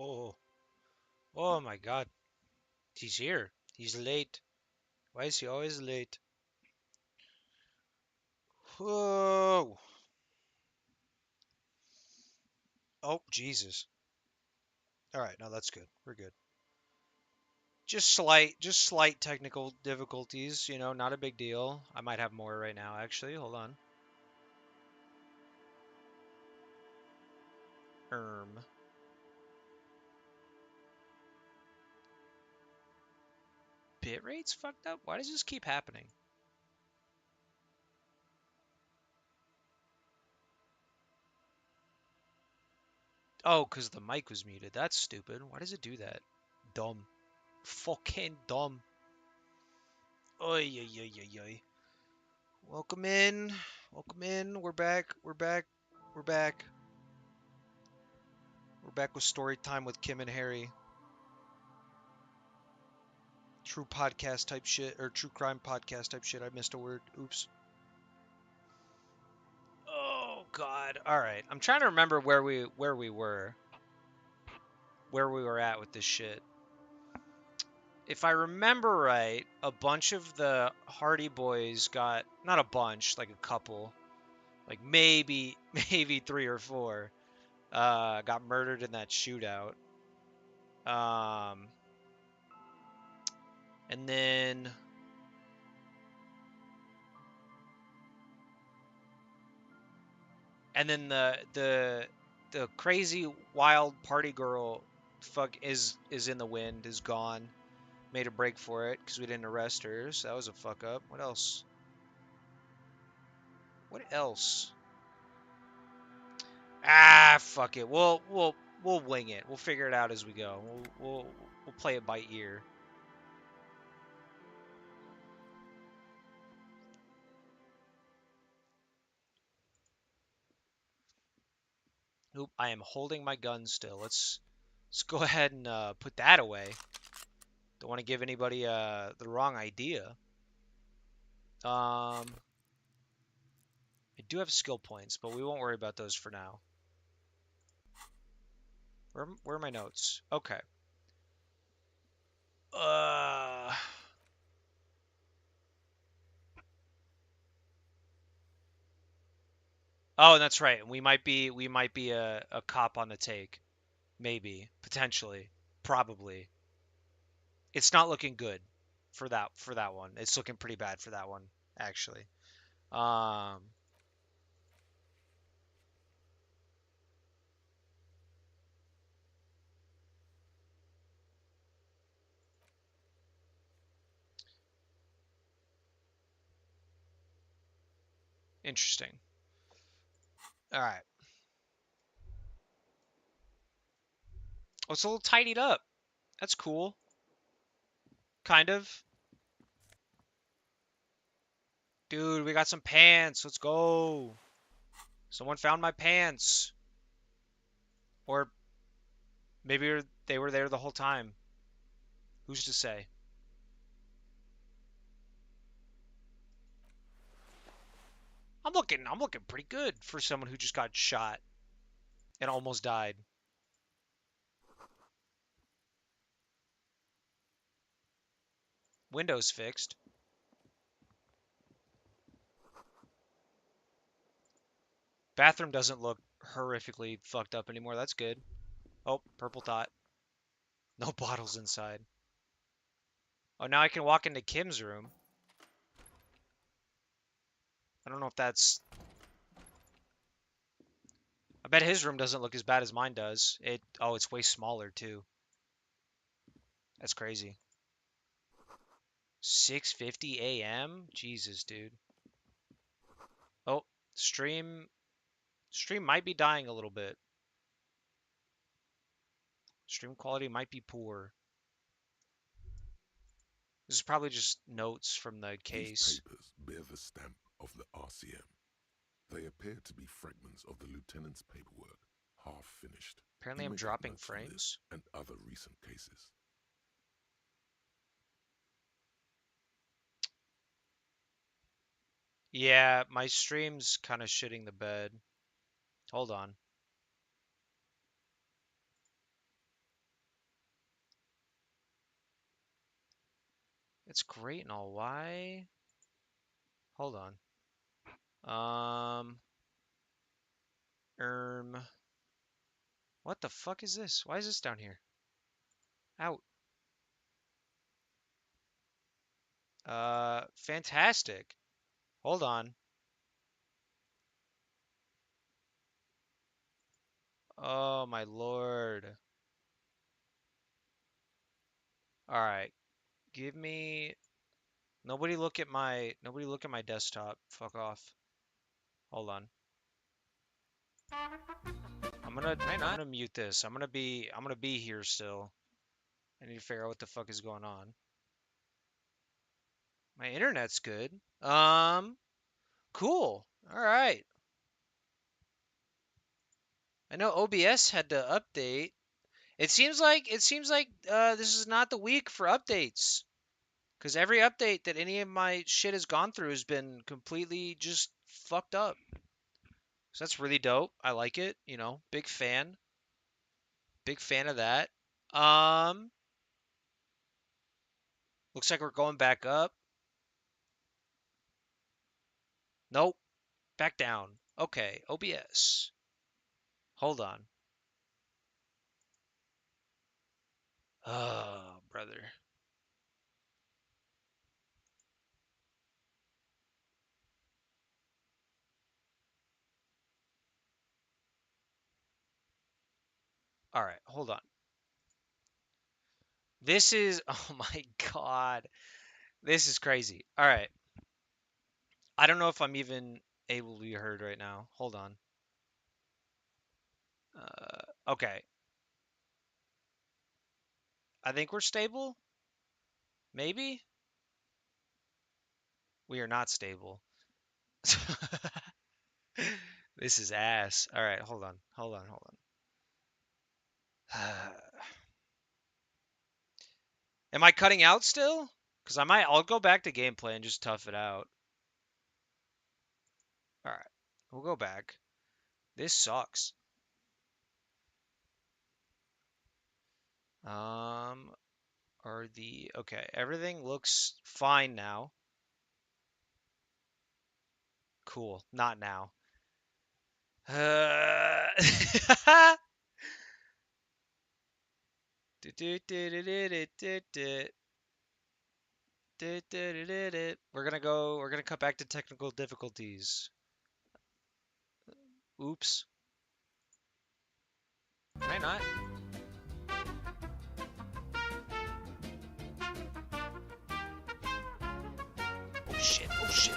Whoa. Oh my god. He's here. He's late. Why is he always late? Whoa. Oh, Jesus. All right, no, that's good. We're good. Just slight technical difficulties, not a big deal. I might have more right now, actually. Hold on. Erm. Bit rate's fucked up? Why does this keep happening? Oh, because the mic was muted. That's stupid. Why does it do that? Dumb. Fucking dumb. Oy, oy, oy, oy, oy. Welcome in. Welcome in. We're back. We're back. We're back. We're back with story time with Kim and Harry. True podcast type shit, or true crime podcast type shit. I missed a word. Oops. Oh God. All right. I'm trying to remember where we were at with this shit. If I remember right, a bunch of the Hardy Boys got, not a bunch, like a couple, like maybe three or four, got murdered in that shootout. Um, and then the crazy wild party girl fuck is in the wind, is gone. Made a break for it because we didn't arrest her, so that was a fuck up. What else? What else? Ah, fuck it. We'll wing it. We'll figure it out as we go. We'll play it by ear. Oop, I am holding my gun still. Let's go ahead and put that away. Don't want to give anybody the wrong idea. I do have skill points, but we won't worry about those for now. Where are my notes? Okay. Uh. Oh, that's right. We might be a cop on the take. Maybe, potentially, probably. It's not looking good for that one. It's looking pretty bad for that one, actually. Um, Interesting. All right. Oh, it's a little tidied up. That's cool. Kind of. Dude, we got some pants. Let's go. Someone found my pants. Or maybe they were there the whole time. Who's to say? I'm looking pretty good for someone who just got shot and almost died. Windows fixed. Bathroom doesn't look horrifically fucked up anymore. That's good. Oh, purple dot. No bottles inside. Oh, now I can walk into Kim's room. I don't know if that's... I bet his room doesn't look as bad as mine does. Oh, it's way smaller too. That's crazy. 6:50 a.m. Jesus, dude. Oh, stream might be dying a little bit. Stream quality might be poor. This is probably just notes from the case. These papers bear the stamp of the RCM. They appear to be fragments of the lieutenant's paperwork, half finished. Apparently You I'm may take dropping notes on this frames. and other recent cases. Yeah, my stream's kind of shitting the bed. Hold on. It's great and all. Why? Hold on. Um, erm, what the fuck is this? Why is this down here? Out. Fantastic. Hold on. Oh my lord. All right. Give me nobody look at my desktop. Fuck off. Hold on. Why I'm not? gonna mute this. I'm gonna be here still. I need to figure out what the fuck is going on. My internet's good. Cool. All right. I know OBS had to update. It seems like this is not the week for updates. Because every update that any of my shit has gone through has been completely just fucked up. So that's really dope. I like it. You know, big fan. Big fan of that. Um, looks like we're going back up. Nope, back down. Okay, OBS. Hold on. Oh, brother. All right, hold on. This is, oh my God. This is crazy. All right. I don't know if I'm even able to be heard right now. Hold on. Okay. I think we're stable. Maybe. We are not stable. This is ass. All right, hold on. Hold on. Hold on. Am I cutting out still? Because I'll go back to gameplay and just tough it out. All right. We'll go back. This sucks. Um, okay, everything looks fine now. Cool. Not now. Uh, we're gonna cut back to technical difficulties. Oops. Why not? Oh shit. Oh shit.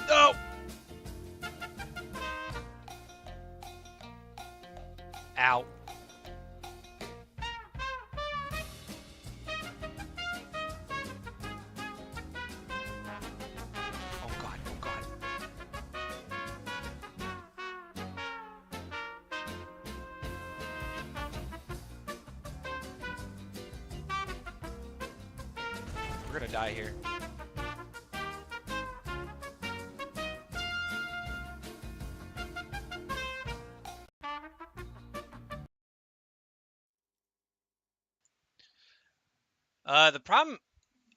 No! Ow. Oh god. Oh god. We're gonna die here. The problem,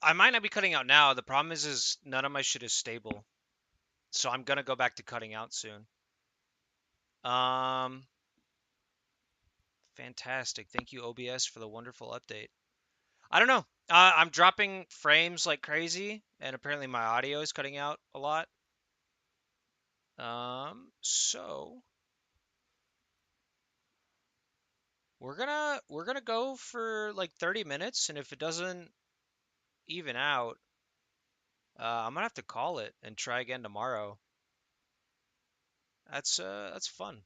I might not be cutting out now. The problem is none of my shit is stable. So I'm gonna go back to cutting out soon. Um, Fantastic. Thank you, OBS, for the wonderful update. I don't know. I'm dropping frames like crazy, and apparently my audio is cutting out a lot. So we're gonna go for like 30 minutes, and if it doesn't even out, I'm gonna have to call it and try again tomorrow. That's fun.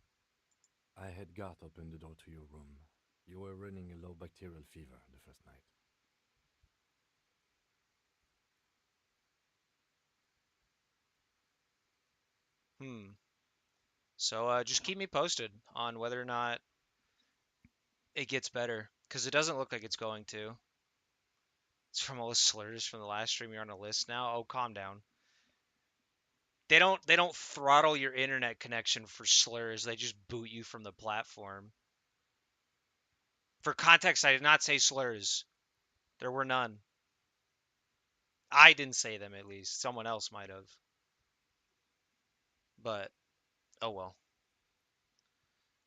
I had Garth open the door to your room. You were running a low bacterial fever the first night. Hmm. So just keep me posted on whether or not it gets better, because it doesn't look like it's going to. It's from all the slurs from the last stream. You're on a list now. Oh, calm down. They don't throttle your internet connection for slurs. They just boot you from the platform. For context, I did not say slurs. There were none. I didn't say them, at least. Someone else might have. But oh well.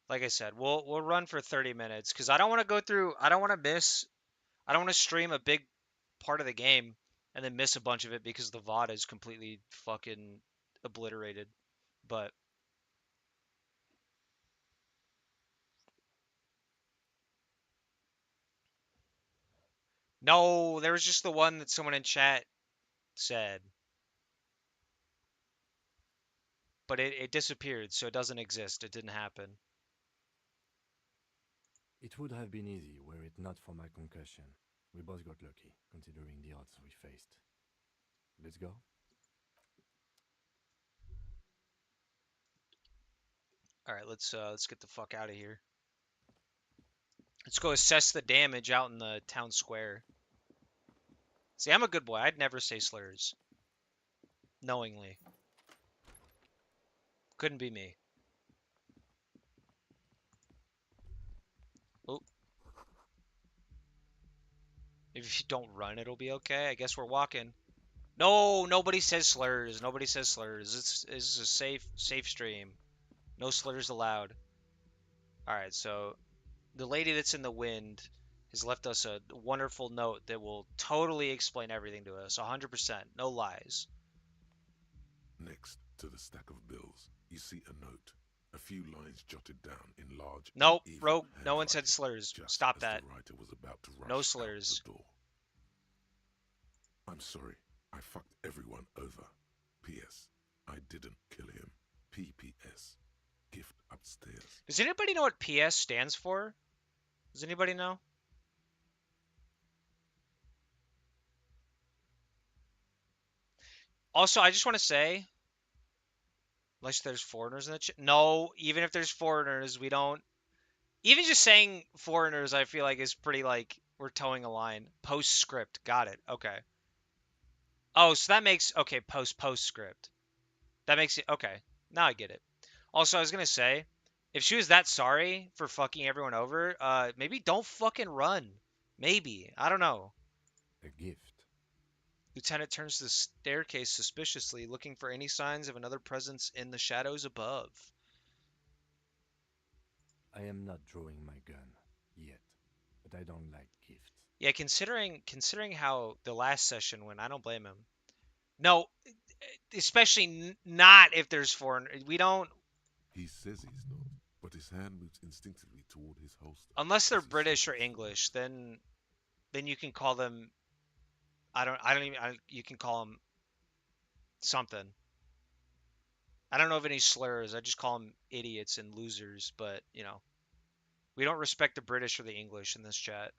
Like I said, we'll run for 30 minutes because I don't want to go through. I don't want to miss. I don't want to stream a big part of the game and then miss a bunch of it because the VOD is completely fucking obliterated. But no, there was just the one that someone in chat said, but it disappeared, so it doesn't exist. It didn't happen. It would have been easy were it not for my concussion. We both got lucky, considering the odds we faced. Let's go. All right, let's get the fuck out of here. Let's go assess the damage out in the town square. See, I'm a good boy. I'd never say slurs. Knowingly. Couldn't be me. Oh. If you don't run, it'll be okay. I guess we're walking. No, nobody says slurs. Nobody says slurs. This is a safe stream. No slurs allowed. All right, so the lady that's in the wind has left us a wonderful note that will totally explain everything to us. 100%. No lies. Next to the stack of bills, you see a note. A few lines jotted down in large. Nope, uneven Rogue. No one said handwriting, slurs. just Stop as that. The writer was about to rush No out slurs. the door. I'm sorry. I fucked everyone over. P.S. I didn't kill him. P.P.S. Gift upstairs. Does anybody know what PS stands for? Does anybody know? Also, I just want to say, unless there's foreigners in the chat. No, even if there's foreigners, we don't. Even just saying foreigners, I feel like is pretty like we're towing a line. Postscript. Got it. Okay. Oh, so that makes okay. Postscript. That makes it okay. Now I get it. Also, I was gonna say, if she was that sorry for fucking everyone over, maybe don't fucking run. Maybe. I don't know. A gift. Lieutenant turns to the staircase suspiciously, looking for any signs of another presence in the shadows above. I am not drawing my gun yet, but I don't like gifts. Yeah, considering how the last session went, I don't blame him. No, especially not if there's foreign. We don't He says he's not, but his hand moves instinctively toward his holster. unless they're as he British or searches for it. English. Then you can call them. I don't even. You can call them something. I don't know of any slurs. I just call them idiots and losers. But we don't respect the British or the English in this chat,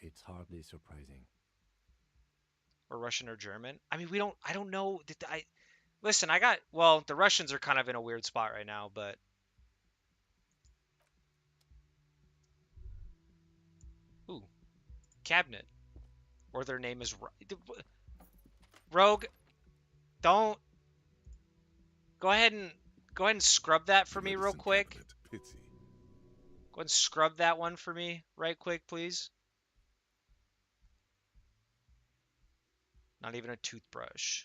It's hardly surprising. or Russian or German. I mean, we don't. I don't know. Listen? The Russians are kind of in a weird spot right now, but ooh, cabinet, or their name is Rogue. Don't go ahead and scrub that for me real Medicine quick. cabinet, pity. Go ahead and scrub that one for me right quick, please. Not even a toothbrush.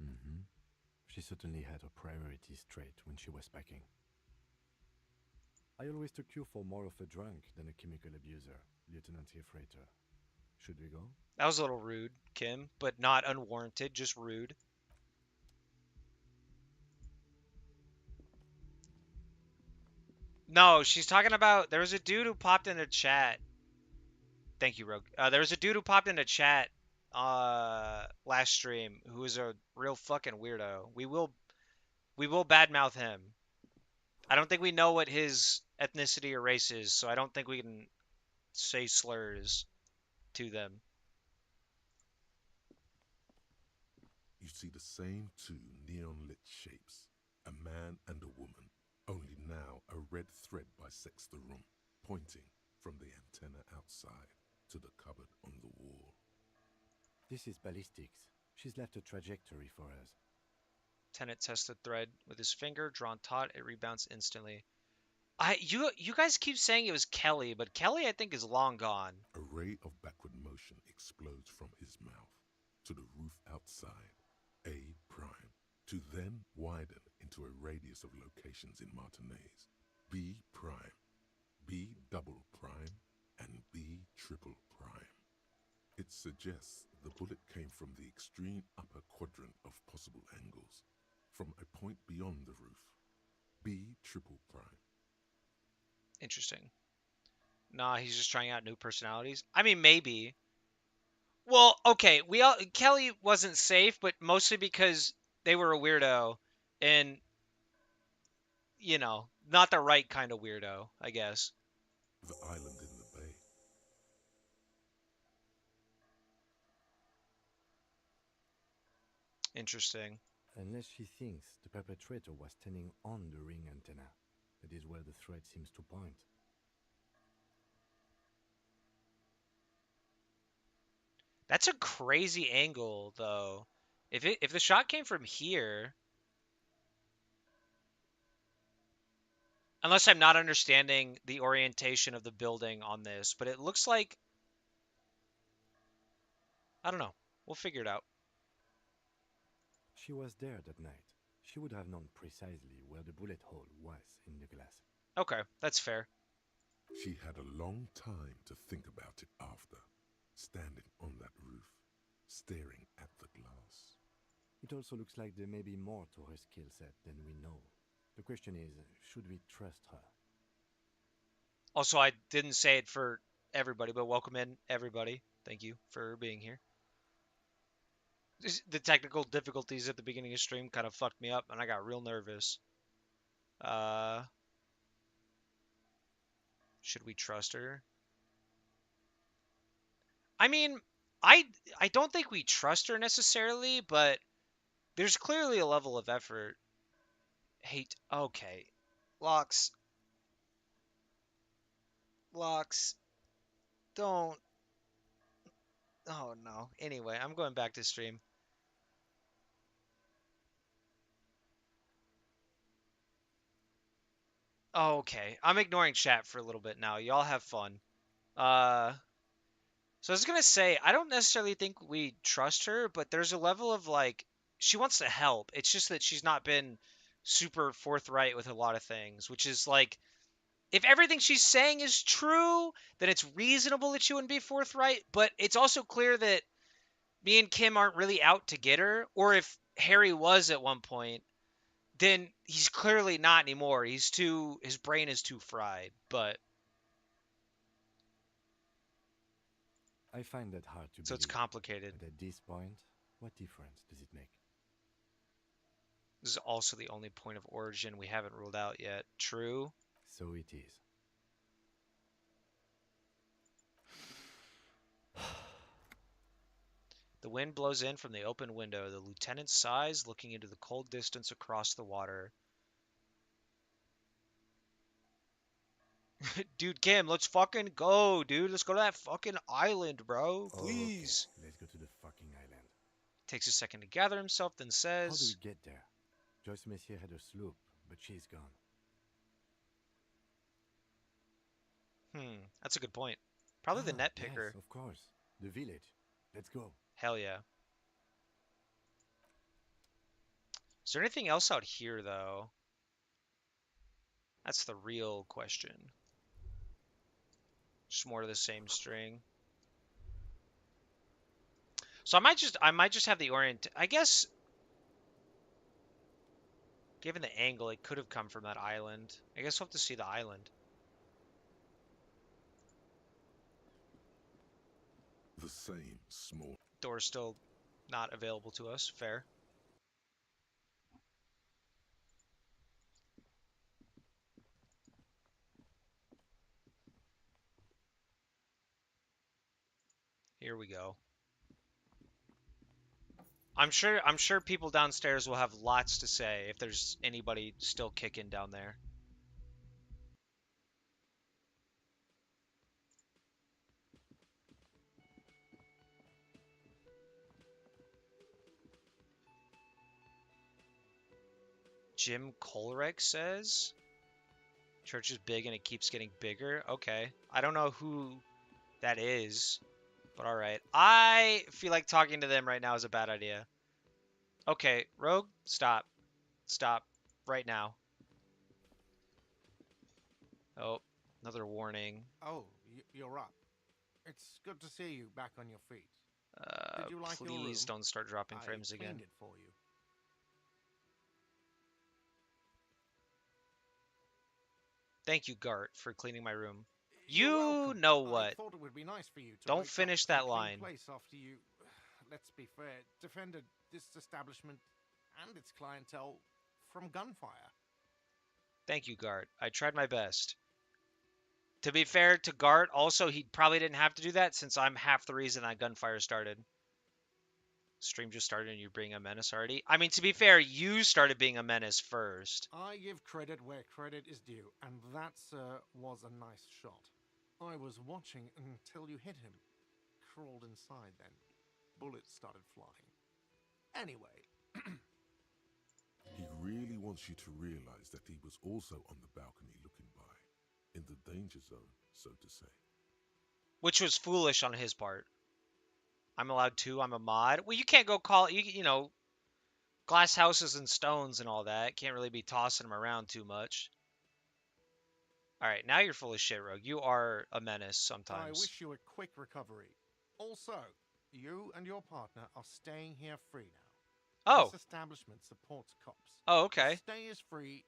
Mm-hmm. She certainly had her priorities straight when she was packing. I always took you for more of a drunk than a chemical abuser, Lieutenant Hefreiter. Should we go? That was a little rude, Kim, but not unwarranted, just rude. No, she's talking about there was a dude who popped into chat. Thank you, Rogue. There was a dude who popped into chat last stream who was a real fucking weirdo. We will badmouth him. I don't think we know what his ethnicity or race is, so I don't think we can say slurs to them. You see the same two neon-lit shapes, a man and a woman, only now a red thread bisects the room, pointing from the antenna outside to the cupboard on the wall. This is ballistics. She's left a trajectory for us. Tenant tests the thread with his finger, drawn taut. It rebounds instantly. You guys keep saying it was Kelly, but Kelly I think is long gone. A ray of backward motion explodes from his mouth to the roof outside, A prime, to then widen into a radius of locations in Martinez, B prime, B double prime, and B triple prime. It suggests the bullet came from the extreme upper quadrant of possible angles, from a point beyond the roof, B triple prime. Interesting. Nah, he's just trying out new personalities. I mean, maybe. Well, okay, Kelly wasn't safe, but mostly because they were a weirdo, and not the right kind of weirdo, I guess. The island in the bay. Interesting. Unless she thinks the perpetrator was standing on the ring antenna. That is where the thread seems to point. That's a crazy angle, though. If the shot came from here, unless I'm not understanding the orientation of the building on this, but it looks like, I don't know. We'll figure it out. She was there that night. She would have known precisely where the bullet hole was in the glass. Okay, that's fair. She had a long time to think about it after, standing on that roof, staring at the glass. It also looks like there may be more to her skill set than we know. The question is, should we trust her? Also, I didn't say it for everybody, but welcome in, everybody. Thank you for being here. The technical difficulties at the beginning of stream kind of fucked me up, and I got real nervous. Should we trust her? I mean, I don't think we trust her necessarily, but there's clearly a level of effort. Hate. Okay. Locks. Don't. Oh, no. Anyway, I'm going back to stream. Oh, okay. I'm ignoring chat for a little bit now. Y'all have fun. So I was gonna say, I don't necessarily think we trust her, but there's a level of like, she wants to help. It's just that she's not been super forthright with a lot of things, which is like, if everything she's saying is true, then it's reasonable that she wouldn't be forthright. But it's also clear that me and Kim aren't really out to get her, or if Harry was at one point, then he's clearly not anymore. His brain is too fried. But I find that hard to so it's believe. complicated. But at this point, what difference does it make? This is also the only point of origin we haven't ruled out yet. True. So it is. The wind blows in from the open window. The lieutenant sighs, looking into the cold distance across the water. Dude, Kim, let's fucking go, dude. Let's go to that fucking island, bro. Please. Okay, let's go to the fucking island. Takes a second to gather himself, then How do we says, get there? Joyce Messier had a sloop, but she's gone. That's a good point. Probably the net picker. Yes, of course. The village. Let's go. Hell yeah. Is there anything else out here, though? That's the real question. Just more to the same string. So I might just have the orient. I guess, given the angle, it could have come from that island. I guess we'll have to see the island. The same small. Door's still not available to us. Fair. Here we go. I'm sure people downstairs will have lots to say if there's anybody still kicking down there. Jim Kohlreich says. Church is big and it keeps getting bigger. Okay. I don't know who that is, but alright. I feel like talking to them right now is a bad idea. Okay, Rogue, stop. Stop. Right now. Oh, another warning. Oh, you're up. It's good to see you back on your feet. Did you like your room? Please don't start dropping I frames again. cleaned it for you. Thank you, Gart, for cleaning my room. You're You welcome. know I what? thought it would be nice for you to Don't wake finish up in that a clean line. place after you, let's be fair, defended this establishment and its clientele from gunfire. Thank you, Gart. I tried my best. To be fair to Gart, also, he probably didn't have to do that since I'm half the reason that gunfire started. Stream just started and you're being a menace already? I mean, to be fair, you started being a menace first. I give credit where credit is due, and that, sir, was a nice shot. I was watching until you hit him. Crawled inside then. Bullets started flying. Anyway. He really wants you to realize that he was also on the balcony looking by, in the danger zone, so to say. Which was foolish on his part. I'm allowed to. I'm a mod. Well, you can't go call it, you know, glass houses and stones and all that. Can't really be tossing them around too much. Alright, now you're full of shit, Rogue. You are a menace sometimes. I wish you a quick recovery. Also, you and your partner are staying here free now. Oh. This establishment supports cops. Oh, okay. Stay is free,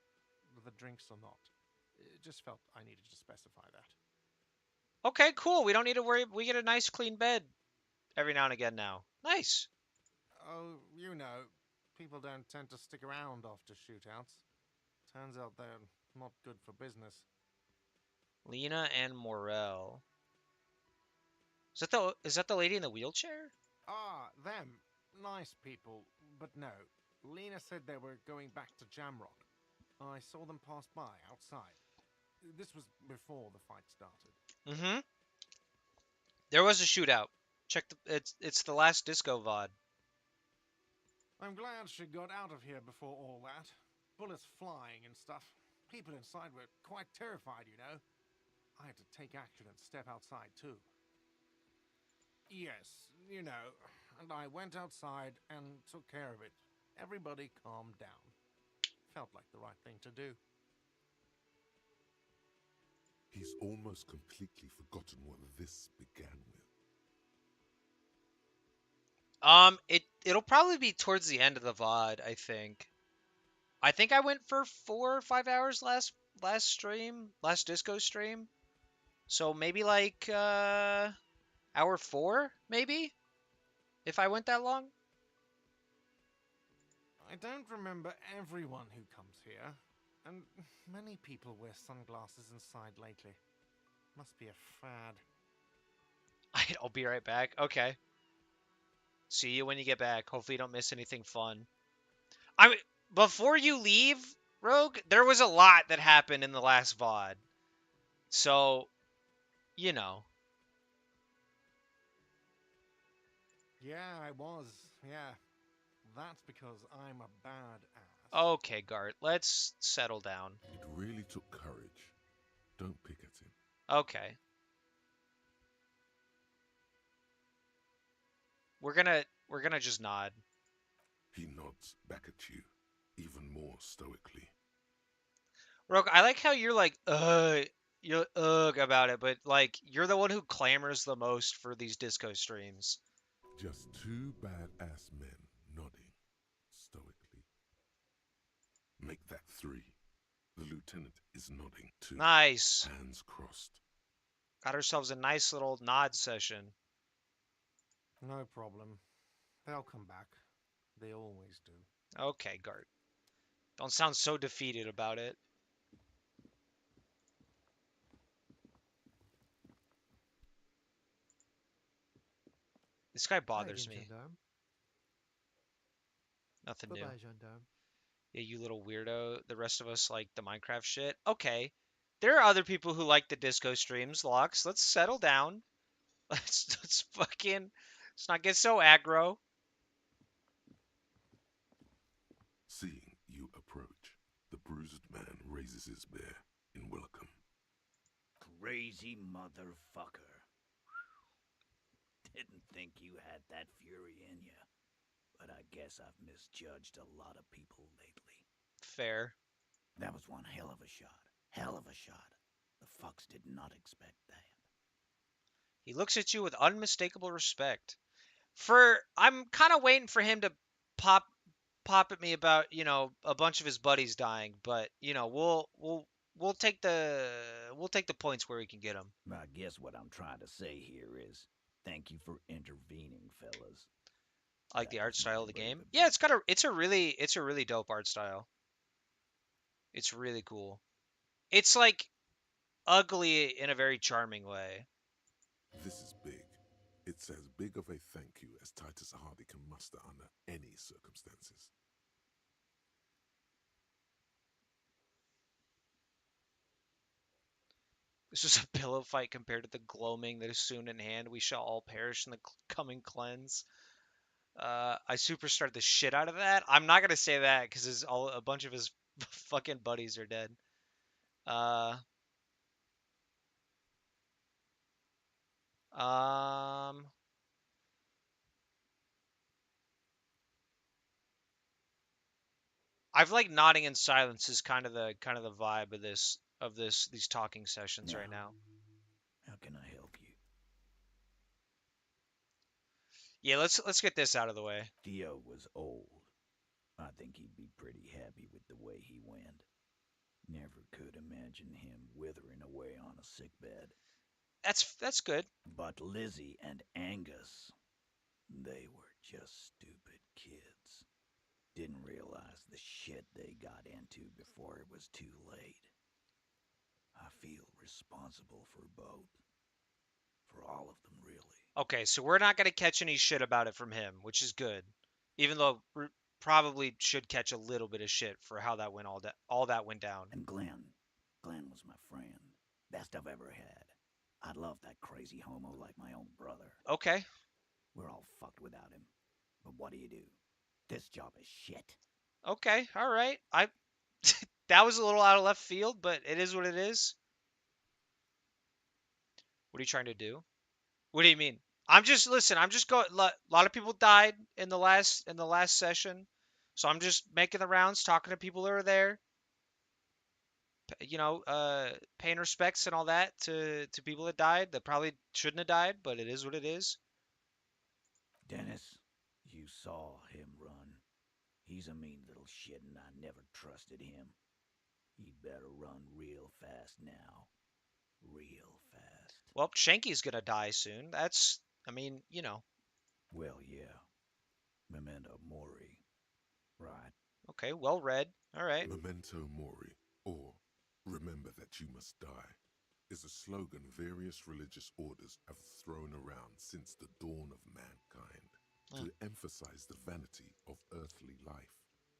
the drinks are not. It just felt I needed to specify that. Okay, cool. We don't need to worry. We get a nice clean bed every now and again now. Nice. Oh, you know, people don't tend to stick around after shootouts. Turns out they're not good for business. Lena and Morel. Is that the lady in the wheelchair? Ah, them. Nice people, but no. Lena said they were going back to Jamrock. I saw them pass by outside. This was before the fight started. Mm-hmm. There was a shootout. Check it's the last disco VOD. I'm glad she got out of here before all that. Bullets flying and stuff. People inside were quite terrified, you know. I had to take action and step outside too. Yes, you know, and I went outside and took care of it. Everybody calmed down. Felt like the right thing to do. He's almost completely forgotten what this began with. It'll probably be towards the end of the VOD, I think. I think I went for 4 or 5 hours last disco stream. So maybe like hour 4, maybe? If I went that long? I don't remember everyone who comes here, and many people wear sunglasses inside lately. Must be a fad. I'll be right back. Okay. See you when you get back. Hopefully you don't miss anything fun. I mean, before you leave, Rogue, there was a lot that happened in the last VOD. So, you know. Yeah, I was. Yeah. That's because I'm a badass. Okay, Gart, let's settle down. It really took courage. Don't pick at him. Okay. We're gonna just nod. He nods back at you, even more stoically. Rogue, I like how you're like, you're about it, but like you're the one who clamors the most for these disco streams. Just two badass men nodding stoically. Make that 3. The lieutenant is nodding too. Nice. Hands crossed. Got ourselves a nice little nod session. No problem. They'll come back. They always do. Okay, Gart. Don't sound so defeated about it. This guy bothers me. Gendarme. Nothing new. Bye-bye, gendarme. Yeah, you little weirdo. The rest of us like the Minecraft shit. Okay. There are other people who like the disco streams, Lux. Let's settle down. Let's not get so aggro. Seeing you approach, raises his bear in welcome. Crazy motherfucker. Didn't think you had that fury in you. But I guess I've misjudged a lot of people lately. Fair. That was one hell of a shot. Hell of a shot. The fucks did not expect that. He looks at you with unmistakable respect. I'm kind of waiting for him to pop at me about, a bunch of his buddies dying, but, we'll take the points where we can get them. I guess what I'm trying to say here is thank you for intervening, fellas. I like That the art was style my of the game. way to Yeah, be. it's a really dope art style. It's really cool. It's like ugly in a very charming way. This is big. It's as big of a thank you as Titus Hardy can muster under any circumstances. This is a pillow fight compared to the gloaming that is soon in hand. We shall all perish in the coming cleanse. I superstarred the shit out of that. I'm not gonna say that because a bunch of his fucking buddies are dead. Uh, um, I've like nodding in silence is kind of the vibe of these talking sessions right now. How can I help you? Yeah, let's get this out of the way. Theo was old. I think he'd be pretty happy with the way he went. Never could imagine him withering away on a sickbed. That's good. But Lizzie and Angus, they were just stupid kids. Didn't realize the shit they got into before it was too late. I feel responsible for both. For all of them, really. Okay, so we're not gonna catch any shit about it from him, which is good. Even though we probably should catch a little bit of shit for how that went all that went down. And Glenn was my friend. Best I've ever had. I'd love that crazy homo like my own brother. Okay. We're all fucked without him. But what do you do? This job is shit. Okay. All right. That was a little out of left field, but it is what it is. What are you trying to do? What do you mean? I'm just listen. I'm just going. A lot of people died in the last session, so I'm just making the rounds, talking to people who are there. Paying respects and all that to people that died that probably shouldn't have died, but it is what it is. Dennis, you saw him run. He's a mean little shit and I never trusted him. He'd better run real fast now. Real fast. Well, Shanky's gonna die soon. I mean, Well, yeah. Memento mori. Right. Okay, well read. All right. Memento mori, or remember that you must die, is a slogan various religious orders have thrown around since the dawn of mankind to emphasize the vanity of earthly life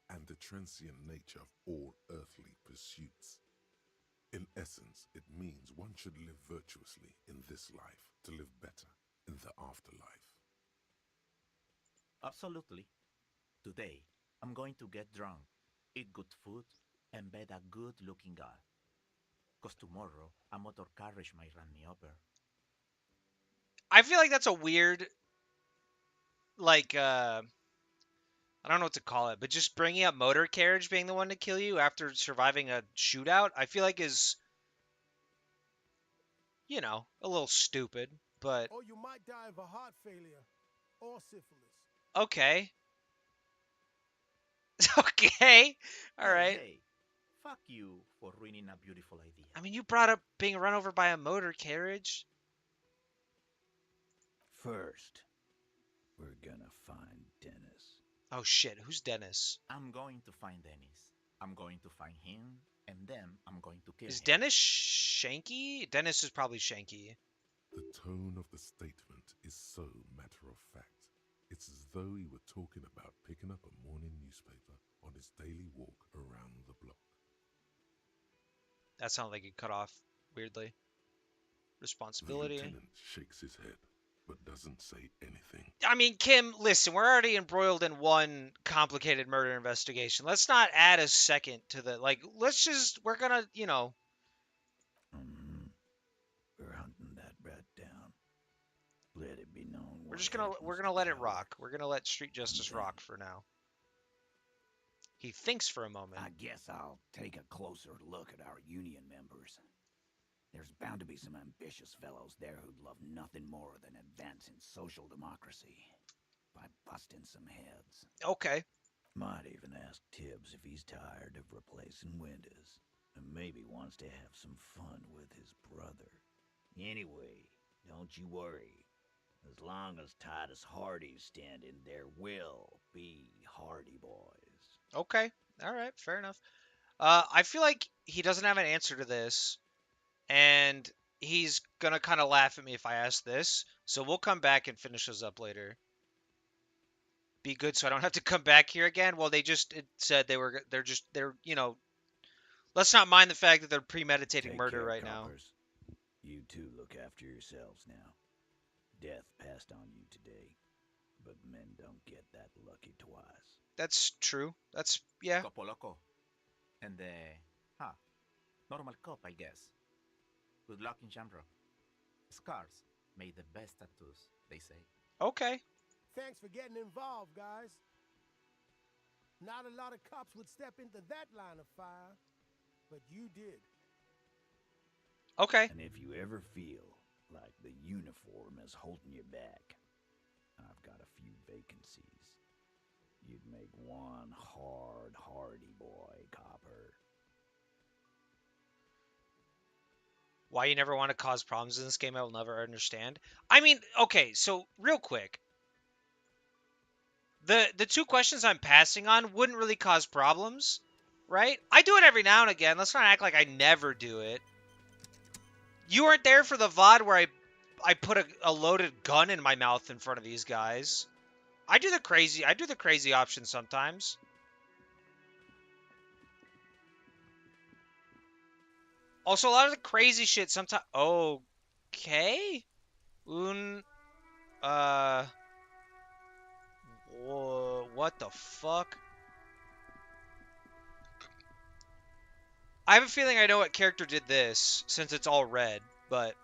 and the transient nature of all earthly pursuits. In essence, it means one should live virtuously in this life to live better in the afterlife. Absolutely. Today, I'm going to get drunk, eat good food, and bed a good-looking guy. 'Cause tomorrow, a motor carriage might run me over. I feel like that's a weird, like, I don't know what to call it, but just bringing up motor carriage being the one to kill you after surviving a shootout, I feel like is, a little stupid, but Or you might die of a heart failure or syphilis. okay. Okay. All Hey, right. hey, fuck you for ruining a beautiful idea. I mean, you brought up being run over by a motor carriage. First, we're gonna find Dennis. Oh shit, who's Dennis? I'm going to find Dennis. I'm going to find him, and then I'm going to kill Is him. Dennis Shanky? Dennis is probably Shanky. The tone of the statement is so matter of fact. It's as though he were talking about picking up a morning newspaper on his daily walk around the block. That sounded like it cut off weirdly. The Responsibility. lieutenant shakes his head. but doesn't say anything. I mean, Kim, listen, we're already embroiled in one complicated murder investigation. Let's not add a second to the, like, we're gonna, Mm-hmm. We're hunting that rat down. Let it be known we're what just gonna, we're happens gonna to let it Coward. rock. We're gonna let Street Justice then- rock for now. He thinks for a moment. I guess I'll take a closer look at our union members. There's bound to be some ambitious fellows there who'd love nothing more than advancing social democracy by busting some heads. Okay. Might even ask Tibbs if he's tired of replacing windows and maybe wants to have some fun with his brother. Anyway, don't you worry. As long as Titus Hardy's standing, there will be Hardy Boys. Okay. All right. Fair enough. I feel like he doesn't have an answer to this, and he's gonna kind of laugh at me if I ask this. So we'll come back and finish this up later. Be good, so I don't have to come back here again. Well, it said they're Let's not mind the fact that they're premeditating Take murder care, right now. coppers. You two look after yourselves now. Death passed on you today, but men don't get that lucky twice. That's true. Yeah. Copo Loco. And normal cop, I guess. Good luck in Shamrock. Scars made the best tattoos, they say. Okay. Thanks for getting involved, guys. Not a lot of cops would step into that line of fire, but you did. Okay. And if you ever feel like the uniform is holding you back, I've got a few vacancies. You'd make one hardy boy, copper. Why you never want to cause problems in this game, I will never understand. I mean, okay, so real quick. The two questions I'm passing on wouldn't really cause problems, right? I do it every now and again. Let's not act like I never do it. You weren't there for the VOD where I put a loaded gun in my mouth in front of these guys. I do the crazy option sometimes. Also, a lot of the crazy shit sometimes. Okay. What the fuck? I have a feeling I know what character did this, since it's all red, but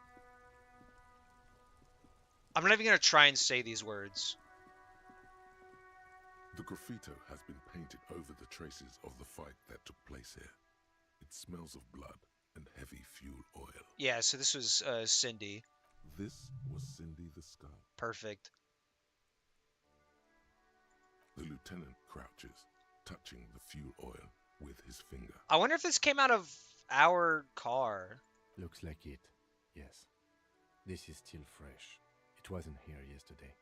I'm not even gonna try and say these words. The graffito has been painted over the traces of the fight that took place here. It smells of blood and heavy fuel oil. Yeah, so this was Cindy. This was Cindy the Scar. Perfect. The lieutenant crouches, touching the fuel oil with his finger. I wonder if this came out of our car. Looks like it, yes. This is still fresh. It wasn't here yesterday.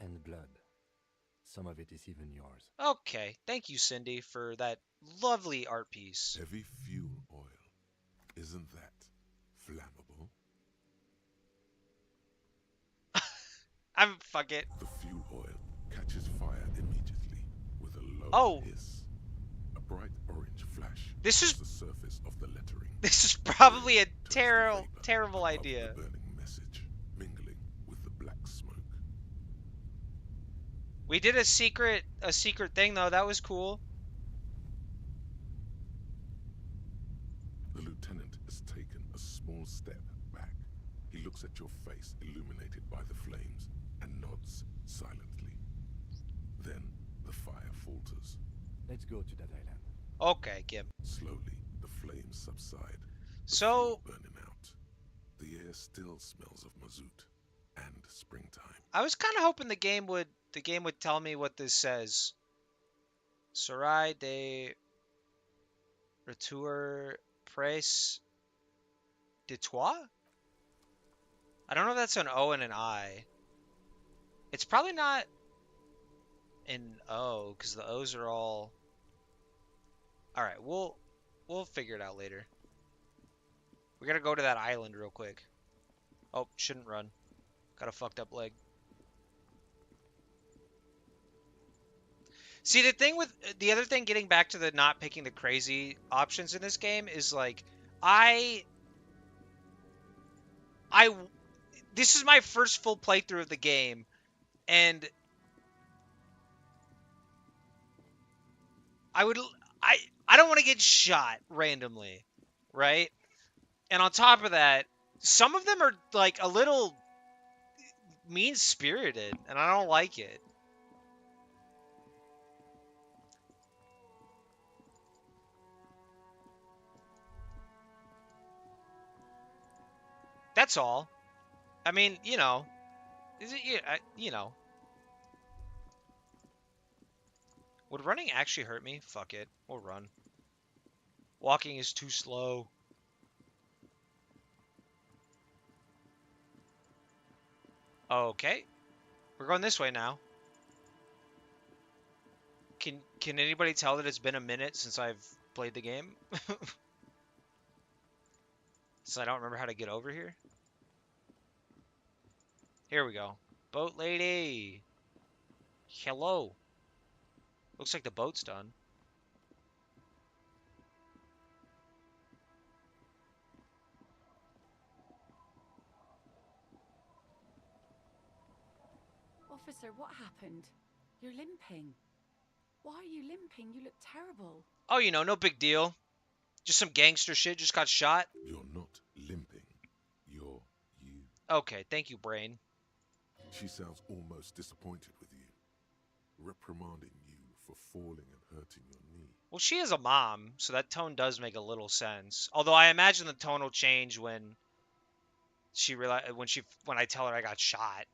And blood. Some of it is even yours. Okay, thank you, Cindy, for that lovely art piece. Heavy fuel oil. Isn't that flammable? Fuck it. The fuel oil catches fire immediately with a low hiss. A bright orange flash This is the surface of the lettering. This is probably a Turns the terrible, vapor terrible above idea. The burning message, mingling with the black smoke. We did a secret thing though. That was cool. The lieutenant has taken a small step back. He looks at your face illuminated by the flames and nods silently. Then the fire falters. Let's go to that island. Okay, Kim. Slowly, the flames subside. The So fuel burning out. The air still smells of mazout and springtime. I was kind of hoping the game would tell me what this says. Sorai de retour presse de toi? I don't know if that's an O and an I. It's probably not an O because the O's are all. All right, we'll figure it out later. We gotta go to that island real quick. Oh, shouldn't run. Got a fucked up leg. See, the other thing, getting back to the not picking the crazy options in this game, is like, this is my first full playthrough of the game, and I would I don't want to get shot randomly, right? And on top of that, some of them are like a little mean-spirited, and I don't like it. That's all. I mean, you know, is it you know, would running actually hurt me? Fuck it, we'll run. Walking is too slow. Okay, we're going this way now. Can anybody tell that it's been a minute since I've played the game? So I don't remember how to get over here. Here we go. Boat lady. Hello. Looks like the boat's done. Officer, what happened? You're limping. Why are you limping? You look terrible. Oh, you know, no big deal. Just some gangster shit. Just got shot. You're not limping. You're you. Okay, thank you, brain. She sounds almost disappointed with you, reprimanding you for falling and hurting your knee. Well, she is a mom, so that tone does make a little sense. Although I imagine the tone will change when when I tell her I got shot.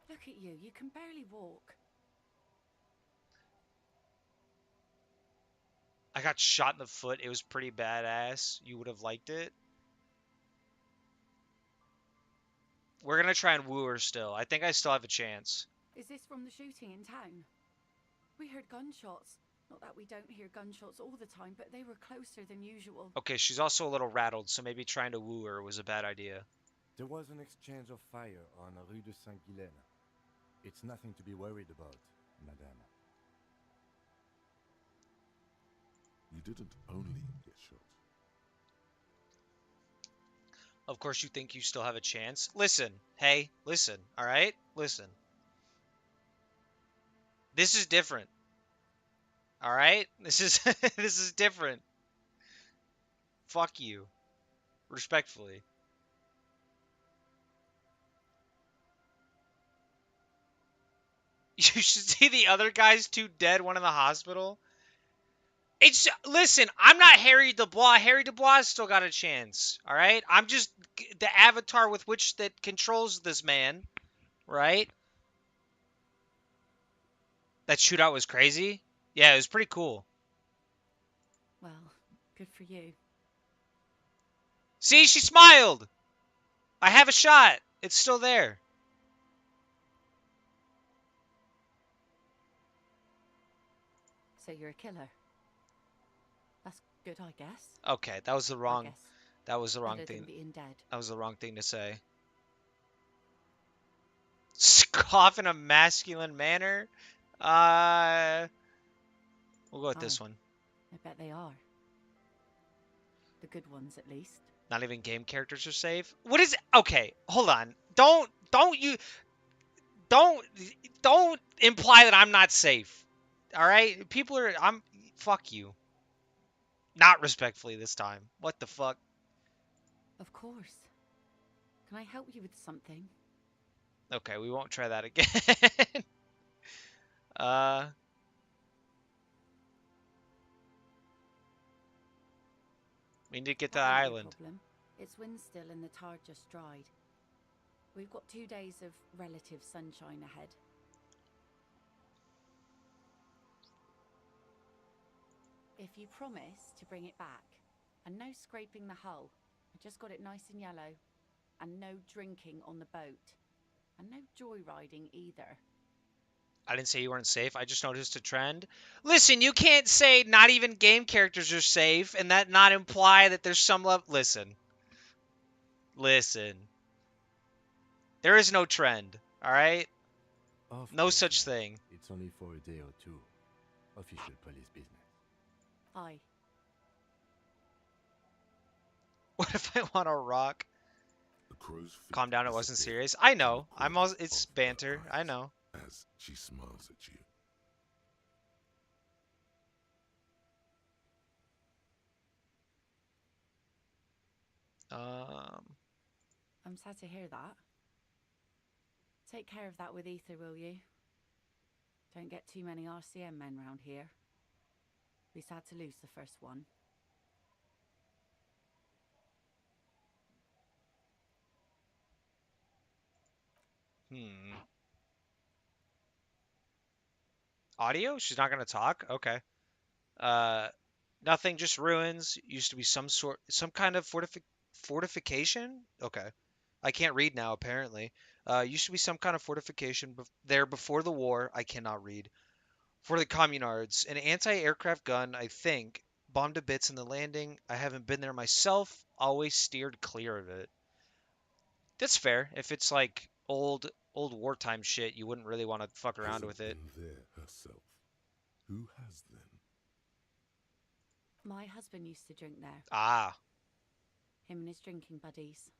Look at you. You can barely walk. I got shot in the foot. It was pretty badass. You would have liked it. We're gonna try and woo her still. I think I still have a chance. Is this from the shooting in town? We heard gunshots. Not that we don't hear gunshots all the time, but they were closer than usual. Okay, she's also a little rattled, so maybe trying to woo her was a bad idea. There was an exchange of fire on Rue de Saint-Guylaine. It's nothing to be worried about, madame. You didn't only get shot. Of course you think you still have a chance. Listen, hey, listen, alright? Listen. This is different. Alright? This is this is different. Fuck you. Respectfully. You should see the other guys, 2 dead, 1 in the hospital. It's listen, I'm not Harry Dubois. Harry Dubois still got a chance. All right? I'm just the avatar with which that controls this man, right? That shootout was crazy. Yeah, it was pretty cool. Well, good for you. See, she smiled. I have a shot. It's still there. So you're a killer. That's good, I guess. Okay, that was the wrong. I guess. That was the wrong Better thing. than being dead. That was the wrong thing to say. Scoff in a masculine manner. We'll go with this one. I bet they are. The good ones, at least. Not even game characters are safe. What is? Okay, hold on. Don't imply that I'm not safe. All right, people are. Fuck you. Not respectfully this time. What the fuck? Of course. Can I help you with something? Okay, we won't try that again. We need to get to the That won't be a island. problem. It's wind still and the tar just dried. We've got 2 days of relative sunshine ahead. If you promise to bring it back, and no scraping the hull, I just got it nice and yellow, and no drinking on the boat, and no joyriding either. I didn't say you weren't safe. I just noticed a trend. Listen, you can't say not even game characters are safe and that not imply that there's some level. Listen. Listen. There is no trend, all right? No such thing. It's only for a day or two. Official police business. Aye. What if I want to rock? The crow's feet Calm down, it wasn't disappear serious. I in the know. I'm corners also, it's of her banter. I eyes know. as she smiles at you. I'm sad to hear that. Take care of that with Ether, will you? Don't get too many RCM men round here. Be sad to lose the first one. Audio? She's not gonna talk? Okay. Uh, nothing, just ruins. Used to be some kind of fortification? Okay. I can't read now, apparently. Used to be some kind of fortification there before the war. I cannot read. For the communards. An anti-aircraft gun, I think. Bombed to bits in the landing. I haven't been there myself. Always steered clear of it. That's fair. If it's like old wartime shit, you wouldn't really want to fuck around Hasn't with it. been there herself. Who has then? My husband used to drink there. Ah, Him and his drinking buddies.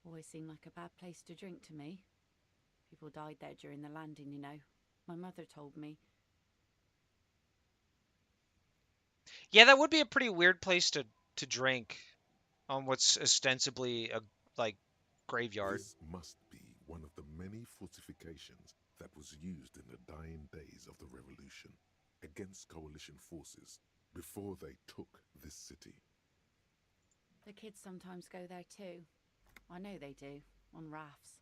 Always seemed like a bad place to drink to me. People died there during the landing, you know. My mother told me. yeah, that would be a pretty weird place to drink on what's ostensibly a like graveyard. This must be one of the many fortifications that was used in the dying days of the revolution against coalition forces before they took this city. The kids sometimes go there too. I know they do, on rafts.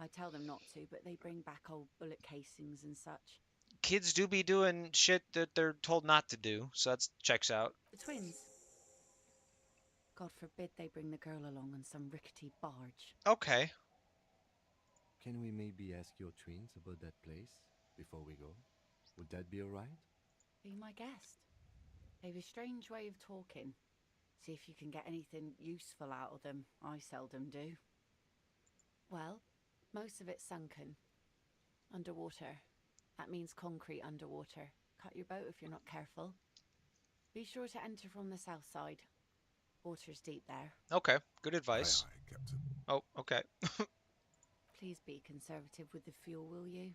I tell them not to, but they bring back old bullet casings and such. Kids do be doing shit that they're told not to do, so that checks out. The twins. God forbid they bring the girl along on some rickety barge. Okay. Can we maybe ask your twins about that place before we go? Would that be alright? Be my guest. They've a strange way of talking. See if you can get anything useful out of them. I seldom do. Well, most of it's sunken. Underwater. That means concrete underwater. Cut your boat if you're not careful. Be sure to enter from the south side. Water's deep there. Okay. Good advice. Aye, aye, Captain. Oh, okay. Please be conservative with the fuel, will you?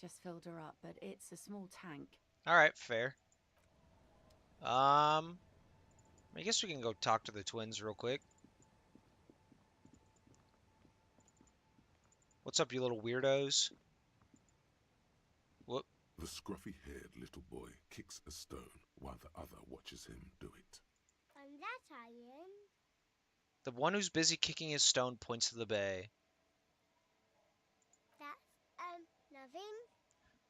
Just filled her up, but it's a small tank. All right, fair. I guess we can go talk to the twins real quick. What's up, you little weirdos? Whoop. The scruffy-haired little boy kicks a stone while the other watches him do it. And that iron. The one who's busy kicking his stone points to the bay. That's, nothing.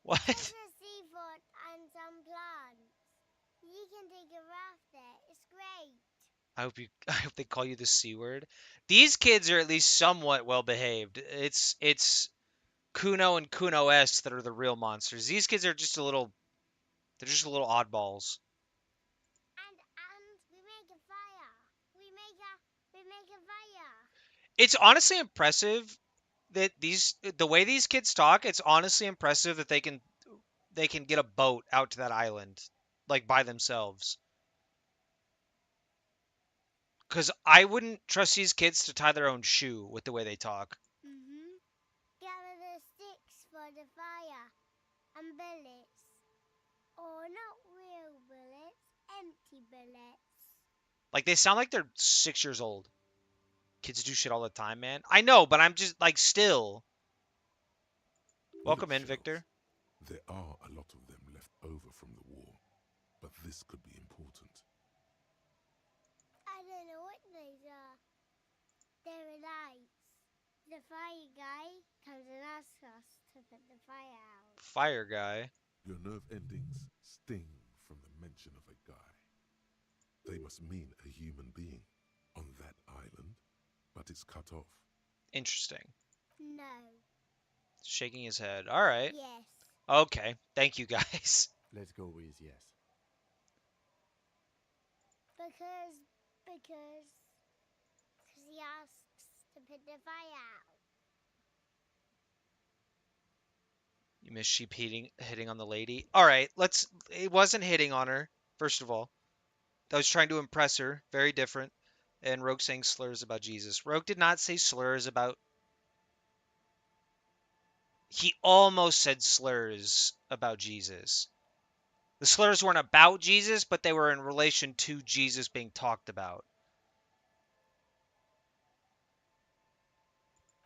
What? Just a seafort and some plants. You can take a raft there. It's great. I hope they call you the C word. These kids are at least somewhat well behaved. It's Kuno and Kuno S that are the real monsters. These kids are just they're just a little oddballs. And we make a fire. We make a fire. It's honestly impressive that the way these kids talk, it's honestly impressive that they can get a boat out to that island like by themselves. Cuz I wouldn't trust these kids to tie their own shoe with the way they talk. Gather the sticks for the fire. And bullets. Or not real bullets. Empty bullets. Like they sound like they're 6 years old. Kids do shit all the time, man. I know, but I'm just like still. Welcome in, Bookshelves. Victor. There are a lot of them left over from the war, but this could be important. I don't know what these are. They're lights. The fire guy comes and asks us to put the fire out. Fire guy. Your nerve endings sting from the mention of a guy. They must mean a human being on that island, but it's cut off. Interesting. No. Shaking his head. All right. Yes. Okay. Thank you, guys. Let's go with yes. Because he asks to put the fire out. You missed sheep hitting on the lady. All right. It wasn't hitting on her. First of all, that was trying to impress her. Very different. and Rogue saying slurs about Jesus. Rogue did not say slurs about. He almost said slurs about Jesus. The slurs weren't about Jesus, but they were in relation to Jesus being talked about.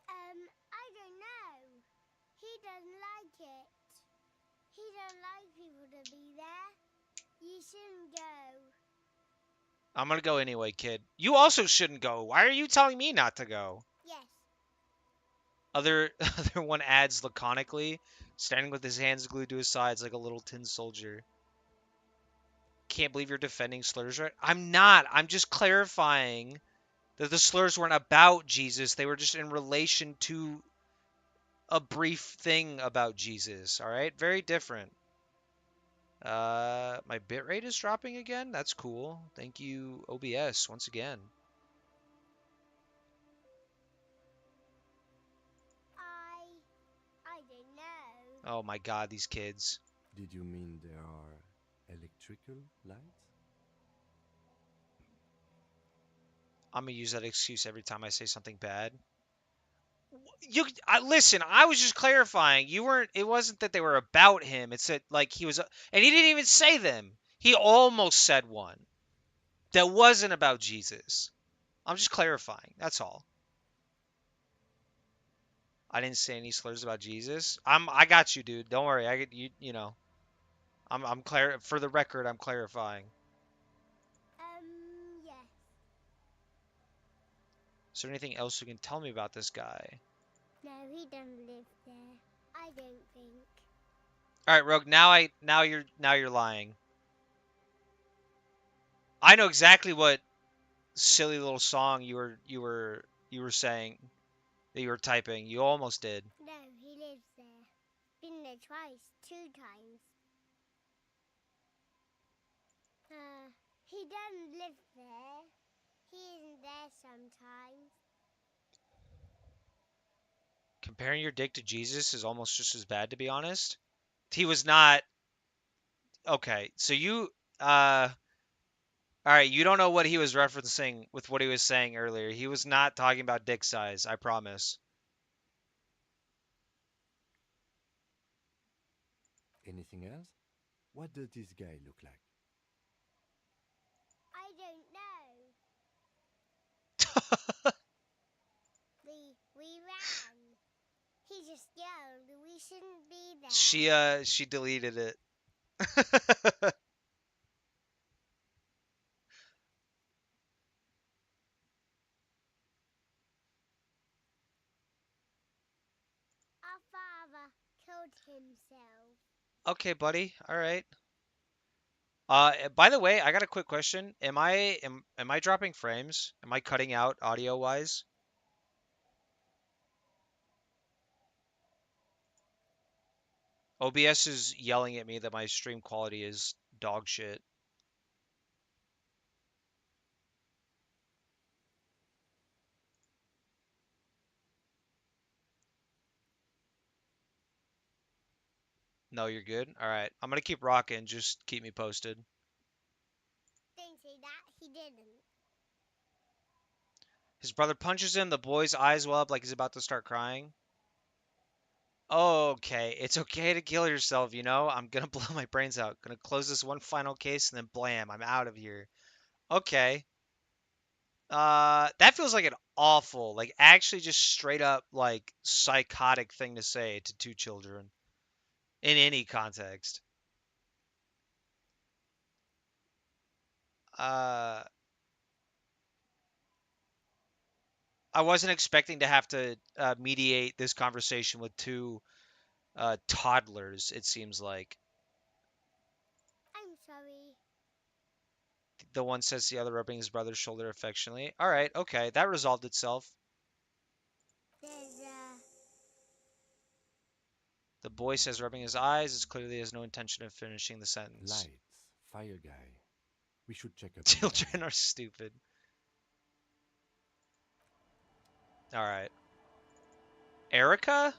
I don't know. He doesn't like it. He don't like people to be there. You shouldn't go. I'm gonna go anyway, kid. You also shouldn't go. Why are you telling me not to go? Yes. Other one adds laconically, standing with his hands glued to his sides like a little tin soldier. Can't believe you're defending slurs, right? I'm not. I'm just clarifying that the slurs weren't about Jesus. They were just in relation to a brief thing about Jesus. All right, very different. My bitrate is dropping again. That's cool. Thank you, OBS, once again. I don't know. Oh my God, these kids. Did you mean there are electrical lights? I'm gonna use that excuse every time I say something bad. Listen. I was just clarifying. You weren't. It wasn't that they were about him. It's that like he was, and he didn't even say them. He almost said one that wasn't about Jesus. I'm just clarifying. That's all. I didn't say any slurs about Jesus. I got you, dude. Don't worry. I get you. You know. I'm clear for the record. I'm clarifying. Yes. Is there anything else you can tell me about this guy? No, he doesn't live there. I don't think. All right, Rogue. Now you're lying. I know exactly what silly little song you were saying that you were typing. You almost did. No, he lives there. Been there twice, 2 times. He doesn't live there. He isn't there sometimes. Comparing your dick to Jesus is almost just as bad, to be honest. He was not. Okay, so you all right, you don't know what he was referencing with what he was saying earlier. He was not talking about dick size, I promise. Anything else? What does this guy look like? I don't know. We ran. He just yelled. We shouldn't be there. She deleted it. Our father killed himself. Okay, buddy. All right. By the way, I got a quick question. Am I dropping frames? Am I cutting out audio wise? OBS is yelling at me that my stream quality is dog shit. No, you're good. All right. I'm going to keep rocking. Just keep me posted. Don't say that. He didn't. His brother punches him. The boy's eyes well up like he's about to start crying. Okay, it's okay to kill yourself, you know? I'm gonna blow my brains out. Gonna close this one final case and then blam, I'm out of here. Okay. That feels like an awful, like actually just straight up like psychotic thing to say to two children in any context. Uh, I wasn't expecting to have to mediate this conversation with two toddlers, it seems like. I'm sorry. The one says the other, rubbing his brother's shoulder affectionately. All right, okay, that resolved itself. There's The boy says, rubbing his eyes, it's clearly he has no intention of finishing the sentence. Lights. Fire guy. We should check up. Children are stupid. All right. Erica?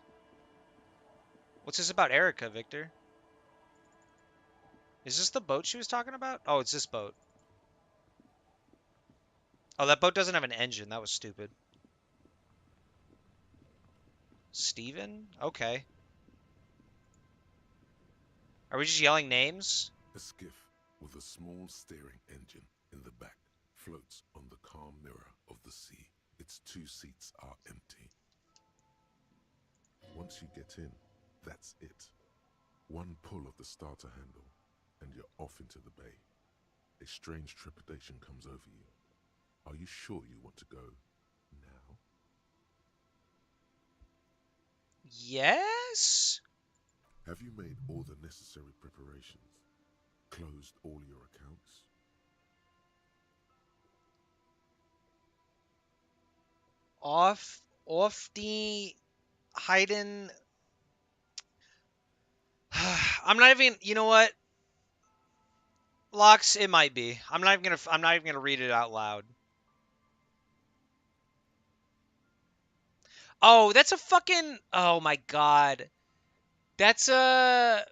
What's this about Erica, Victor? Is this the boat she was talking about? Oh, it's this boat. Oh, that boat doesn't have an engine. That was stupid. Steven? Okay. Are we just yelling names? A skiff with a small steering engine in the back floats on the calm mirror of the sea. Its 2 seats are empty. Once you get in, that's it. One pull of the starter handle, and you're off into the bay. A strange trepidation comes over you. Are you sure you want to go now? Yes? Have you made all the necessary preparations? Closed all your accounts? Off the Haydn. I'm not even. You know what? Lux, it might be. I'm not even gonna read it out loud. Oh, that's a fucking. Oh my god. That's a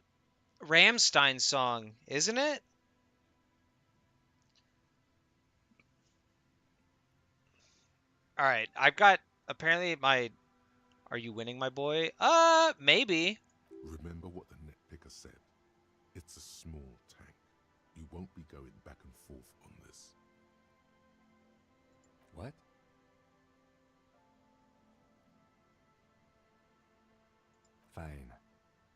Rammstein song, isn't it? All right, I've got apparently my. Are you winning, my boy? Maybe. Remember what the netpicker said. It's a small tank. You won't be going back and forth on this. What? Fine.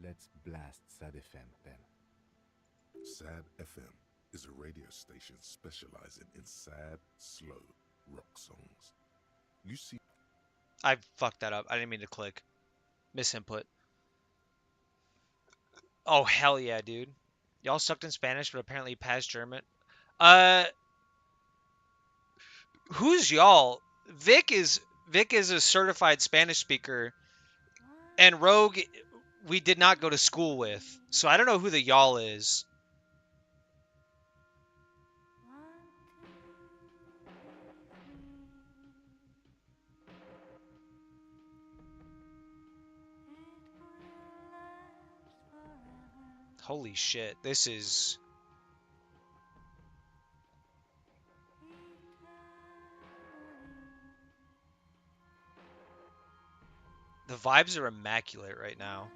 Let's blast Sad FM then. Sad FM is a radio station specializing in sad, slow rock songs. You see, I fucked that up. I didn't mean to click. Misinput. Oh hell yeah, dude. Y'all sucked in Spanish, but apparently passed German. Uh, who's y'all? Vic is a certified Spanish speaker, and Rogue we did not go to school with, so I don't know who the y'all is. Holy shit, this is. The vibes are immaculate right now.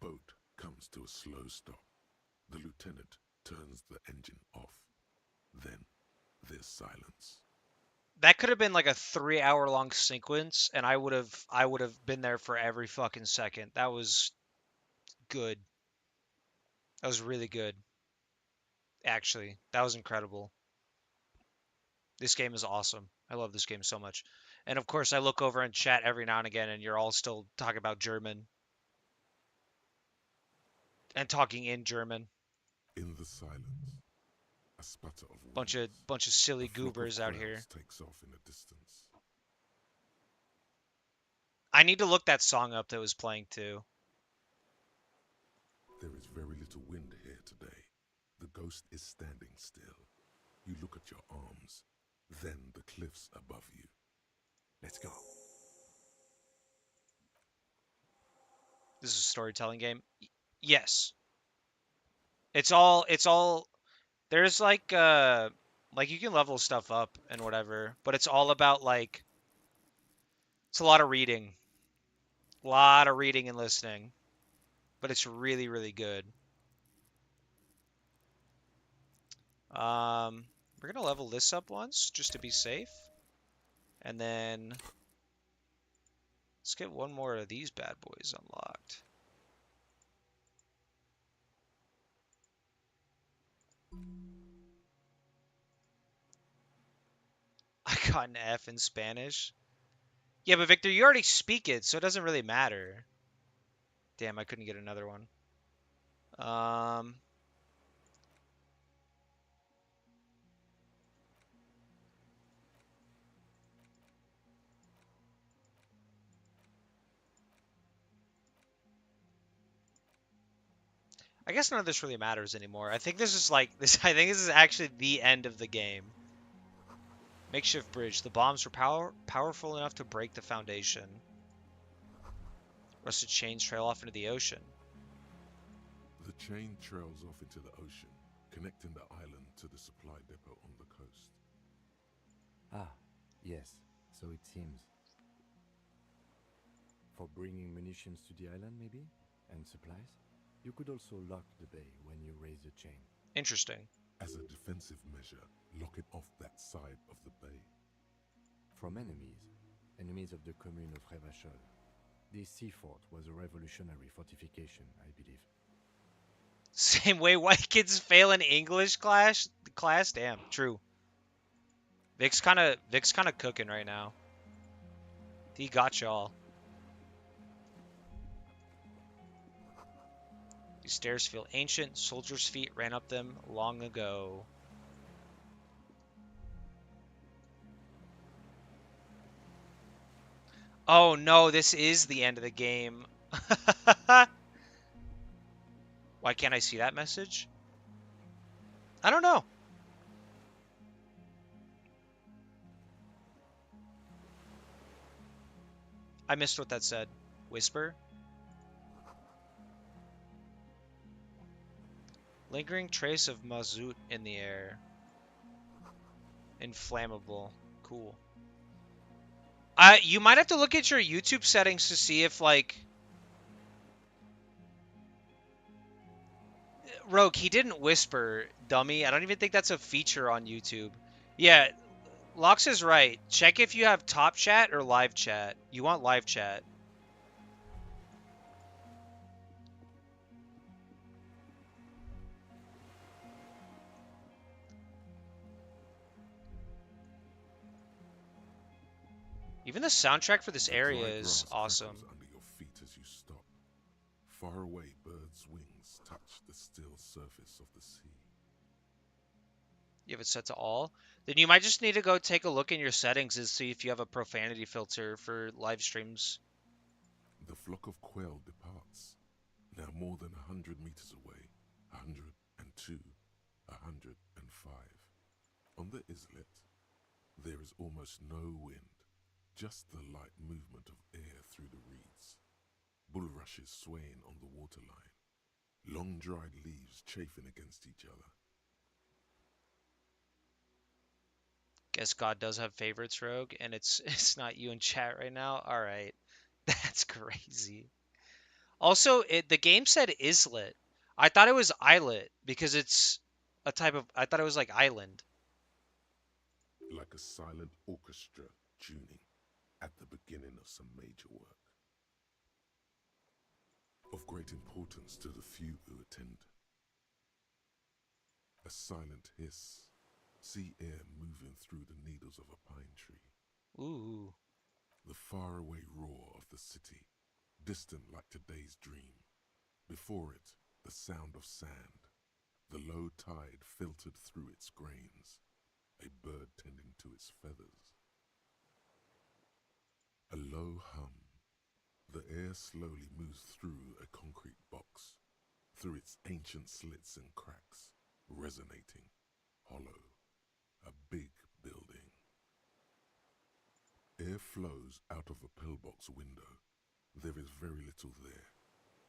boat comes to a slow stop. The lieutenant turns the engine off. Then there's silence. That could have been like a 3 hour long sequence, and I would have been there for every fucking second. That was good. That was really good. Actually, that was incredible. This game is awesome. I love this game so much. And of course, I look over and chat every now and again, and you're all still talking about German and talking in German. In the silence, a sputter of Bunch of wings. bunch of silly A flock of goobers out quails here. takes off in the distance. I need to look that song up that was playing too. There is very little wind here today. The ghost is standing still. You look at your arms, then the cliffs above you. Let's go. This is a storytelling game. Yes. It's all there's like you can level stuff up and whatever, but it's all about like it's a lot of reading. A lot of reading and listening. But it's really, really good. We're gonna level this up once just to be safe. And then let's get one more of these bad boys unlocked. I got an F in Spanish. Yeah, but Victor, you already speak it, so it doesn't really matter. Damn, I couldn't get another one. I guess none of this really matters anymore. I think this is like this. I think this is actually the end of the game. Makeshift bridge. The bombs were powerful enough to break the foundation. Rusted chains trail off into the ocean. The chain trails off into the ocean, connecting the island to the supply depot on the coast. Ah, yes, so it seems. For bringing munitions to the island, maybe? And supplies? You could also lock the bay when you raise the chain. Interesting. As a defensive measure, lock it off that side of the bay. From enemies of the commune of Revachol. This sea fort was a revolutionary fortification, I believe. Same way white kids fail in English class. Damn, true. Vic's kind of cooking right now. He got y'all. These stairs feel ancient. Soldiers' feet ran up them long ago. Oh no, this is the end of the game. Why can't I see that message? I don't know. I missed what that said. Whisper? Lingering trace of mazout in the air. Inflammable. Cool. You might have to look at your YouTube settings to see if, like... Rogue, he didn't whisper, dummy. I don't even think that's a feature on YouTube. Yeah, Lox is right. Check if you have top chat or live chat. You want live chat. Even the soundtrack for this The area dry is grass awesome. crackles under your feet as you stop. Far away, birds' wings touch the still surface of the sea. You have it set to all. Then you might just need to go take a look in your settings and see if you have a profanity filter for live streams. The flock of quail departs, now more than 100 meters away, 102, 105. On the islet, there is almost no wind, just the light movement of air through the reeds. Bulrushes swaying on the waterline, long dried leaves chafing against each other. Guess God does have favorites, Rogue, and it's not you in chat right now. All right, that's crazy. Also, the game said islet. I thought it was islet because it's a type of. I thought it was like island. Like a silent orchestra tuning at the beginning of some major work. Of great importance to the few who attend. A silent hiss, sea air moving through the needles of a pine tree. Ooh. The faraway roar of the city, distant like today's dream. Before it, the sound of sand, the low tide filtered through its grains, a bird tending to its feathers. A low hum. The air slowly moves through a concrete box, through its ancient slits and cracks, resonating, hollow, a big building. Air flows out of a pillbox window. There is very little there.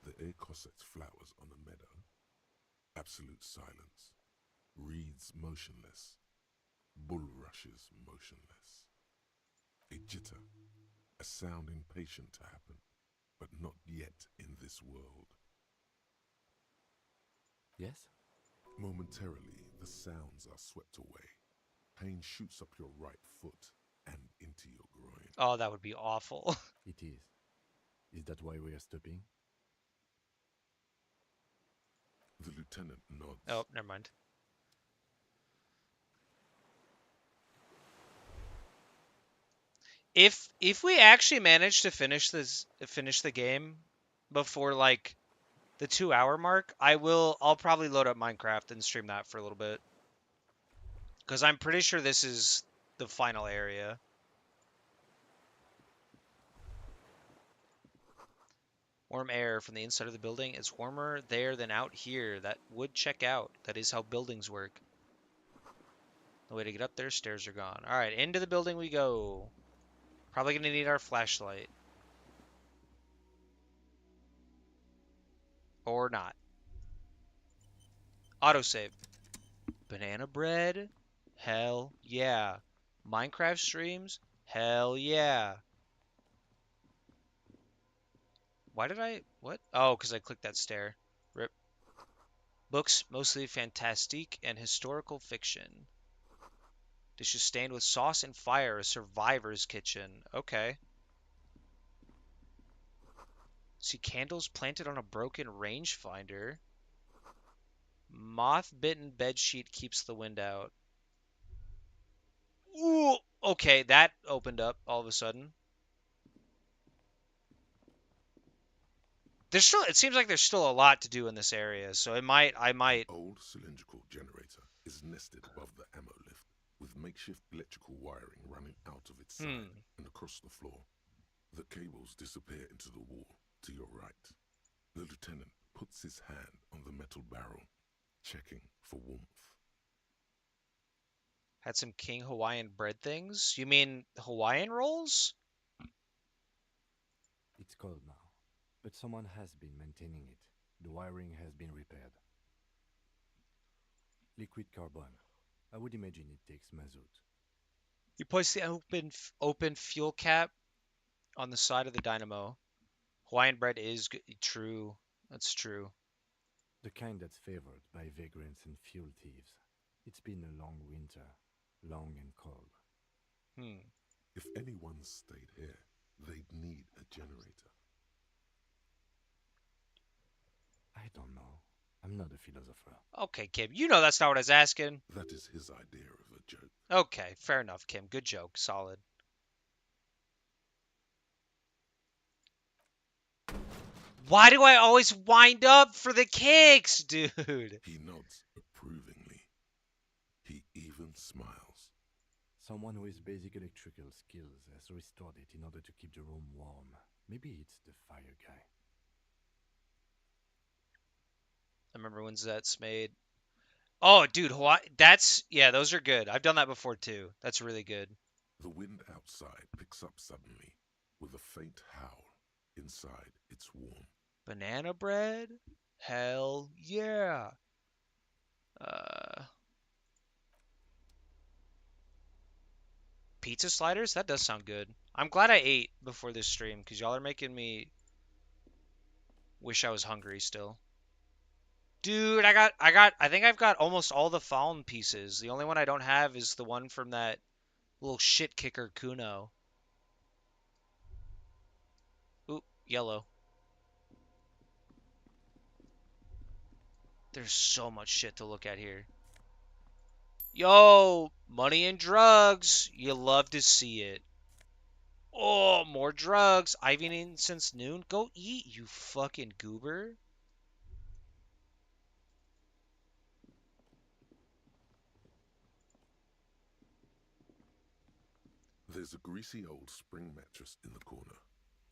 The air cossets flowers on a meadow. Absolute silence. Reeds motionless. Bulrushes motionless. A jitter, a sound impatient to happen, but not yet in this world. Yes? Momentarily, the sounds are swept away. Pain shoots up your right foot and into your groin. Oh, that would be awful. It is. Is that why we are stopping? The lieutenant nods. Oh, never mind. If we actually manage to finish the game before like the 2 hour mark, I'll probably load up Minecraft and stream that for a little bit. Because I'm pretty sure this is the final area. Warm air from the inside of the building. It's warmer there than out here. That would check out. That is how buildings work. The way to get up there, stairs are gone. Alright, into the building we go. Probably going to need our flashlight. Or not. Autosave. Banana bread? Hell yeah. Minecraft streams? Hell yeah. Why did I... What? Oh, because I clicked that stair. Rip. Books, mostly fantastique and historical fiction. Dishes stained with sauce and fire. A survivor's kitchen. Okay. See candles planted on a broken rangefinder. Moth-bitten bedsheet keeps the wind out. Ooh, okay, that opened up all of a sudden. There's still, it seems like there's still a lot to do in this area, so I might. The old cylindrical generator is nested above the ammo lift, with makeshift electrical wiring running out of its side and across the floor. The cables disappear into the wall to your right. The lieutenant puts his hand on the metal barrel, checking for warmth. Had some King Hawaiian bread things? You mean Hawaiian rolls? It's cold now, but someone has been maintaining it. The wiring has been repaired. Liquid carbon. I would imagine it takes mazout. You place the open fuel cap on the side of the dynamo. Hawaiian bread is true. That's true. The kind that's favored by vagrants and fuel thieves. It's been a long winter, long and cold. If anyone stayed here, they'd need a generator. I don't know. I'm not a philosopher. Okay, Kim, you know that's not what I was asking. That is his idea of a joke. Okay, fair enough, Kim. Good joke. Solid. Why do I always wind up for the kicks, dude? He nods approvingly. He even smiles. Someone with basic electrical skills has restored it in order to keep the room warm. Maybe it's the fire guy. I remember when that's made. Oh, dude, yeah, those are good. I've done that before too. That's really good. The wind outside picks up suddenly with a faint howl. Inside, it's warm. Banana bread? Hell yeah. Pizza sliders? That does sound good. I'm glad I ate before this stream because y'all are making me Wish I was hungry still. Dude, I think I've got almost all the Fallen pieces. The only one I don't have is the one from that little shit kicker Kuno. Ooh, yellow. There's so much shit to look at here. Yo, money and drugs. You love to see it. Oh, more drugs. I've been eating since noon. Go eat, you fucking goober. There's a greasy old spring mattress in the corner,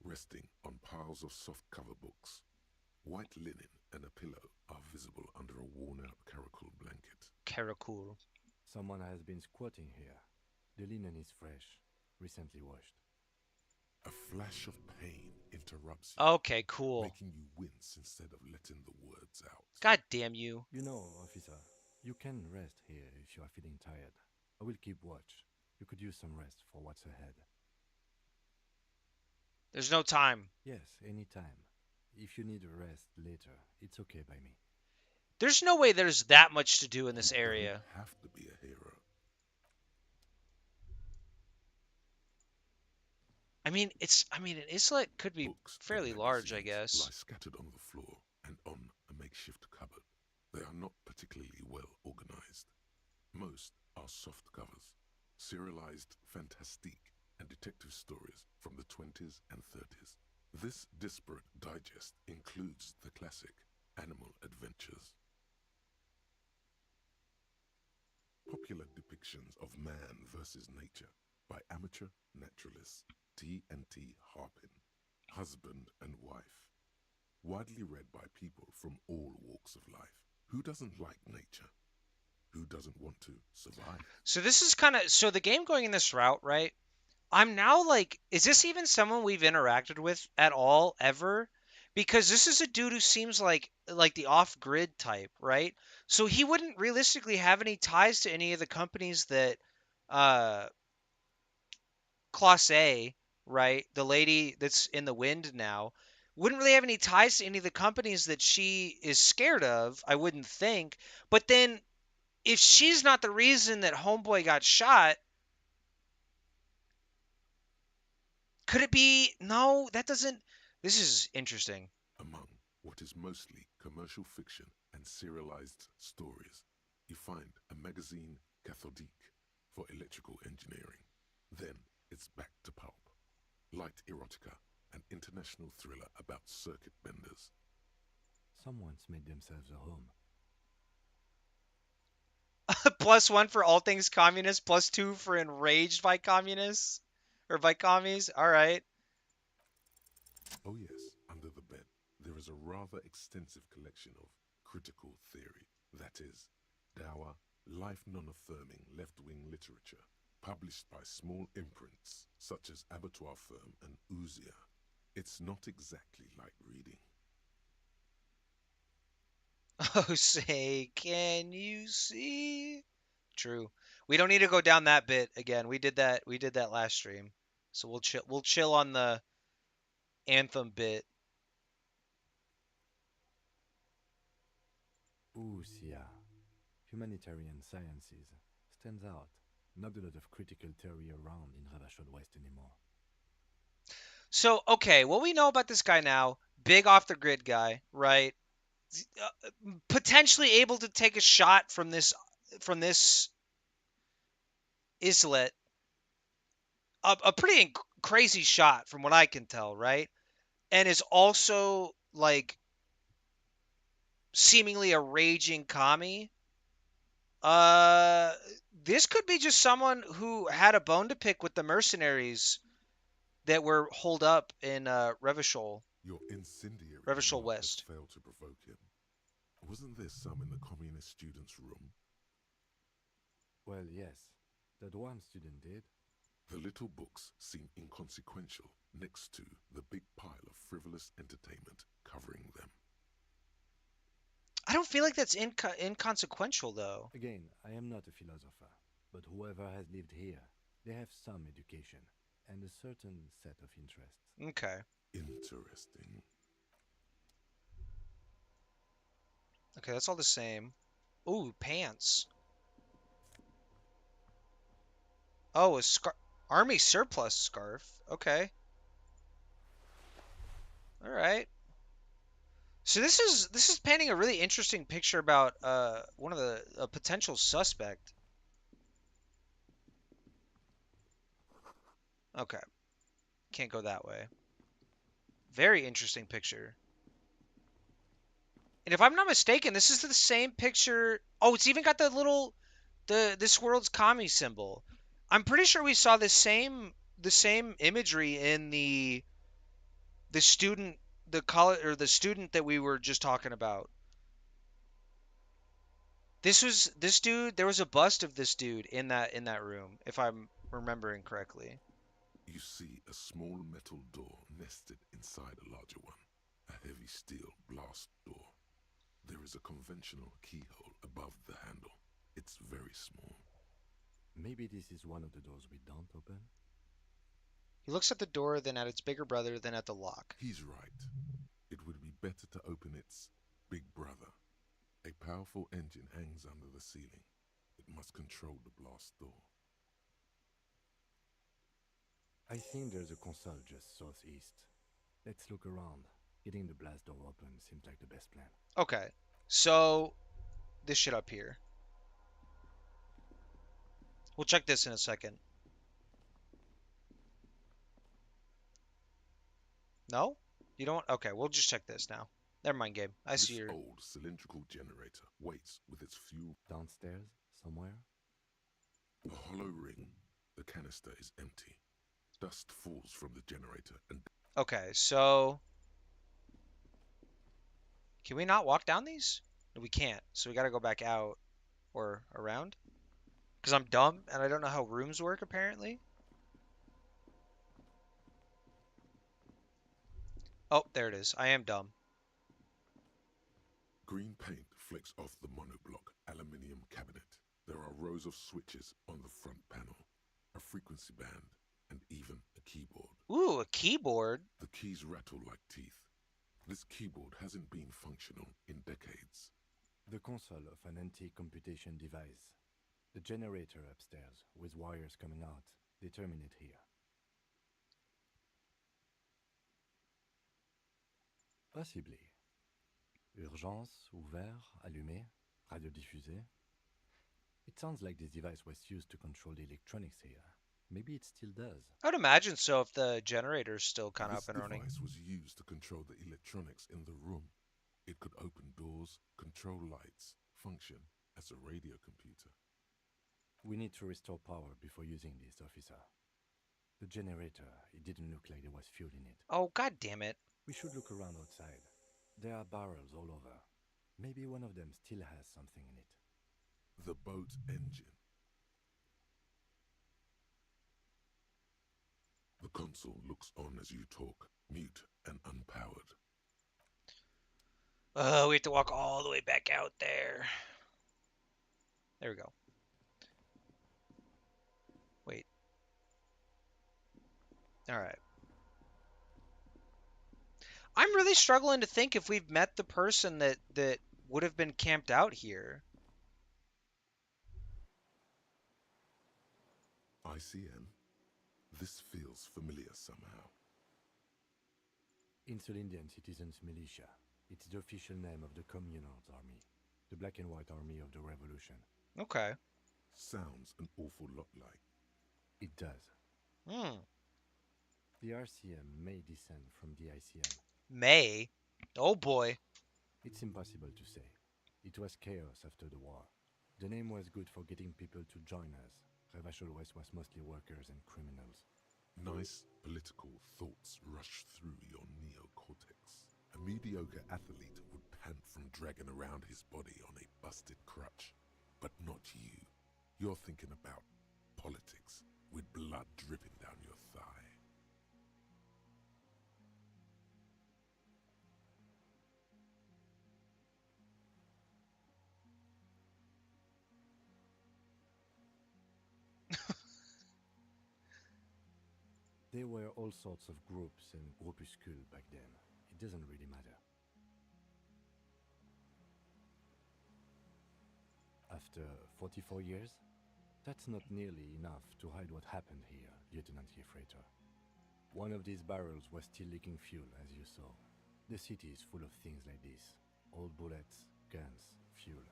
resting on piles of soft cover books. White linen and a pillow are visible under a worn-out caracul blanket. Caracul. Someone has been squatting here. The linen is fresh, recently washed. A flash of pain interrupts you, Okay, cool. making you wince instead of letting the words out. God damn you. You know, officer, you can rest here if you are feeling tired. I will keep watch. You could use some rest for what's ahead. There's no time. Yes, any time. If you need a rest later, it's okay by me. There's no way there's that much to do in this You area. don't have to be a hero. An islet could be Books and fairly large, I magazines guess. lie scattered on the floor and on a makeshift cupboard. They are not particularly well organized. Most are soft covers, serialized fantastique and detective stories from the 20s and 30s. This disparate digest includes the classic Animal Adventures. Popular depictions of man versus nature by amateur naturalists T&T Harpin, husband and wife. Widely read by people from all walks of life. Who doesn't like nature? Who doesn't want to survive? So this is kind of so the game going in this route, right? I'm now like, is this even someone we've interacted with at all ever? Because this is a dude who seems like the off-grid type, right? So he wouldn't realistically have any ties to any of the companies that uh Class A, right? The lady that's in the wind now wouldn't really have any ties to any of the companies that she is scared of, I wouldn't think. But then if she's not the reason that Homeboy got shot, could it be? No, that doesn't. This is interesting. Among what is mostly commercial fiction and serialized stories, you find a magazine cathodique for electrical engineering. Then it's back to pulp. Light erotica, an international thriller about circuit benders. Someone's made themselves a home. +1 for all things communist, +2 for enraged by communists or by commies. All right. Oh yes, under the bed, there is a rather extensive collection of critical theory, that is, dour, life non-affirming left-wing literature, published by small imprints such as Abattoir Firm and Ouzia. It's not exactly like reading. Oh, say, can you see? True. We don't need to go down that bit again. We did that. We did that last stream. So we'll chill. We'll chill on the anthem bit. Ouzia. Humanitarian sciences. Stands out. Not a lot of critical theory around in Ravachol West anymore. So, okay, what we know about this guy now, big off the grid guy, right? Potentially able to take a shot from this islet. A pretty crazy shot from what I can tell, right? And is also like seemingly a raging commie. Uh, this could be just someone who had a bone to pick with the mercenaries that were holed up in Revachol. Your incendiary Revachol remark has West. failed to provoke him. Wasn't there some in the communist student's room? Well, yes. That one student did. The little books seem inconsequential next to the big pile of frivolous entertainment covering them. I don't feel like that's inconsequential, though. Again, I am not a philosopher, but whoever has lived here, they have some education and a certain set of interests. Okay. Interesting. Okay, that's all the same. Ooh, pants. Oh, a scarf. Army surplus scarf. Okay. All right. So this is painting a really interesting picture about one of the a potential suspect. Okay, can't go that way. Very interesting picture. And if I'm not mistaken, this is the same picture. Oh, it's even got the little this world's commie symbol. I'm pretty sure we saw the same imagery in the student the college or the student that we were just talking about. This dude. There was a bust of this dude in that room, if I'm remembering correctly. You see a small metal door nested inside a larger one, a heavy steel blast door. There is a conventional keyhole above the handle. It's very small. Maybe this is one of the doors we don't open? He looks at the door, then at its bigger brother, then at the lock. He's right. It would be better to open its big brother. A powerful engine hangs under the ceiling. It must control the blast door. I think there's a console just southeast. Let's look around. Getting the blast door open seems like the best plan. Okay, so this shit up here. We'll check this in a second. No? You don't? Okay, we'll just check this now. Never mind, Gabe. I see This your... old cylindrical generator waits with its fuel Downstairs, somewhere? a hollow ring. The canister is empty. Dust falls from the generator and Okay, so... Can we not walk down these? No, we can't. So we gotta go back out or around? Because I'm dumb and I don't know how rooms work, apparently. Oh, there it is. I am dumb. green paint flecks off the monoblock aluminium cabinet. There are rows of switches on the front panel, a frequency band, and even a keyboard. Ooh, a keyboard. The keys rattle like teeth. This keyboard hasn't been functional in decades. The console of an anti-computation device. The generator upstairs, with wires coming out, they terminate here. Possibly. Urgence, ouvert, allumé, radiodiffusé. It sounds like this device was used to control the electronics here. Maybe it still does. I would imagine so if the generator's still kind of This up and running. device was used to control the electronics in the room. It could open doors, control lights, function as a radio computer. We need to restore power before using this, officer. The generator, it didn't look like there was fuel in it. Oh, god damn it. We should look around outside. There are barrels all over. Maybe one of them still has something in it. The boat engine. The console looks on as you talk, mute and unpowered. Oh, we have to walk all the way back out there. There we go. Wait. All right. I'm really struggling to think if we've met the person that would have been camped out here. ICN. This feels familiar somehow. Insulindian Citizens Militia. It's the official name of the Communards Army, the black and white army of the revolution. Okay. Sounds an awful lot like. It does. The RCM may descend from the ICM. May? Oh boy. It's impossible to say. It was chaos after the war. The name was good for getting people to join us. Revachol West was mostly workers and criminals. Nice political thoughts rush through your neocortex. A mediocre athlete would pant from dragging around his body on a busted crutch. But not you. You're thinking about politics with blood dripping down your thigh. There were all sorts of groups and groupuscules back then. It doesn't really matter. After 44 years? That's not nearly enough to hide what happened here, Lieutenant Freighter. One of these barrels was still leaking fuel, as you saw. The city is full of things like this. Old bullets, guns, fuel.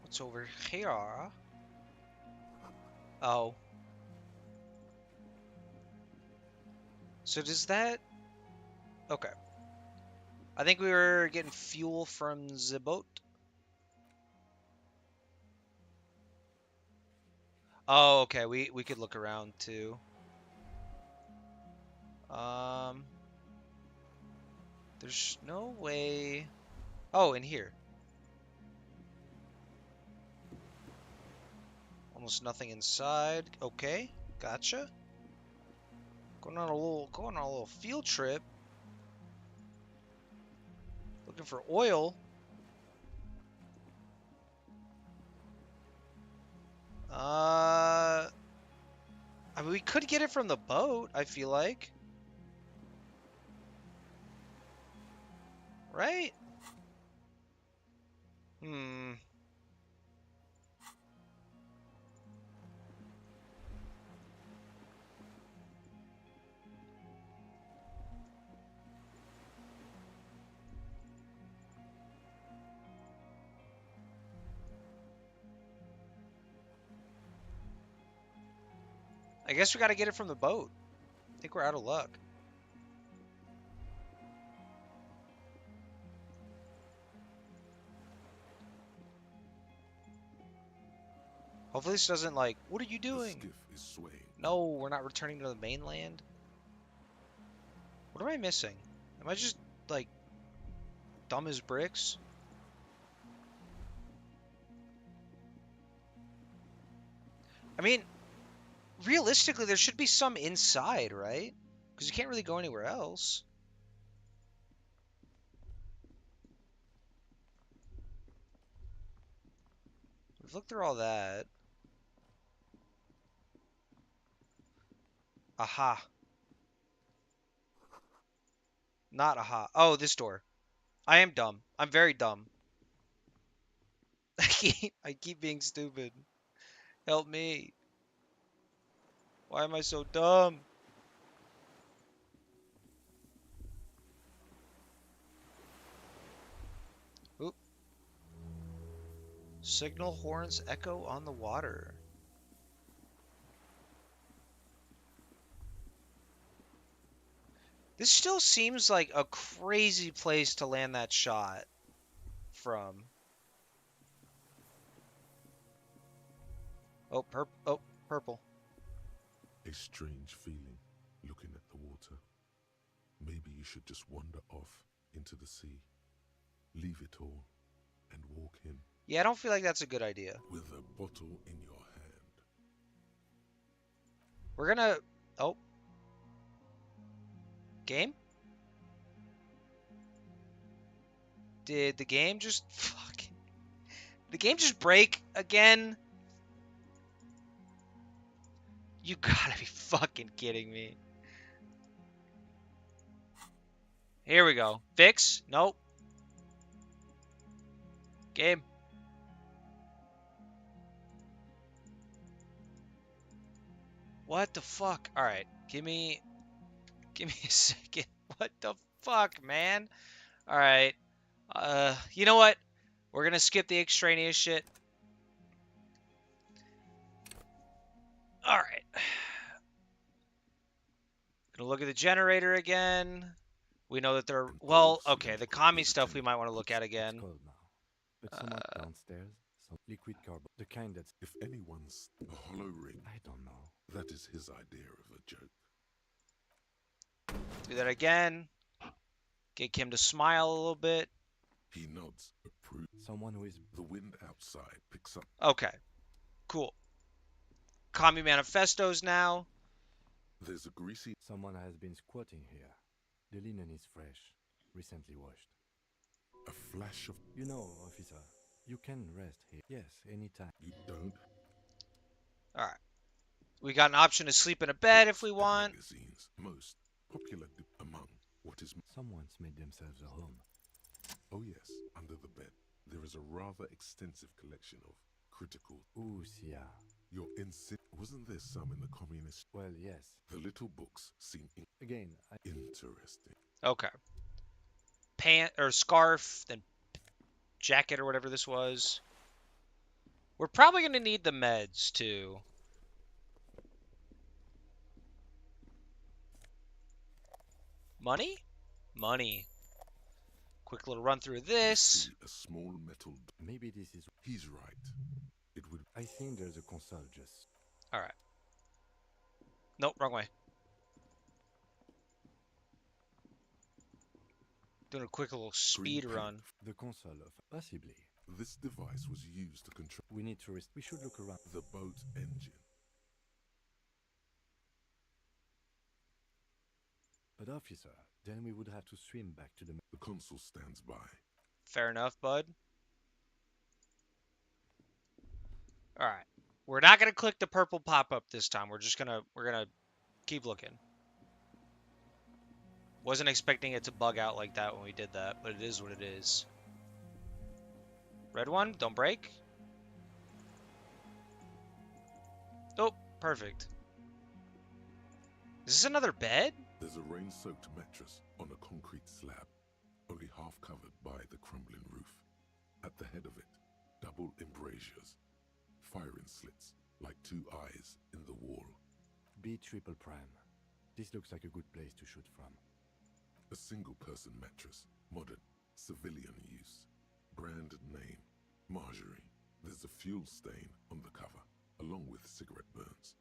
What's over here? Oh. So does that... Okay. I think we were getting fuel from the boat. Oh, okay. We could look around too. There's no way... Oh, in here. Almost nothing inside. Okay, gotcha. Going on a little field trip. Looking for oil. I mean, we could get it from the boat, I feel like. Right? I guess we gotta get it from the boat. I think we're out of luck. Hopefully this doesn't like, what are you doing? The skiff is swaying. No, we're not returning to the mainland. What am I missing? Am I just, like, dumb as bricks? I mean, realistically, there should be some inside, right? Because you can't really go anywhere else. We've looked through all that. Aha. Not aha. Oh, this door. I am dumb. I'm very dumb. I keep being stupid. Help me. Why am I so dumb? Oop. Signal horns echo on the water. This still seems like a crazy place to land that shot from. Oh, purple. A strange feeling looking at the water. Maybe you should just wander off into the sea. Leave it all and walk in. Yeah, I don't feel like that's a good idea. With a bottle in your hand. We're gonna... Oh. Game? Did the game just... Fucking... The game just break again? You gotta be fucking kidding me. Here we go. Fix? Nope. Game. What the fuck? Alright. Give me a second. What the fuck, man? Alright. You know what? We're gonna skip the extraneous shit. Alright. Gonna look at the generator again. We know that they're... Well, okay, the commie stuff we might want to look at again. It's cold now. But someone downstairs, some liquid carbon, the kind that's... If anyone's a hollow ring, I don't know. that is his idea of a joke. Do that again. Get Kim to smile a little bit. He nods, approve. Someone who is... The wind outside picks up. Okay. Cool. Commie manifestos now. There's a greasy... Someone has been squatting here. The linen is fresh, recently washed. A flash of... You know, officer, you can rest here. Yes, anytime. You don't... Alright. We got an option to sleep in a bed if we want. Magazines, most popular among What is... Someone's made themselves a home. Oh yes, under the bed, there is a rather extensive collection of critical... Ooh, yeah. Your wasn't there some in the communist... Well, yes. The little books seem... Again, interesting. Okay. Pant or scarf, then jacket or whatever this was. We're probably going to need the meds too. Money? Money. Quick little run through this. See a small metal... Maybe this is... He's right. It would... I think there's a console just... Alright. Nope, wrong way. Doing a quick little speed run. The console of... Possibly. This device was used to control... We need to... We should look around. The boat engine. But officer, then we would have to swim back to the... The console stands by. Fair enough, bud. Alright. We're not gonna click the purple pop-up this time. We're gonna keep looking. Wasn't expecting it to bug out like that when we did that, but it is what it is. Red one, don't break. Oh, perfect. Is this another bed? There's a rain-soaked mattress on a concrete slab, only half covered by the crumbling roof. At the head of it, double embrasures, firing slits like two eyes in the wall. B triple prime. This looks like a good place to shoot from. A single-person mattress, modern, civilian use. Brand name, Marjorie. There's a fuel stain on the cover, along with cigarette burns,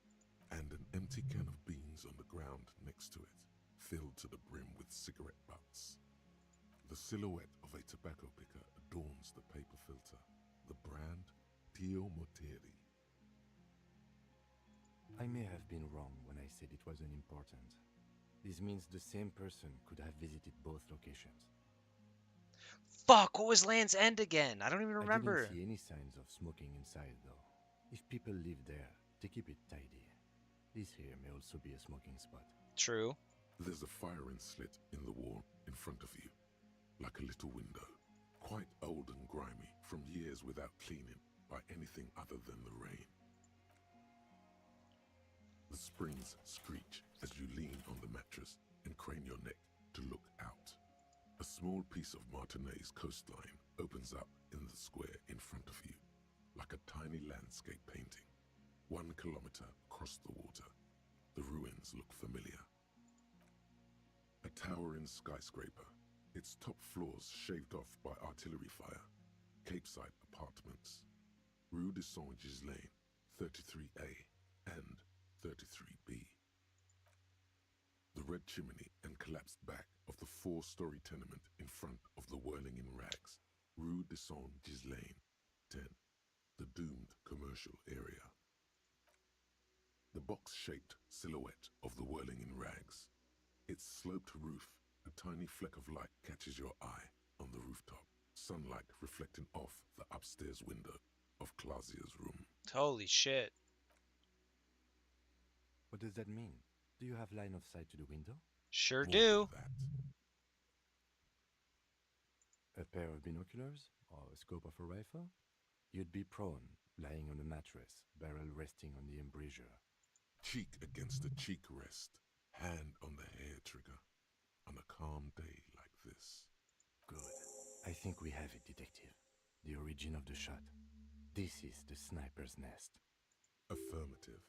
and an empty can of beans on the ground next to it, filled to the brim with cigarette butts. The silhouette of a tobacco picker adorns the paper filter, the brand Tio Moteri. I may have been wrong when I said it wasn't important. This means the same person could have visited both locations. Fuck, what was Land's End again? I don't even remember. I didn't see any signs of smoking inside, though. If people live there, they keep it tidy. This here may also be a smoking spot. True. There's a firing slit in the wall in front of you, like a little window. Quite old and grimy, from years without cleaning by anything other than the rain. The springs screech as you lean on the mattress and crane your neck to look out. A small piece of Martinez coastline opens up in the square in front of you, like a tiny landscape painting. 1 kilometer across the water, the ruins look familiar. A towering skyscraper, its top floors shaved off by artillery fire. Capeside apartments. Rue de Saint-Ghislain, 33A and 33B. The red chimney and collapsed back of the 4-story tenement in front of the whirling in rags. Rue de Saint-Ghislain, 10. The doomed commercial area. The box-shaped silhouette of the whirling in rags. Its sloped roof, a tiny fleck of light catches your eye on the rooftop. Sunlight reflecting off the upstairs window of Clausia's room. Holy shit. What does that mean? Do you have line of sight to the window? Sure More do. than that. A pair of binoculars? Or a scope of a rifle? You'd be prone, lying on a mattress, barrel resting on the embrasure. Cheek against a cheek rest, hand on the hair trigger, on a calm day like this. Good. I think we have it, detective. The origin of the shot. This is the sniper's nest. Affirmative.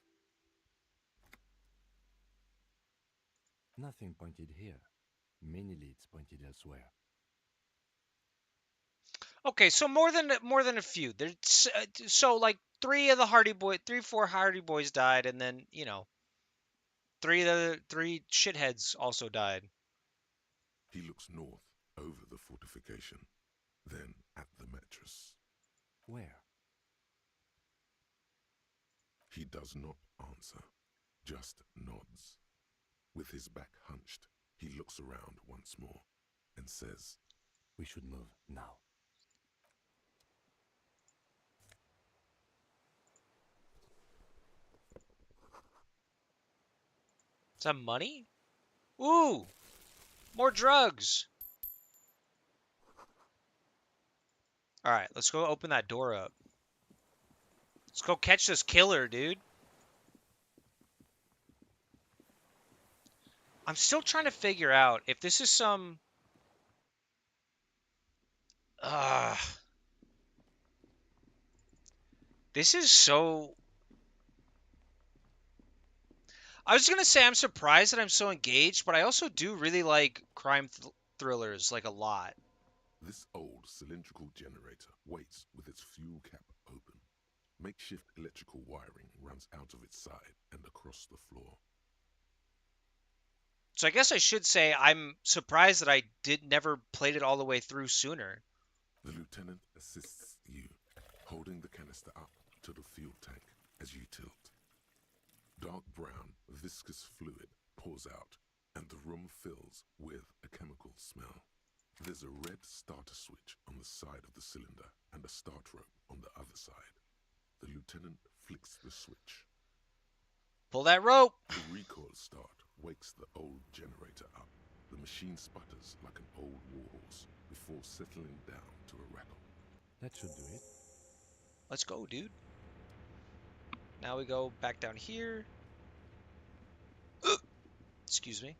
Nothing pointed here. Many leads pointed elsewhere. Okay, so more than a few. There's so like 4 Hardy Boys died, and then three shitheads also died. He looks north, over the fortification, then at the mattress. Where? He does not answer, just nods. With his back hunched, he looks around once more and says, We should move now. Is that money? Ooh! More drugs. All right, let's go open that door up. Let's go catch this killer, dude. I'm still trying to figure out if this is some... This is so... I was going to say I'm surprised that I'm so engaged, but I also do really like crime thrillers, like, a lot. This old cylindrical generator waits with its fuel cap open. Makeshift electrical wiring runs out of its side and across the floor. So I guess I should say I'm surprised that I never played it all the way through sooner. The lieutenant assists you, holding the canister up to the fuel tank as you tilt. Dark brown, viscous fluid pours out, and the room fills with a chemical smell. There's a red starter switch on the side of the cylinder and a start rope on the other side. The lieutenant flicks the switch. Pull that rope! The recoil start wakes the old generator up. The machine sputters like an old warhorse before settling down to a rattle. That should do it. Let's go, dude. Now we go back down here. Excuse me.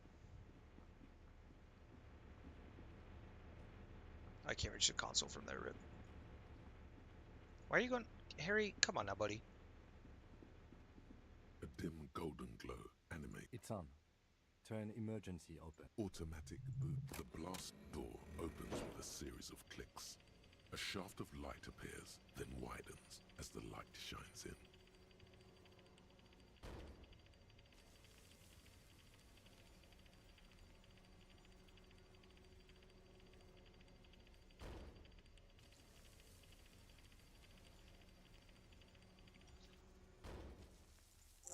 I can't reach the console from there, Rip. Why are you going... Harry, come on now, buddy. A dim golden glow animates. It's on. Turn emergency open. Automatic boot. The blast door opens with a series of clicks. A shaft of light appears, then widens as the light shines in.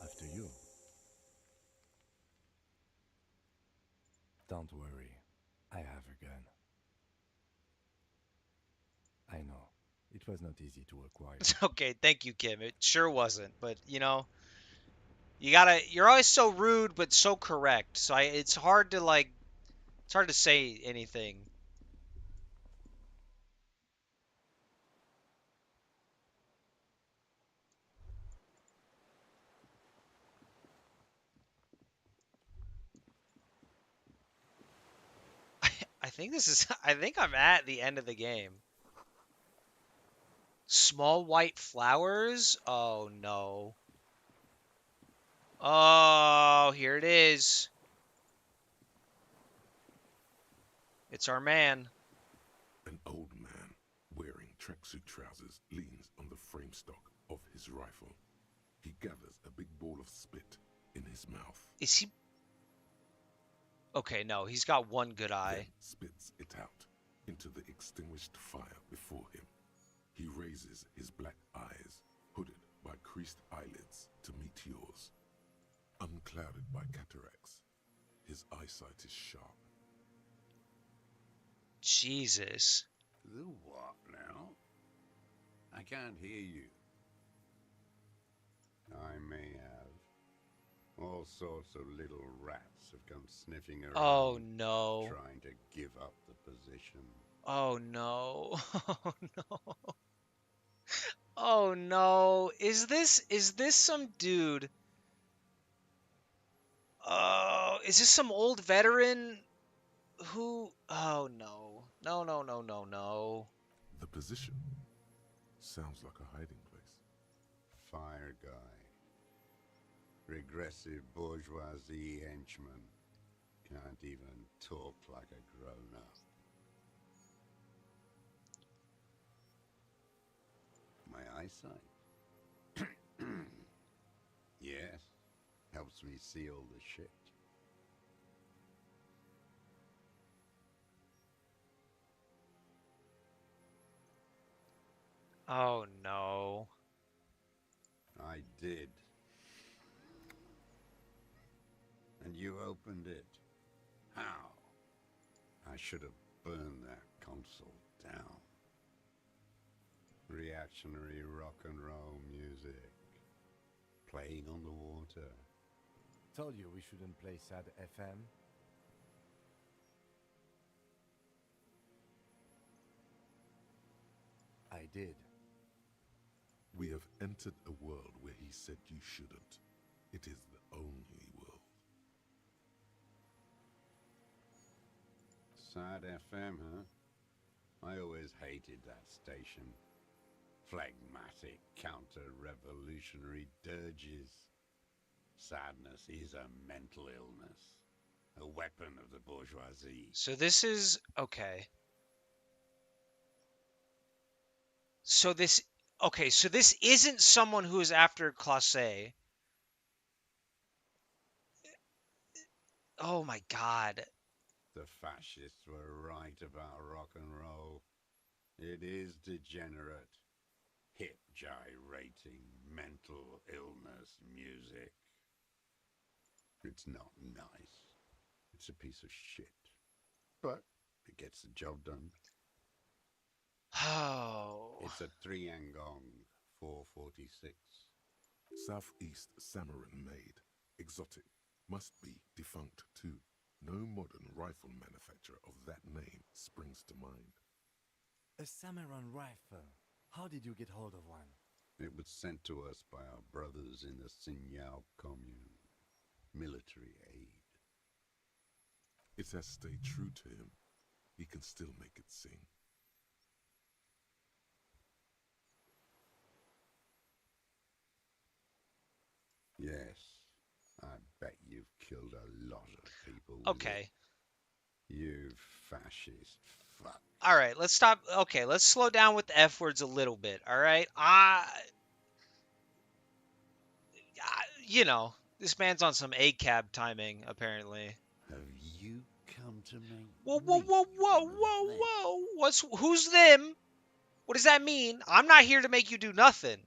After you. Don't worry. I have a gun. I know. It was not easy to acquire. Okay, thank you, Kim. It sure wasn't, but, you know... You're always so rude, but so correct. So it's hard to, like... It's hard to say anything. I think this is... I think I'm at the end of the game. Small white flowers? Oh, no. Oh, here it is. It's our man. An old man wearing tracksuit trousers leans on the frame stock of his rifle. He gathers a big ball of spit in his mouth. Is he... Okay, no, he's got one good eye. Then spits it out into the extinguished fire before him. He raises his black eyes, hooded by creased eyelids, to meet yours. Unclouded by cataracts, his eyesight is sharp. Jesus. The what now? I can't hear you. I may have. All sorts of little rats have come sniffing around. Oh, no. Trying to give up the position. Oh, no. Oh, no. Oh, no. Is this some dude? Oh, is this some old veteran who... Oh, no. No, no, no, no, no. The position sounds like a hiding place. Fire guy. Regressive bourgeoisie henchman. Can't even talk like a grown-up. My eyesight? Yes. Helps me see all the shit. Oh, no. I did. And you opened it. How? I should have burned that console down. Reactionary rock and roll music. Playing on the water. Told you we shouldn't play sad FM. did. We have entered a world where he said you shouldn't. It is the only world. Sad FM, huh? I always hated that station. Phlegmatic, counter-revolutionary dirges. Sadness is a mental illness. A weapon of the bourgeoisie. So this is okay. So this isn't someone who is after Classe. Oh my god. The fascists were right about rock and roll. It is degenerate, hip gyrating, mental illness music. It's not nice. It's a piece of shit. But it gets the job done. Oh. It's a Triangong 446. Southeast Samaran made. Exotic. Must be defunct too. No modern rifle manufacturer of that name springs to mind. A Samaran rifle. How did you get hold of one? It was sent to us by our brothers in the Signal commune. Military aid. It has stayed true to him. He can still make it sing. Yes, I bet you've killed a lot of people with Okay. it. You fascist fuck. All right, let's stop. Okay, let's slow down with the F words a little bit. All right. You know, this man's on some ACAB timing apparently. Have you come to make Whoa, whoa, me whoa, whoa, one of whoa, them? whoa. Who's them? What does that mean? I'm not here to make you do nothing.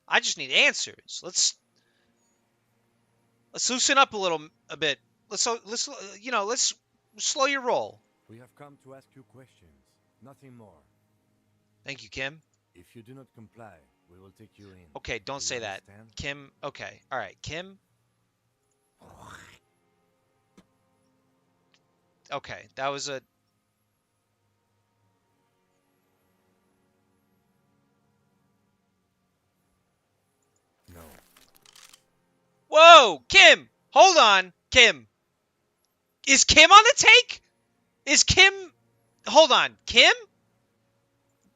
I just need answers. Let's loosen up a bit. Let's slow your roll. We have come to ask you questions, nothing more. Thank you, Kim. If you do not comply, we will take you in. Okay, don't Do say you that. understand? Kim, okay. All right, Kim. Okay, that was a... No. Whoa, Kim! Hold on, Kim. Is Kim on the take? Is Kim... Hold on, Kim?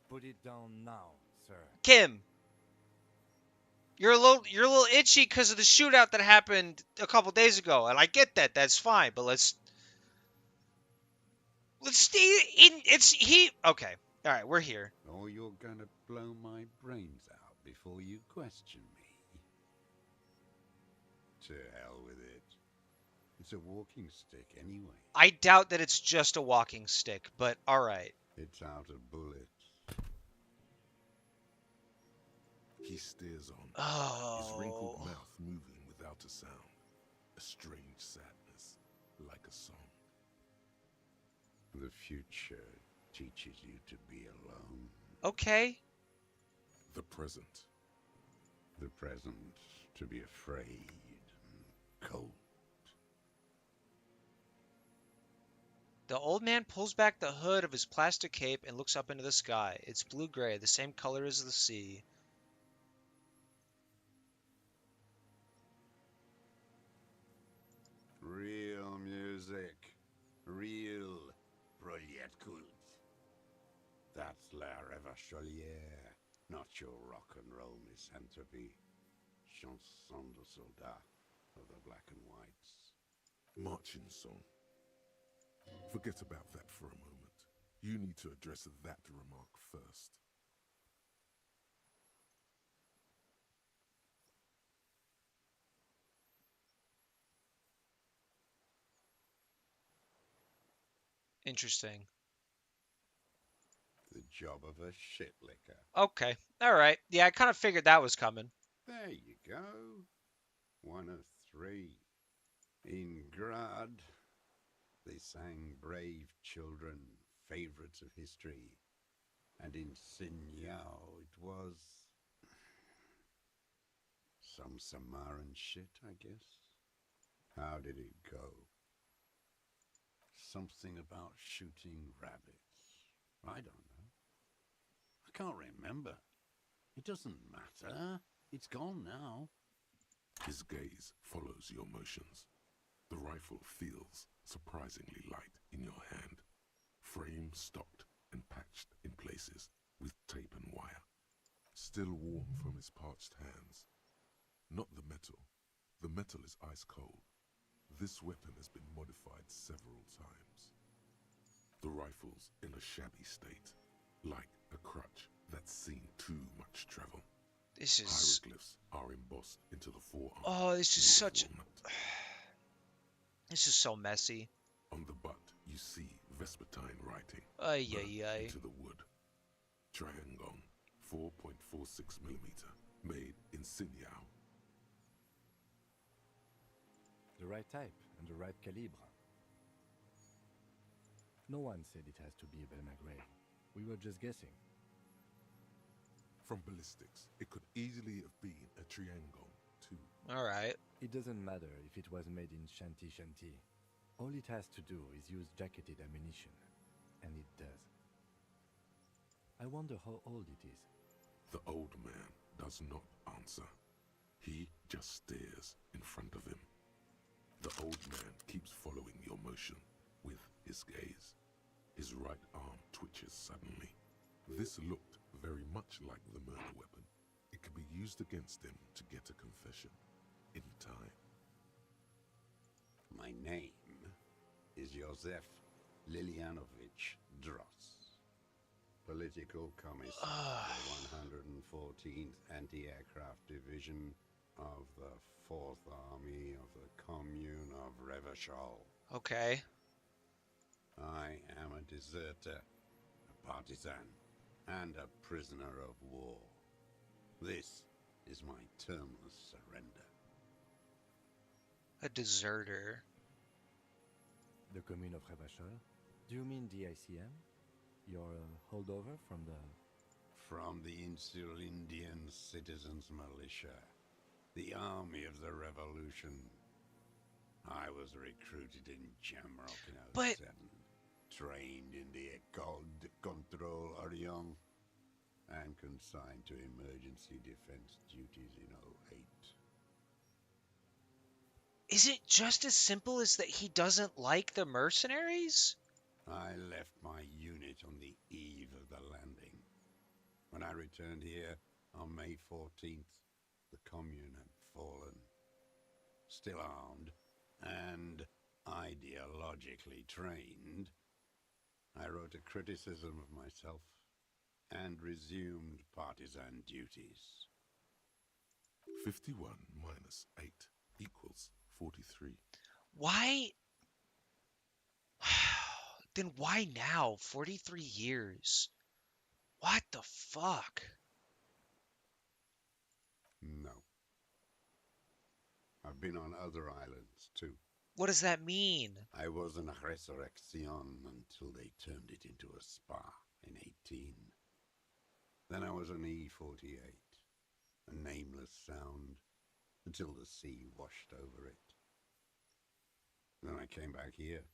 Put it down now, sir. Kim. You're a little itchy because of the shootout that happened a couple days ago, and I get that. That's fine, but let's stay in. Okay. All right, we're here. Or you're gonna blow my brains out before you question me. To hell with it. It's a walking stick anyway. I doubt that it's just a walking stick, but all right. It's out of bullets. He stares on, his Oh. wrinkled mouth moving without a sound. A strange sadness, like a song. The future teaches you to be alone. Okay. The present. The present to be afraid and cold. The old man pulls back the hood of his plastic cape and looks up into the sky. It's blue-gray, the same color as the sea. Real music. Real Proletkult. That's La Revacholière, not your rock and roll misanthropy. Chanson de soldat of the black and whites. Marching song. Forget about that for a moment. You need to address that remark first. Interesting. The job of a shit licker. Okay. All right. Yeah, I kind of figured that was coming. There you go. One of three. In Grad, they sang Brave Children, favorites of history. And in Signal, it was some Samaran shit, I guess. How did it go? Something about shooting rabbits. I don't know. I can't remember. It doesn't matter. It's gone now. His gaze follows your motions. The rifle feels surprisingly light in your hand. Frame stocked and patched in places with tape and wire. Still warm from his parched hands. Not the metal. The metal is ice cold. This weapon has been modified several times. The rifle's in a shabby state, like a crutch that's seen too much travel. This is... Hieroglyphs are embossed into the forearm. Oh, this is made of such... walnut. This is so messy. On the butt, you see Vespertine writing. Ay, burnt ay, ay. into the wood. Triangong, 4.46mm, made in Sinyao. The right type and the right calibre. No one said it has to be a Belmagre. We were just guessing. From ballistics, it could easily have been a Triangong, too. Alright. It doesn't matter if it was made in Shanti Shanti. All it has to do is use jacketed ammunition. And it does. I wonder how old it is. The old man does not answer. He just stares in front of him. The old man keeps following your motion with his gaze. His right arm twitches suddenly. This looked very much like the murder weapon. It could be used against him to get a confession in time. My name is Josef Lilianovich Dross, political commissar of the 114th Anti-Aircraft Division of the 4th Army of the Commune of Revachol. Okay. I am a deserter, a partisan, and a prisoner of war. This is my termless surrender. A deserter. The commune of Revachol? Do you mean the ICM? Your holdover from the... From the Insular Indian Citizens Militia, the army of the revolution. I was recruited in Jamrock in 07, trained in the École de Contrôle Orient, and consigned to emergency defense duties in 08. Is it just as simple as that he doesn't like the mercenaries? I left my unit on the eve of the landing. When I returned here on May 14th, the commune had fallen. Still armed and ideologically trained, I wrote a criticism of myself and resumed partisan duties. 51 minus 8 equals 43. Why? Then why now? 43 years. What the fuck? No. I've been on other islands too. What does that mean? I was in a resurrection until they turned it into a spa in 18. Then I was an E-48, a nameless sound, until the sea washed over it. Then I came back here.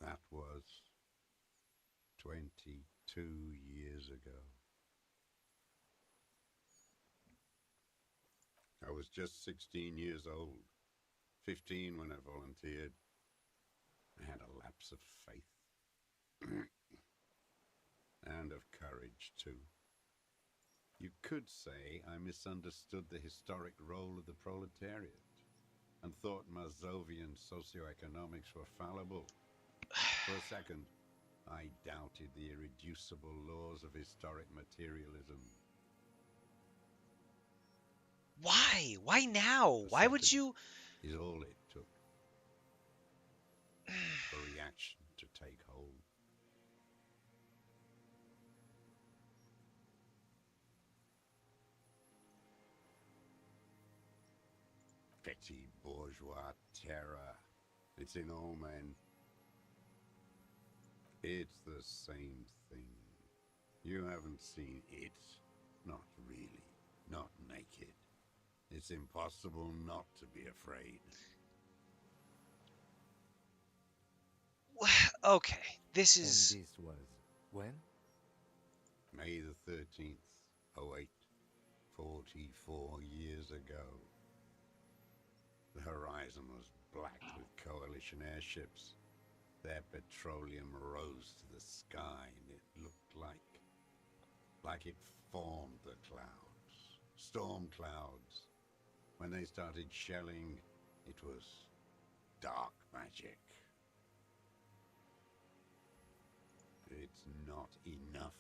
That was 22 years ago. I was just 16 years old, 15 when I volunteered. I had a lapse of faith. And of courage, too. You could say I misunderstood the historic role of the proletariat and thought Mazovian socioeconomics were fallible. For a second, I doubted the irreducible laws of historic materialism. Why? Why now? Why would you... Is all it took. For reaction to take hold. Petty bourgeois terror. It's in all men. It's the same thing. You haven't seen it. Not really. Not naked. It's impossible not to be afraid. Okay, this is... And this was when? May the 13th, 08, 44 years ago. The horizon was blacked with coalition airships. Their petroleum rose to the sky, and it looked like it formed the clouds, storm clouds. When they started shelling, it was dark magic. It's not enough.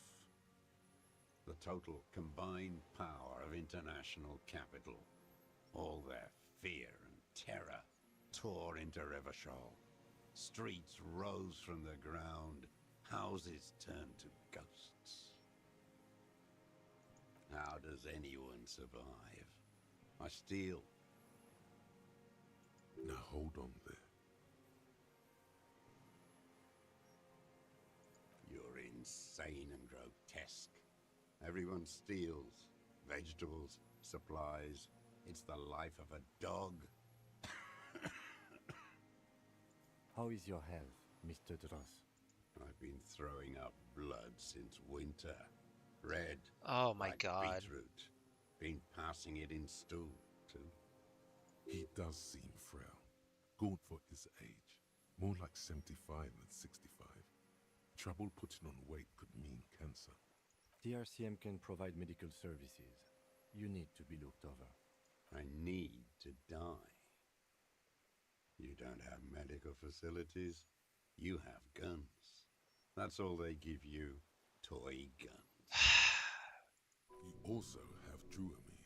The total combined power of international capital, all their fear and terror, tore into Revachol. Streets rose from the ground, houses turned to ghosts. How does anyone survive? I steal. Now hold on there. You're insane and grotesque. Everyone steals. Vegetables, supplies. It's the life of a dog. How is your health, Mr. Dross? I've been throwing up blood since winter. Red. Oh my like god. Beetroot. Been passing it in stew, too. He does seem frail. Gaunt for his age. More like 75 than 65. Trouble putting on weight could mean cancer. DRCM can provide medical services. You need to be looked over. I need to die. You don't have medical facilities. You have guns. That's all they give you. Toy guns. You also have Druamine.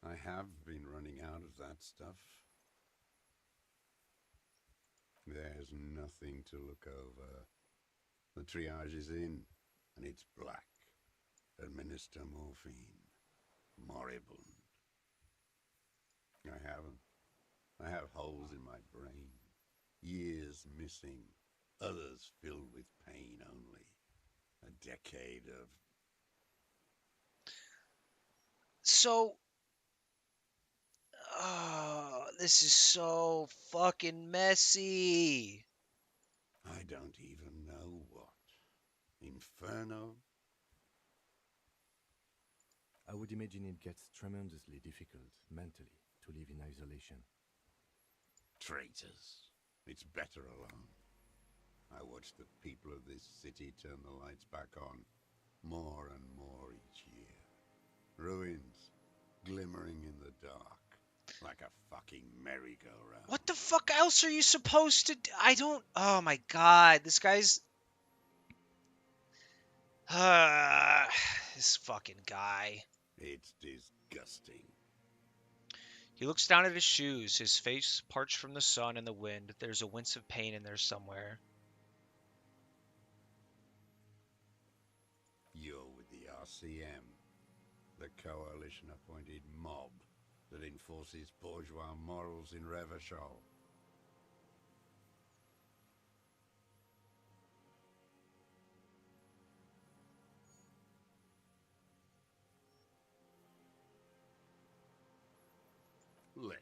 I have been running out of that stuff. There's nothing to look over. The triage is in, and it's black. Administer morphine. Moribund. I haven't. I have holes in my brain. Years missing. Others filled with pain only. A decade of... So, oh, this is so fucking messy. I don't even know what. Inferno? I would imagine it gets tremendously difficult mentally to live in isolation. Traitors. It's better alone. I watch the people of this city turn the lights back on, more and more each year. Ruins, glimmering in the dark, like a fucking merry-go-round. What the fuck else are you supposed to do? I don't... Oh my god, this guy's... this fucking guy. It's disgusting. He looks down at his shoes, his face parched from the sun and the wind. There's a wince of pain in there somewhere. You're with the RCM, the coalition-appointed mob that enforces bourgeois morals in Revachol. Let's.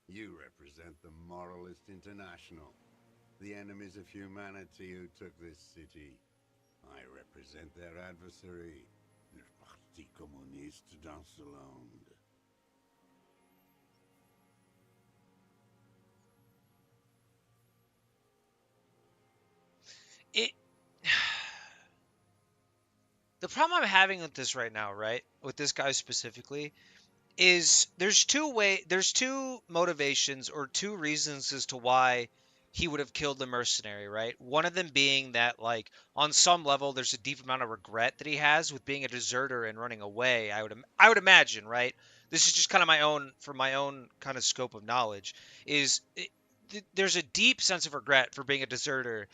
You represent the Moralist International, the enemies of humanity who took this city. I represent their adversary, le Parti Communiste dans le Monde. It... The problem I'm having with this right now, right? With this guy specifically, is there's two motivations or two reasons as to why he would have killed the mercenary, right? One of them being that, like, on some level there's a deep amount of regret that he has with being a deserter and running away. I would imagine, right? This is just kind of my own kind of scope of knowledge, there's a deep sense of regret for being a deserter,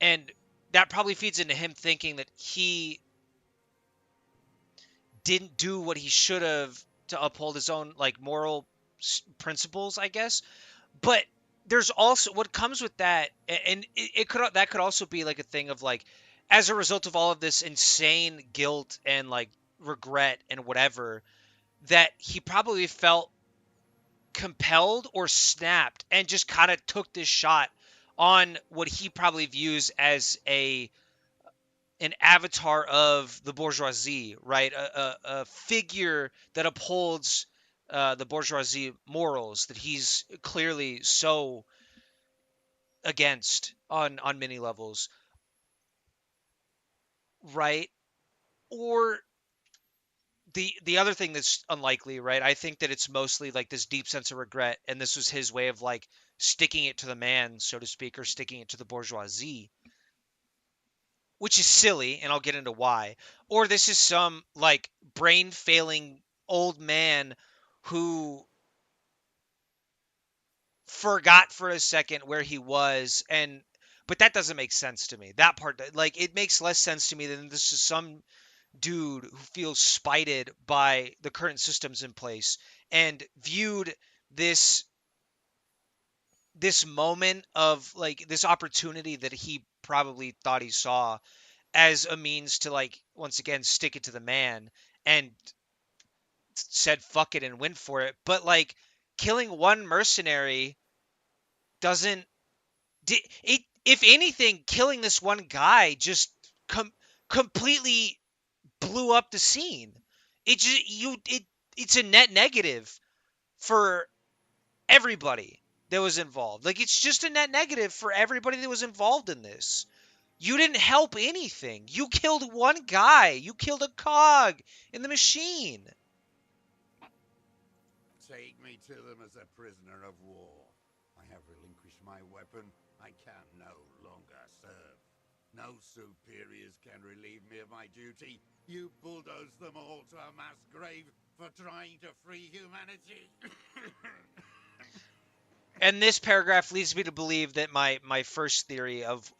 and that probably feeds into him thinking that he didn't do what he should have to uphold his own, like, moral principles, I guess. But there's also what comes with that, and that could also be like a thing of, like, as a result of all of this insane guilt and, like, regret and whatever, that he probably felt compelled or snapped and just kind of took this shot on what he probably views as an avatar of the bourgeoisie, right? A figure that upholds the bourgeoisie morals that he's clearly so against on many levels, right? Or the other thing that's unlikely, right? I think that it's mostly like this deep sense of regret, and this was his way of like sticking it to the man, so to speak, or sticking it to the bourgeoisie, which is silly, and I'll get into why. Or this is some like brain failing old man who forgot for a second where he was, and but that doesn't make sense to me. That part, like, it makes less sense to me than this is some dude who feels spited by the current systems in place and viewed this this moment of like this opportunity that he probably thought he saw as a means to, like, once again stick it to the man, and said fuck it and went for it. But like, killing one mercenary doesn't it, if anything, killing this one guy just completely blew up the scene. It just it's a net negative for everybody that was involved. Like, it's just a net negative for everybody that was involved in this. You didn't help anything. You killed one guy. You killed a cog in the machine. Take me to them as a prisoner of war. I have relinquished my weapon. I can no longer serve. No superiors can relieve me of my duty. You bulldoze them all to a mass grave for trying to free humanity. And this paragraph leads me to believe that my first theory of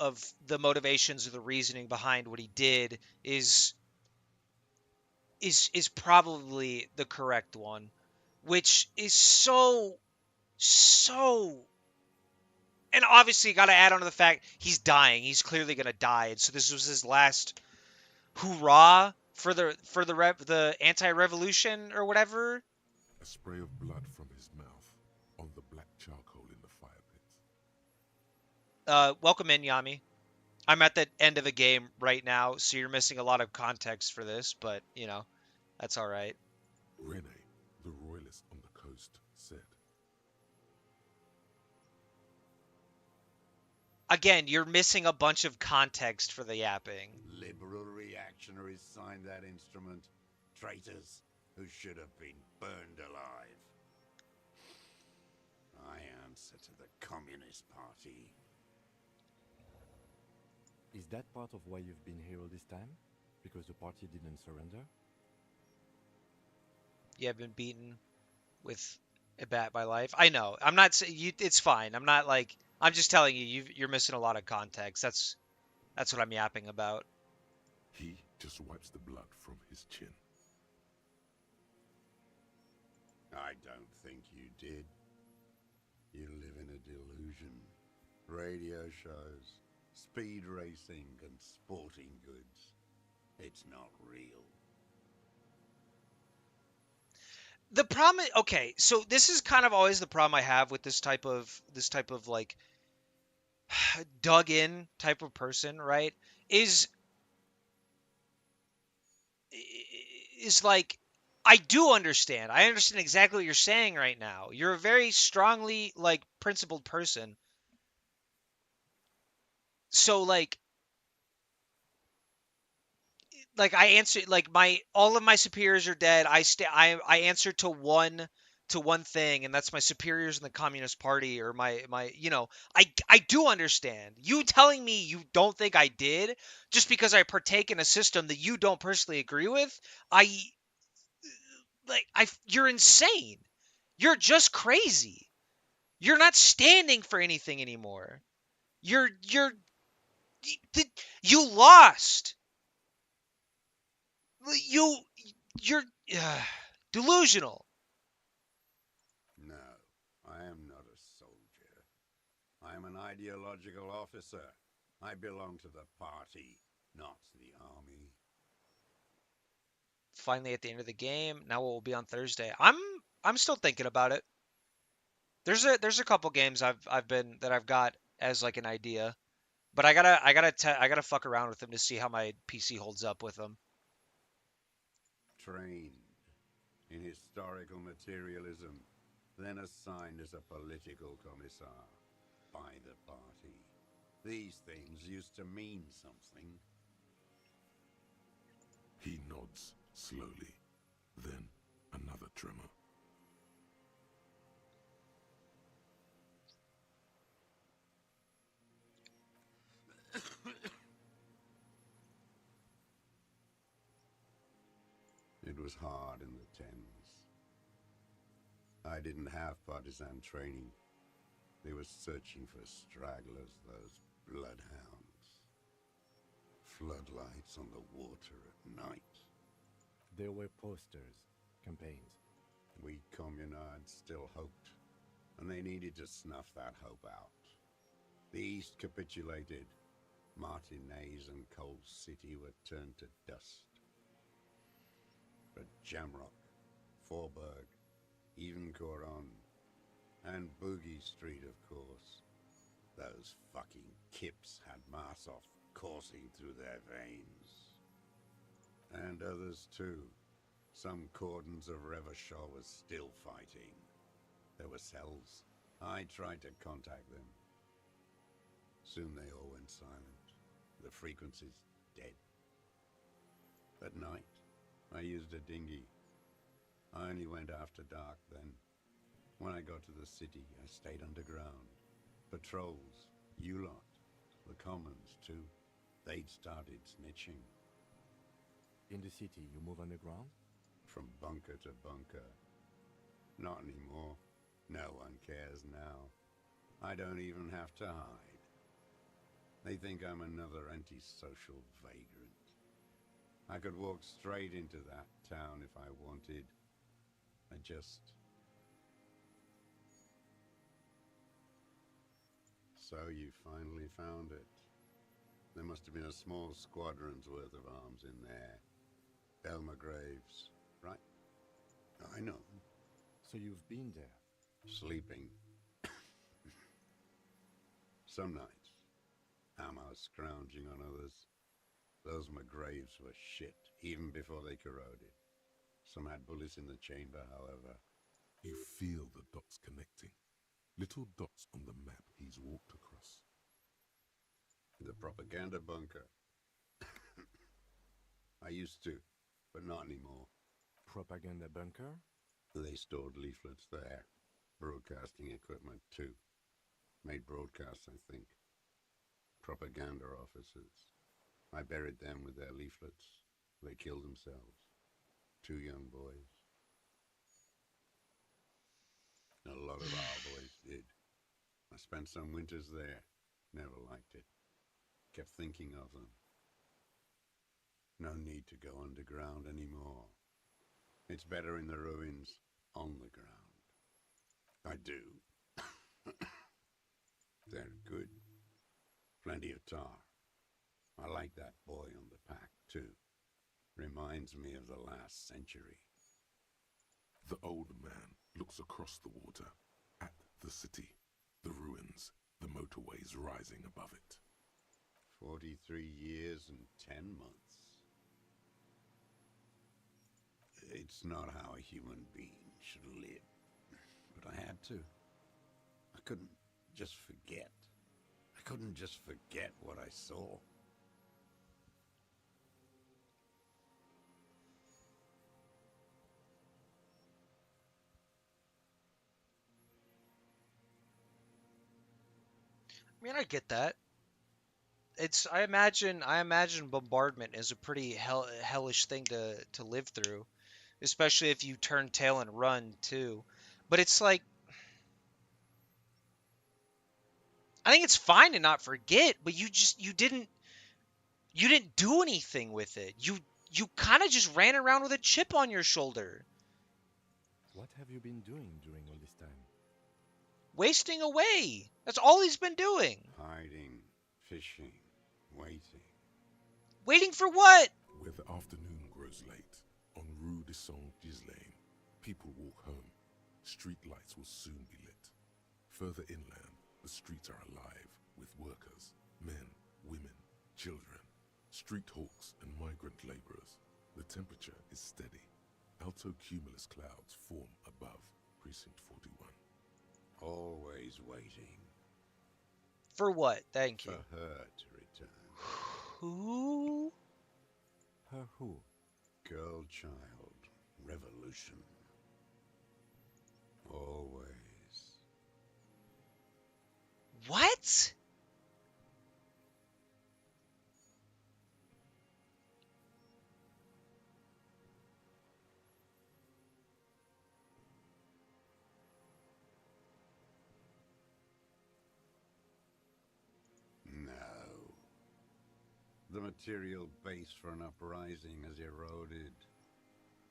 the motivations or the reasoning behind what he did is probably the correct one, which is so and obviously got to add on to the fact he's dying. He's clearly going to die, and so this was his last hoorah for the anti-revolution or whatever. A spray of blood from his mouth on the black charcoal in the fire pits. Welcome in, Yami. I'm at the end of a game right now, so you're missing a lot of context for this, but you know, that's all right. Rene, the royalist on the coast, said. Again, you're missing a bunch of context for the yapping. Liberal reactionaries signed that instrument. Traitors who should have been burned alive. I answer to the Communist Party. Is that part of why you've been here all this time? Because the party didn't surrender? Yeah, I've been beaten with a bat by life. I know. I'm not saying you. It's fine. I'm not like. I'm just telling you. You're missing a lot of context. That's what I'm yapping about. He just wipes the blood from his chin. I don't think you did. You live in a delusion. Radio shows, speed racing, and sporting goods. It's not real. The problem, okay, so this is kind of always the problem I have with this type of like dug in type of person, right? Is like, I do understand. I understand exactly what you're saying right now. You're a very strongly like principled person. So like I answer like my all of my superiors are dead. I answer to one thing, and that's my superiors in the Communist Party, or my you know, I do understand. You telling me you don't think I did just because I partake in a system that you don't personally agree with, you're insane. You're just crazy. You're not standing for anything anymore. You lost. You're delusional. No, I am not a soldier. I am an ideological officer. I belong to the party, not the army. Finally at the end of the game. Now what will be on Thursday. I'm still thinking about it. There's a couple games I've got as like an idea. But I gotta fuck around with them to see how my PC holds up with them. Trained in historical materialism, then assigned as a political commissar by the party. These things used to mean something. He nods slowly, then another tremor. It was hard in the Thames. I didn't have partisan training. They were searching for stragglers, those bloodhounds. Floodlights on the water at night. There were posters, campaigns. We communards still hoped, and they needed to snuff that hope out. The East capitulated. Martinez and Cold City were turned to dust. But Jamrock, Forburg, even Coron, and Boogie Street, of course. Those fucking kips had Marsov coursing through their veins. And others too. Some cordons of Revachol was still fighting. There were cells. I tried to contact them. Soon they all went silent. The frequencies dead. At night, I used a dinghy. I only went after dark then. When I got to the city, I stayed underground. Patrols, you lot, the commons too. They'd started snitching. In the city, you move underground? From bunker to bunker. Not anymore. No one cares now. I don't even have to hide. They think I'm another antisocial vagrant. I could walk straight into that town if I wanted. I just... So you finally found it. There must have been a small squadron's worth of arms in there. Belma Graves, right? I know. So you've been there? Sleeping. Some nights. Ammo scrounging on others. Those McGraves were shit, even before they corroded. Some had bullets in the chamber, however. You feel the dots connecting. Little dots on the map he's walked across. The propaganda bunker. I used to, but not anymore. Propaganda bunker? They stored leaflets there. Broadcasting equipment, too. Made broadcasts, I think. Propaganda officers. I buried them with their leaflets. They killed themselves. 2 young boys. A lot of our boys did. I spent some winters there. Never liked it. Kept thinking of them. No need to go underground anymore. It's better in the ruins, on the ground. I do. They're good. Plenty of tar. I like that boy on the pack, too. Reminds me of the last century. The old man looks across the water, at the city, the ruins, the motorways rising above it. 43 years and 10 months. It's not how a human being should live. But I had to. I couldn't just forget. I couldn't just forget what I saw. I mean, I get that. I imagine bombardment is a pretty hellish thing to live through, especially if you turn tail and run too. But it's like, I think it's fine to not forget, but you didn't do anything with it. You kind of just ran around with a chip on your shoulder. What have you been doing during all this time? Wasting away. That's all he's been doing. Hiding, fishing, waiting. Waiting for what? Where the afternoon grows late, on Rue de Saint-Ghislain, people walk home. Street lights will soon be lit. Further inland, the streets are alive, with workers, men, women, children, street hawks and migrant laborers. The temperature is steady. Alto cumulus clouds form above Precinct 41. Always waiting. For what? Thank you. For her to return. Who? Her who? Girl child. Revolution. Always. What? No. The material base for an uprising has eroded.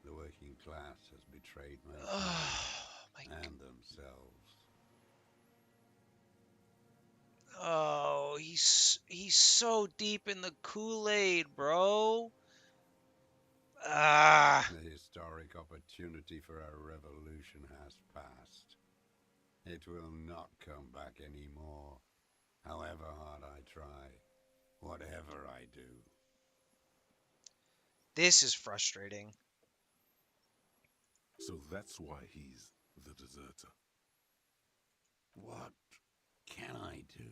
The working class has betrayed mankind and themselves. Oh, he's so deep in the Kool-Aid, bro. Ah. The historic opportunity for a revolution has passed. It will not come back anymore, however hard I try, whatever I do. This is frustrating. So that's why he's the deserter. What can I do?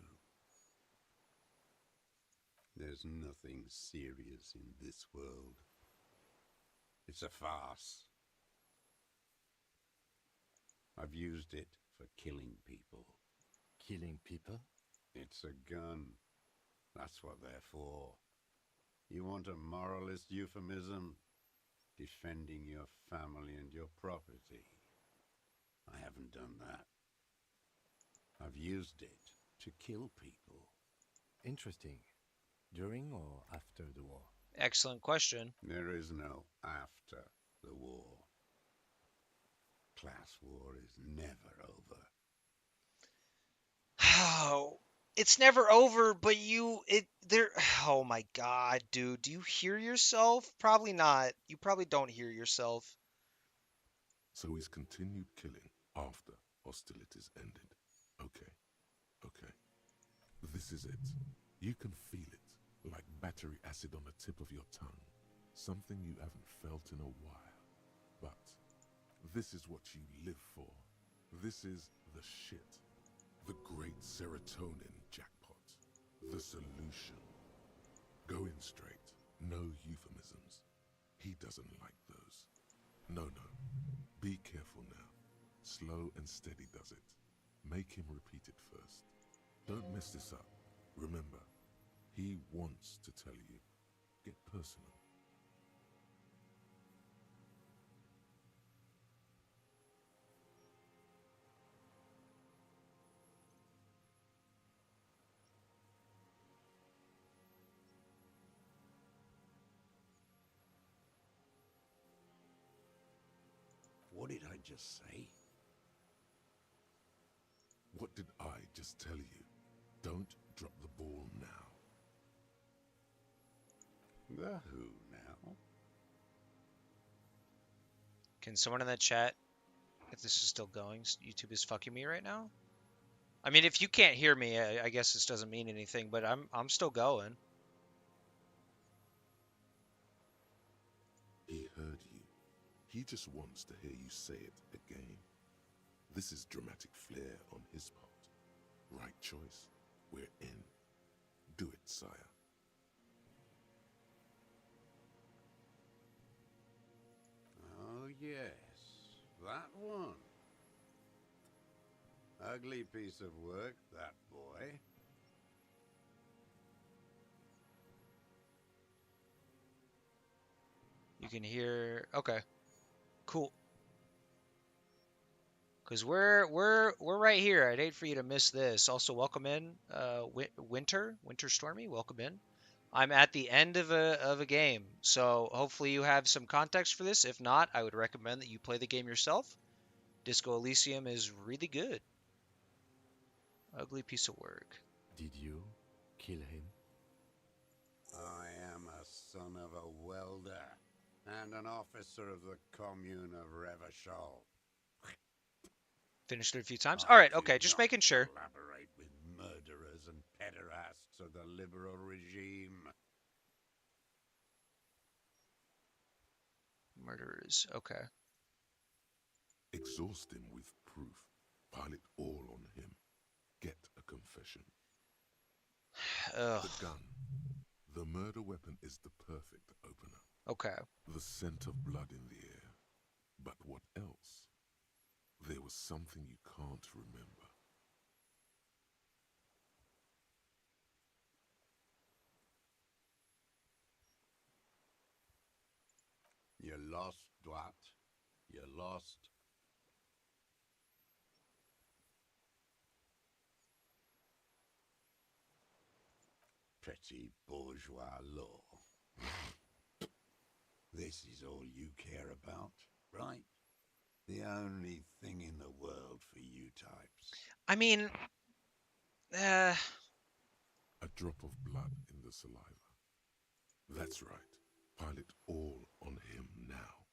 There's nothing serious in this world. It's a farce. I've used it for killing people. Killing people? It's a gun. That's what they're for. You want a moralist euphemism? Defending your family and your property. I haven't done that. I've used it to kill people. Interesting. During or after the war? Excellent question. There is no after the war. Class war is never over. Oh, it's never over, but oh my God, dude. Do you hear yourself? Probably not. You probably don't hear yourself. So he's continued killing after hostilities ended. Okay. This is it. You can feel it, like battery acid on the tip of your tongue. Something you haven't felt in a while. But this is what you live for. This is the shit. The great serotonin jackpot. The solution. Go in straight. No euphemisms. He doesn't like those. No. Be careful now. Slow and steady does it. Make him repeat it first. Don't mess this up. Remember, he wants to tell you. Get personal. What did I just say? What did I just tell you? Don't drop the ball now. The who now? Can someone in the chat, if this is still going, YouTube is fucking me right now? I mean, if you can't hear me, I guess this doesn't mean anything, but I'm still going. He heard you. He just wants to hear you say it again. This is dramatic flair on his part. Right choice. We're in. Do it, sire. Oh, yes. That one. Ugly piece of work, that boy. You can hear. Okay. Cool. Because we're right here. I'd hate for you to miss this. Also, welcome in, Winter Stormy. Welcome in. I'm at the end of a game, so hopefully you have some context for this. If not, I would recommend that you play the game yourself. Disco Elysium is really good. Ugly piece of work. Did you kill him? I am a son of a welder and an officer of the commune of Revachol. Finished it a few times. All right, okay, just not making sure. Collaborate with murderers and pederasts of the liberal regime. Murderers. Okay. Exhaust him with proof. Pile it all on him. Get a confession. Ugh. The gun. The murder weapon is the perfect opener. Okay. The scent of blood in the air. But what else? There was something you can't remember. You're lost, Dwight. You're lost. Petty bourgeois law. This is all you care about, right? The only thing in the world for you types. I mean, A drop of blood in the saliva. That's right. Pile it all on him now.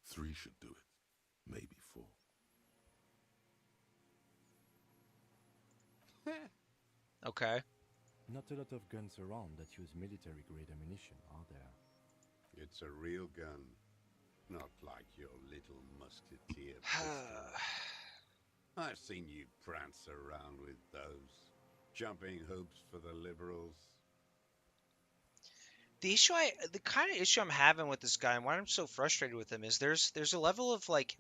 3 should do it. Maybe 4. okay. Not a lot of guns around that use military-grade ammunition, are there? It's a real gun. Not like your little musketeer pistol. I've seen you prance around with those. Jumping hoops for the liberals. The kind of issue I'm having with this guy and why I'm so frustrated with him is there's a level of like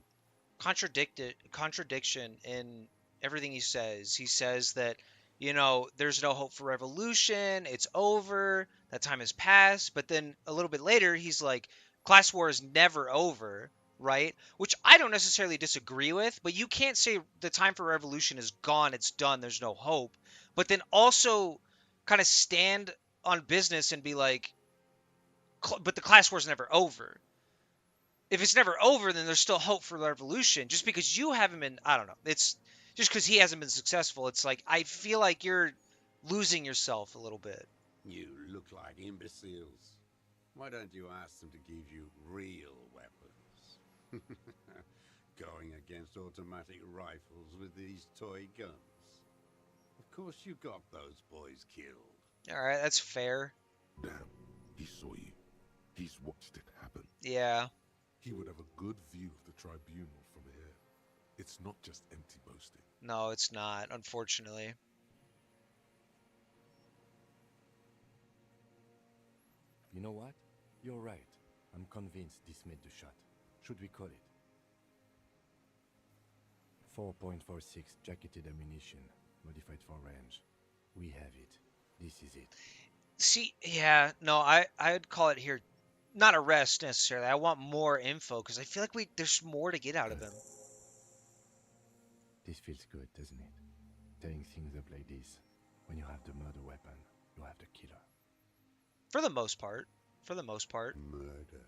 contradiction in everything he says. He says that, you know, there's no hope for revolution, it's over, that time has passed, but then a little bit later he's like, class war is never over, right? Which I don't necessarily disagree with, but you can't say the time for revolution is gone, it's done, there's no hope, but then also kind of stand on business and be like, but the class war's never over. If it's never over, then there's still hope for the revolution. Just because you haven't been, I don't know. It's just because he hasn't been successful. It's like I feel like you're losing yourself a little bit. You look like imbeciles. Why don't you ask them to give you real weapons? Going against automatic rifles with these toy guns. Of course you got those boys killed. All right, that's fair. Damn, he saw you. He's watched it happen. Yeah. He would have a good view of the tribunal from here. It's not just empty boasting. No, it's not, unfortunately. You know what? You're right. I'm convinced this made the shot. Should we call it? 4.46 jacketed ammunition, modified for range. We have it. This is it. See, yeah, no, I'd call it here, not arrest necessarily. I want more info because I feel like there's more to get out of him. This feels good, doesn't it? Tearing things up like this. When you have the murder weapon, you have the killer. For the most part. For the most part. Murder.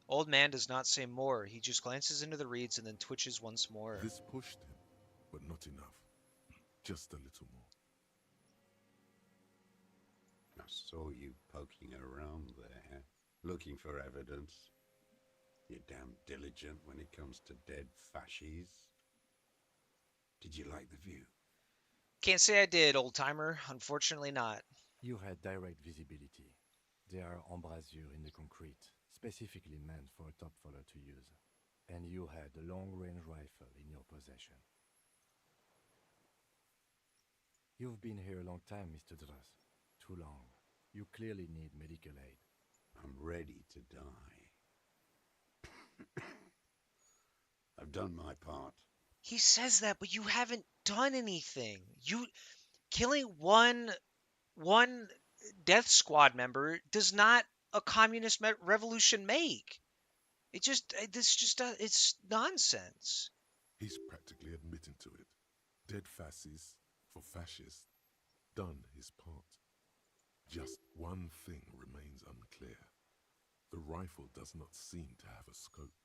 Old man does not say more. He just glances into the reeds and then twitches once more. This pushed him, but not enough. Just a little more. I saw you poking around there, looking for evidence. You're damn diligent when it comes to dead fascies. Did you like the view? Can't say I did, old-timer. Unfortunately not. You had direct visibility. There are embrasures in the concrete, specifically meant for a top follower to use. And you had a long-range rifle in your possession. You've been here a long time, Mr. Druss. Too long. You clearly need medical aid. I'm ready to die. I've done my part. He says that, but you haven't done anything. You killing one death squad member does not a communist revolution make. It's nonsense. He's practically admitting to it. Dead fascists for fascists. Done his part. Just one thing remains unclear. The rifle does not seem to have a scope.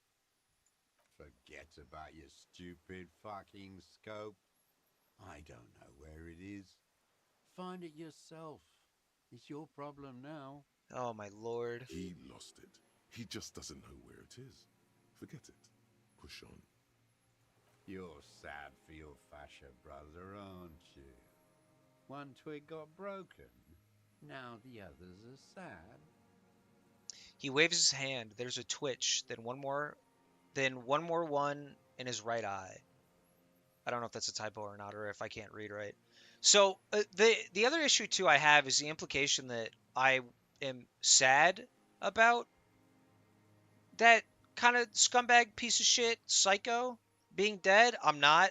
Forget about your stupid fucking scope. I don't know where it is. Find it yourself. It's your problem now. Oh my lord. He lost it. He just doesn't know where it is. Forget it. Push on. You're sad for your fascia brother, aren't you? One twig got broken. Now the others are sad. He waves his hand. There's a twitch, then one more one in his right eye. I don't know if that's a typo or not, or if I can't read right. So the other issue too I have is the implication that I am sad about that kind of scumbag piece of shit psycho being dead. I'm not,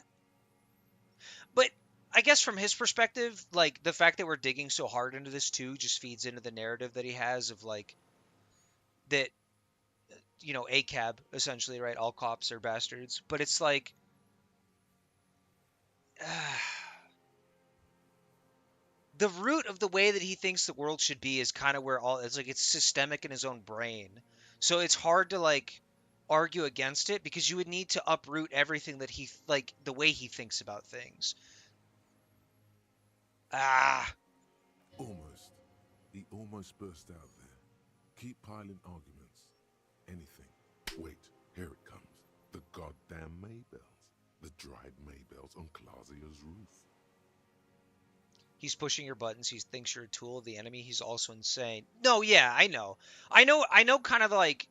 but I guess from his perspective, like the fact that we're digging so hard into this too just feeds into the narrative that he has of like that ACAB essentially, right? All cops are bastards, but it's like. The root of the way that he thinks the world should be is kind of where it's systemic in his own brain. So it's hard to like argue against it because you would need to uproot everything that he like the way he thinks about things. Almost. He almost burst out there. Keep piling arguments. Anything. Wait, here it comes. The goddamn Maybells. The dried Maybells on Clausia's roof. He's pushing your buttons. He thinks you're a tool of the enemy. He's also insane. No, yeah, I know kind of like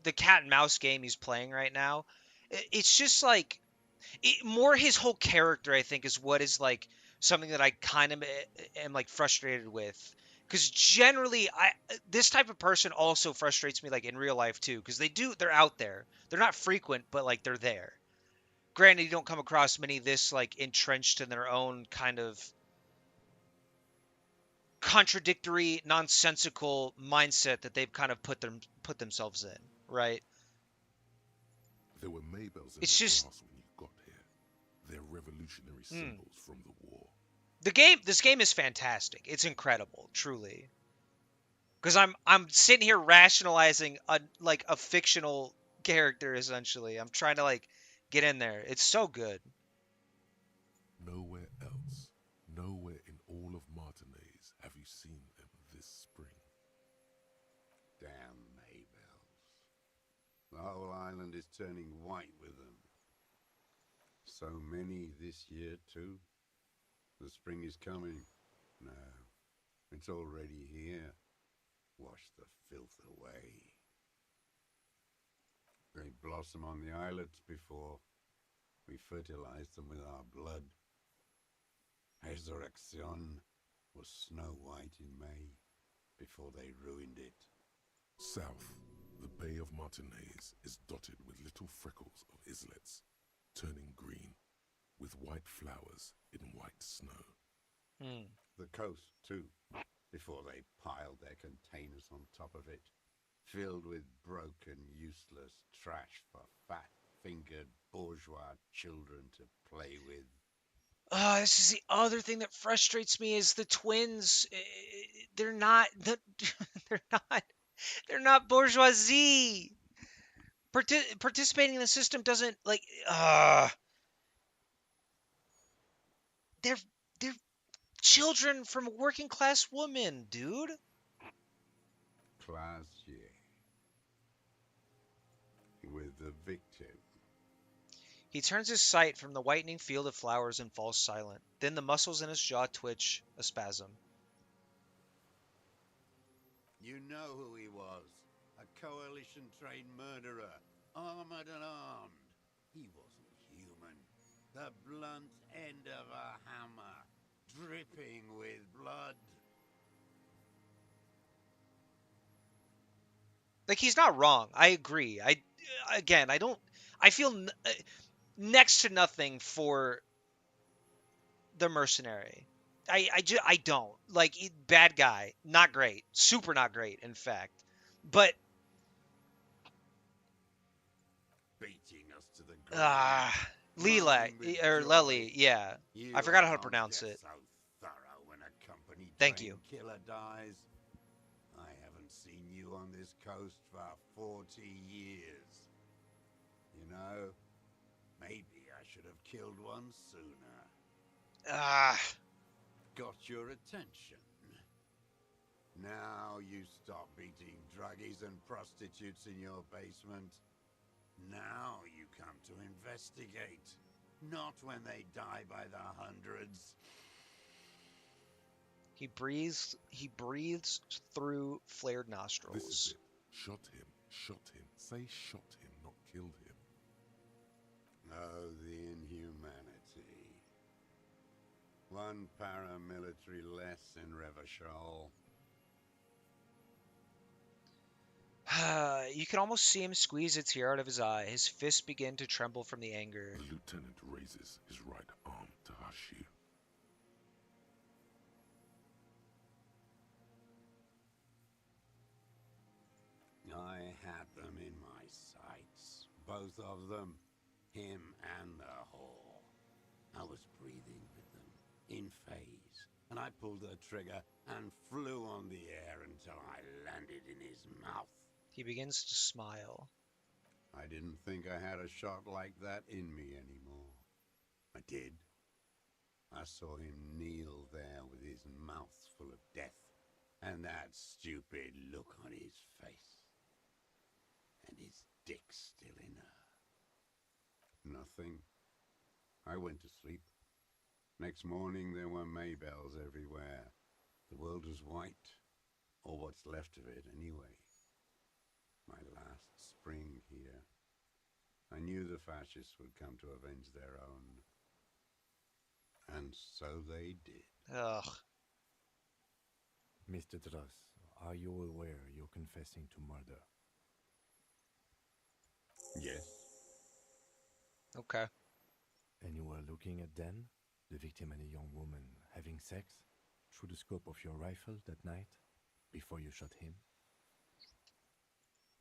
the cat and mouse game he's playing right now. It's just like more his whole character, I think, is what is like something that I kind of am like frustrated with. Because generally, this type of person also frustrates me like in real life too. Because they're out there. They're not frequent, but like they're there. Granted, you don't come across many this like entrenched in their own kind of contradictory, nonsensical mindset that they've kind of put themselves in, right? There were Maybells in it's the just glass when you got here. They're revolutionary symbols from the war. This game is fantastic. It's incredible, truly. Because I'm sitting here rationalizing a fictional character essentially. I'm trying to like get in there. It's so good. Nowhere else, nowhere in all of Martinaise have you seen them this spring. Damn Maybells. The whole island is turning white with them. So many this year, too. The spring is coming. No, it's already here. Wash the filth away. They blossom on the islets before we fertilize them with our blood. Resurrection was snow white in May before they ruined it. South, the Bay of Martinaise is dotted with little freckles of islets, turning green, with white flowers in white snow. The coast, too, before they piled their containers on top of it, filled with broken, useless trash for fat-fingered bourgeois children to play with. This is the other thing that frustrates me is the twins. They're not. They're not bourgeoisie. Participating in the system doesn't like. They're children from a working class woman, dude. Classier. With the victim. He turns his sight from the whitening field of flowers and falls silent. Then the muscles in his jaw twitch, a spasm. You know who he was. A coalition-trained murderer, armored and armed. He wasn't human. The blunt end of a hammer, dripping with blood. Like, he's not wrong. I agree. I feel next to nothing for the mercenary. I don't. Like, bad guy. Not great. Super not great, in fact. But Beating us to the ground. Lely, yeah. I forgot how to pronounce it. So thorough when a company Thank you. killer dies. I haven't seen you on this coast for 40 years. You know, maybe I should have killed one sooner. Got your attention. Now you stop beating druggies and prostitutes in your basement. Now you come to investigate. Not when they die by the hundreds. He breathes through flared This is nostrils. it. Shot him. Shot him. Say shot him, not killed him. Oh, the inhumanity. One paramilitary less in Revachol. You can almost see him squeeze a tear out of his eye. His fists begin to tremble from the anger. The lieutenant raises his right arm to hush you. I had them in my sights. Both of them. Him and the whore. I was breathing with them, in phase, and I pulled the trigger and flew on the air until I landed in his mouth. He begins to smile. I didn't think I had a shot like that in me anymore. I did. I saw him kneel there with his mouth full of death, and that stupid look on his face. And his dick still in her. Nothing. I went to sleep. Next morning there were Maybells everywhere. The world was white, or what's left of it anyway. My last spring here. I knew the fascists would come to avenge their own. And so they did. Ugh. Mr. Dross, are you aware you're confessing to murder? Yes. Okay. And you were looking at Dan, the victim and a young woman, having sex through the scope of your rifle that night before you shot him?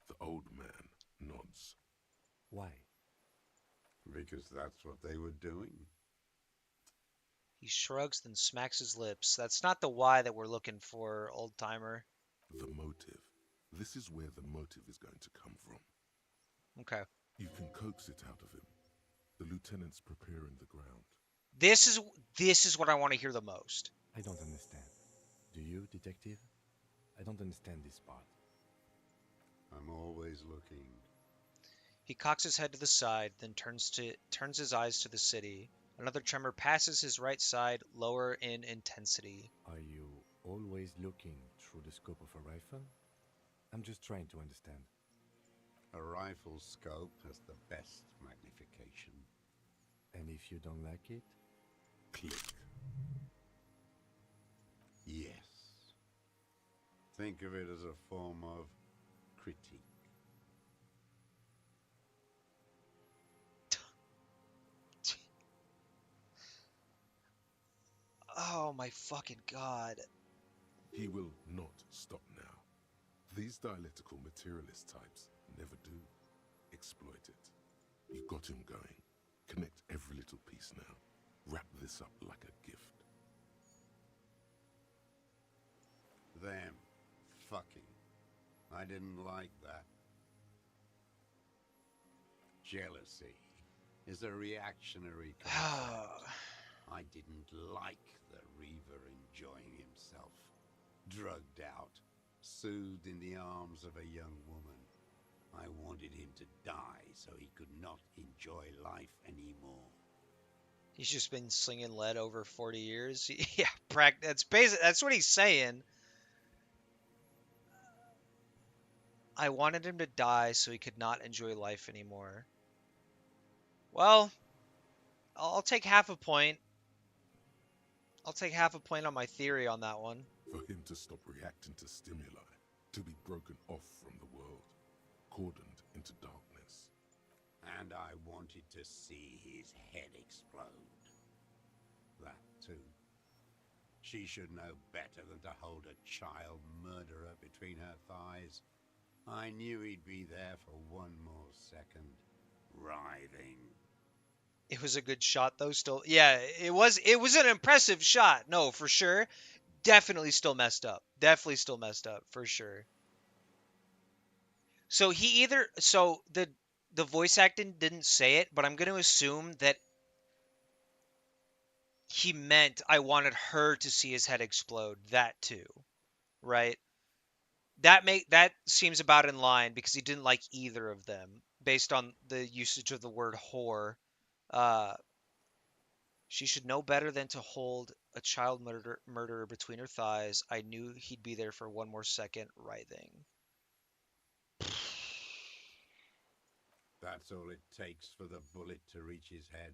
The old man nods. Why? Because that's what they were doing. He shrugs, then smacks his lips. That's not the why that we're looking for, old timer. The motive. This is where the motive is going to come from. Okay. You can coax it out of him. The lieutenant's preparing the ground. This is what I want to hear the most. I don't understand. Do you, detective? I don't understand this part. I'm always looking. He cocks his head to the side, then turns his eyes to the city. Another tremor passes his right side, lower in intensity. Are you always looking through the scope of a rifle? I'm just trying to understand. A rifle scope has the best magnification. And if you don't like it? Click. Yes. Think of it as a form of critique. Oh my fucking god. He will not stop now. These dialectical materialist types never do. Exploit it. You got him going. Connect every little piece now. Wrap this up like a gift. Them fucking. I didn't like that. Jealousy is a reactionary concept. I didn't like the Reaver enjoying himself. Drugged out, soothed in the arms of a young woman. I wanted him to die so he could not enjoy life anymore. He's just been slinging lead over 40 years. Yeah, that's what he's saying. I wanted him to die so he could not enjoy life anymore. Well, I'll take half a point. I'll take half a point on my theory on that one. For him to stop reacting to stimuli, to be broken off from the world, cordoned into darkness. And I wanted to see his head explode. That too. She should know better than to hold a child murderer between her thighs. I knew he'd be there for one more second, writhing. It was a good shot though, still. Yeah, it was an impressive shot. No, for sure. Definitely still messed up. Definitely still messed up, for sure. So the voice acting didn't say it, but I'm going to assume that he meant I wanted her to see his head explode. That too, right? That seems about in line because he didn't like either of them based on the usage of the word whore. Uh, She should know better than to hold a child murderer between her thighs. I knew he'd be there for one more second, writhing. That's all it takes for the bullet to reach his head.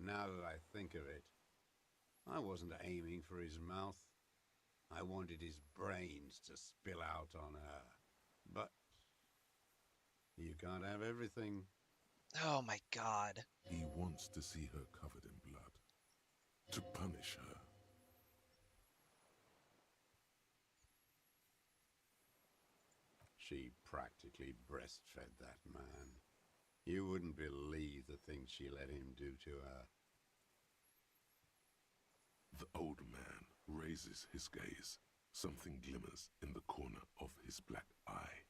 Now that I think of it, I wasn't aiming for his mouth. I wanted his brains to spill out on her. But you can't have everything. Oh my god. He wants to see her covered in blood, to punish her. She practically breastfed that man. You wouldn't believe the things she let him do to her. The old man raises his gaze. Something glimmers in the corner of his black eye.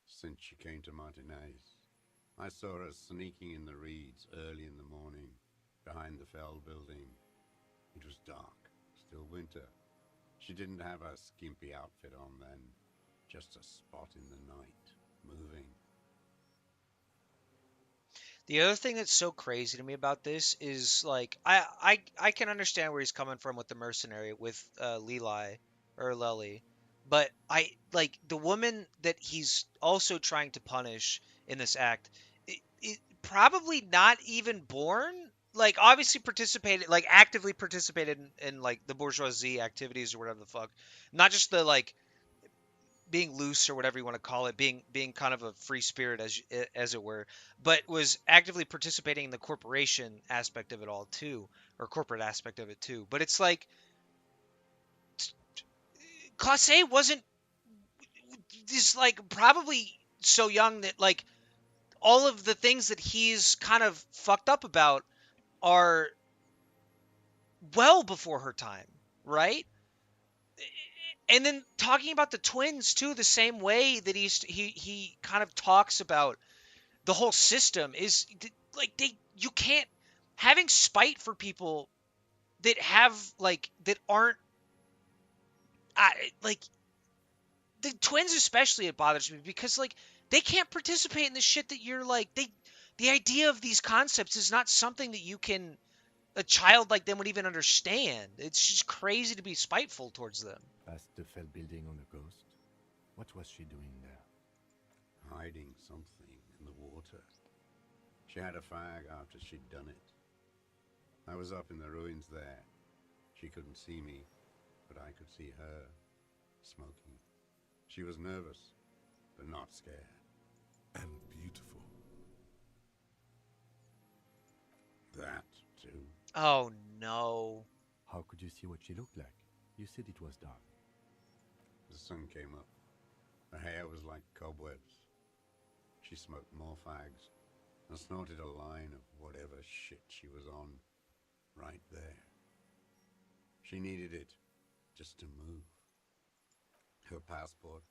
Since she came to Martinez, I saw her sneaking in the reeds early in the morning, behind the Fell building. It was dark, still winter. She didn't have her skimpy outfit on then, just a spot in the night, moving. The other thing that's so crazy to me about this is like I can understand where he's coming from with the mercenary with Leli or Lely, but I like the woman that he's also trying to punish in this act. It probably not even born. Like obviously participated, like actively participated in like the bourgeoisie activities or whatever the fuck. Not just the like being loose or whatever you want to call it, being kind of a free spirit as it were, but was actively participating in the corporation aspect of it all too, or corporate aspect of it too. But it's like Classe wasn't just like probably so young that like all of the things that he's kind of fucked up about are well before her time, right? And then talking about the twins too, the same way that he kind of talks about the whole system is like you can't having spite for people that have like that aren't like the twins especially. It bothers me because like they can't participate in the shit that you're like the idea of these concepts is not something that you can a child like them would even understand. It's just crazy to be spiteful towards them. Past the Fell building on the coast? What was she doing there? Hiding something in the water. She had a fag after she'd done it. I was up in the ruins there. She couldn't see me, but I could see her, smoking. She was nervous, but not scared. And beautiful. That, too. Oh no. How could you see what she looked like? You said it was dark. The sun came up. Her hair was like cobwebs. She smoked more fags and snorted a line of whatever shit she was on right there. She needed it just to move. Her passport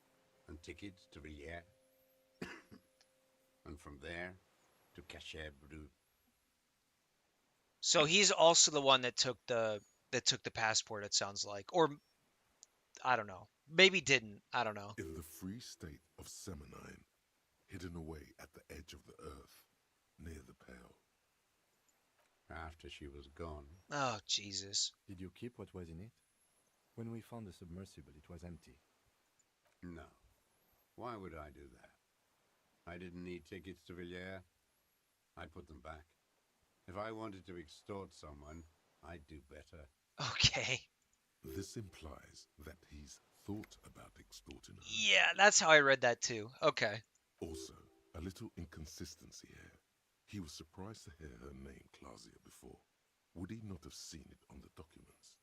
and tickets to Villiers. And from there to Cachet Brut. So he's also the one that took the passport, it sounds like. Or I don't know. Maybe didn't. I don't know. In the free state of Semonine, hidden away at the edge of the earth, near the Pale. After she was gone. Oh, Jesus. Did you keep what was in it? When we found the submersible, it was empty. No. Why would I do that? I didn't need tickets to Villiers. I'd put them back. If I wanted to extort someone, I'd do better. Okay. This implies that he's thought about extorting her. Yeah, that's how I read that too. Okay. Also, a little inconsistency here. He was surprised to hear her name Clausia before. Would he not have seen it on the documents?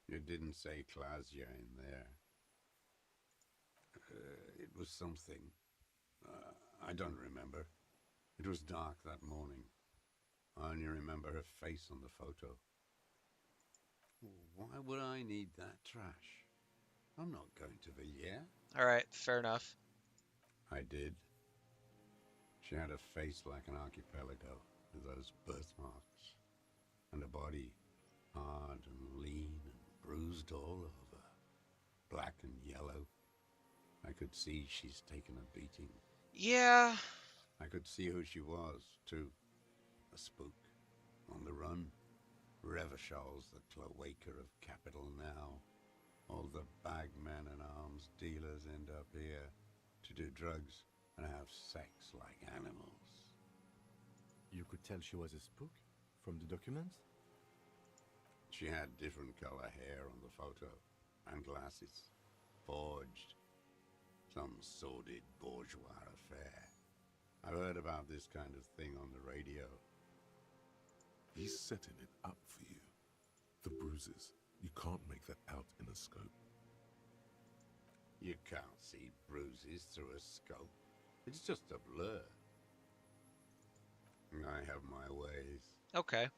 You didn't say Clausia in there. It was something. I don't remember. It was dark that morning. I only remember her face on the photo. Why would I need that trash? I'm not going to Villiers. All right, fair enough. I did. She had a face like an archipelago with those birthmarks, and a body hard and lean and bruised all over, black and yellow. I could see she's taken a beating. Yeah, I could see who she was, too. A spook. On the run. Revachol's the cloaca of capital now. All the bagmen and arms dealers end up here to do drugs and have sex like animals. You could tell she was a spook from the documents? She had different color hair on the photo, and glasses. Forged. Some sordid bourgeois affair. I've heard about this kind of thing on the radio. He's setting it up for you. The bruises, you can't make that out in a scope. You can't see bruises through a scope. It's just a blur. I have my ways. Okay.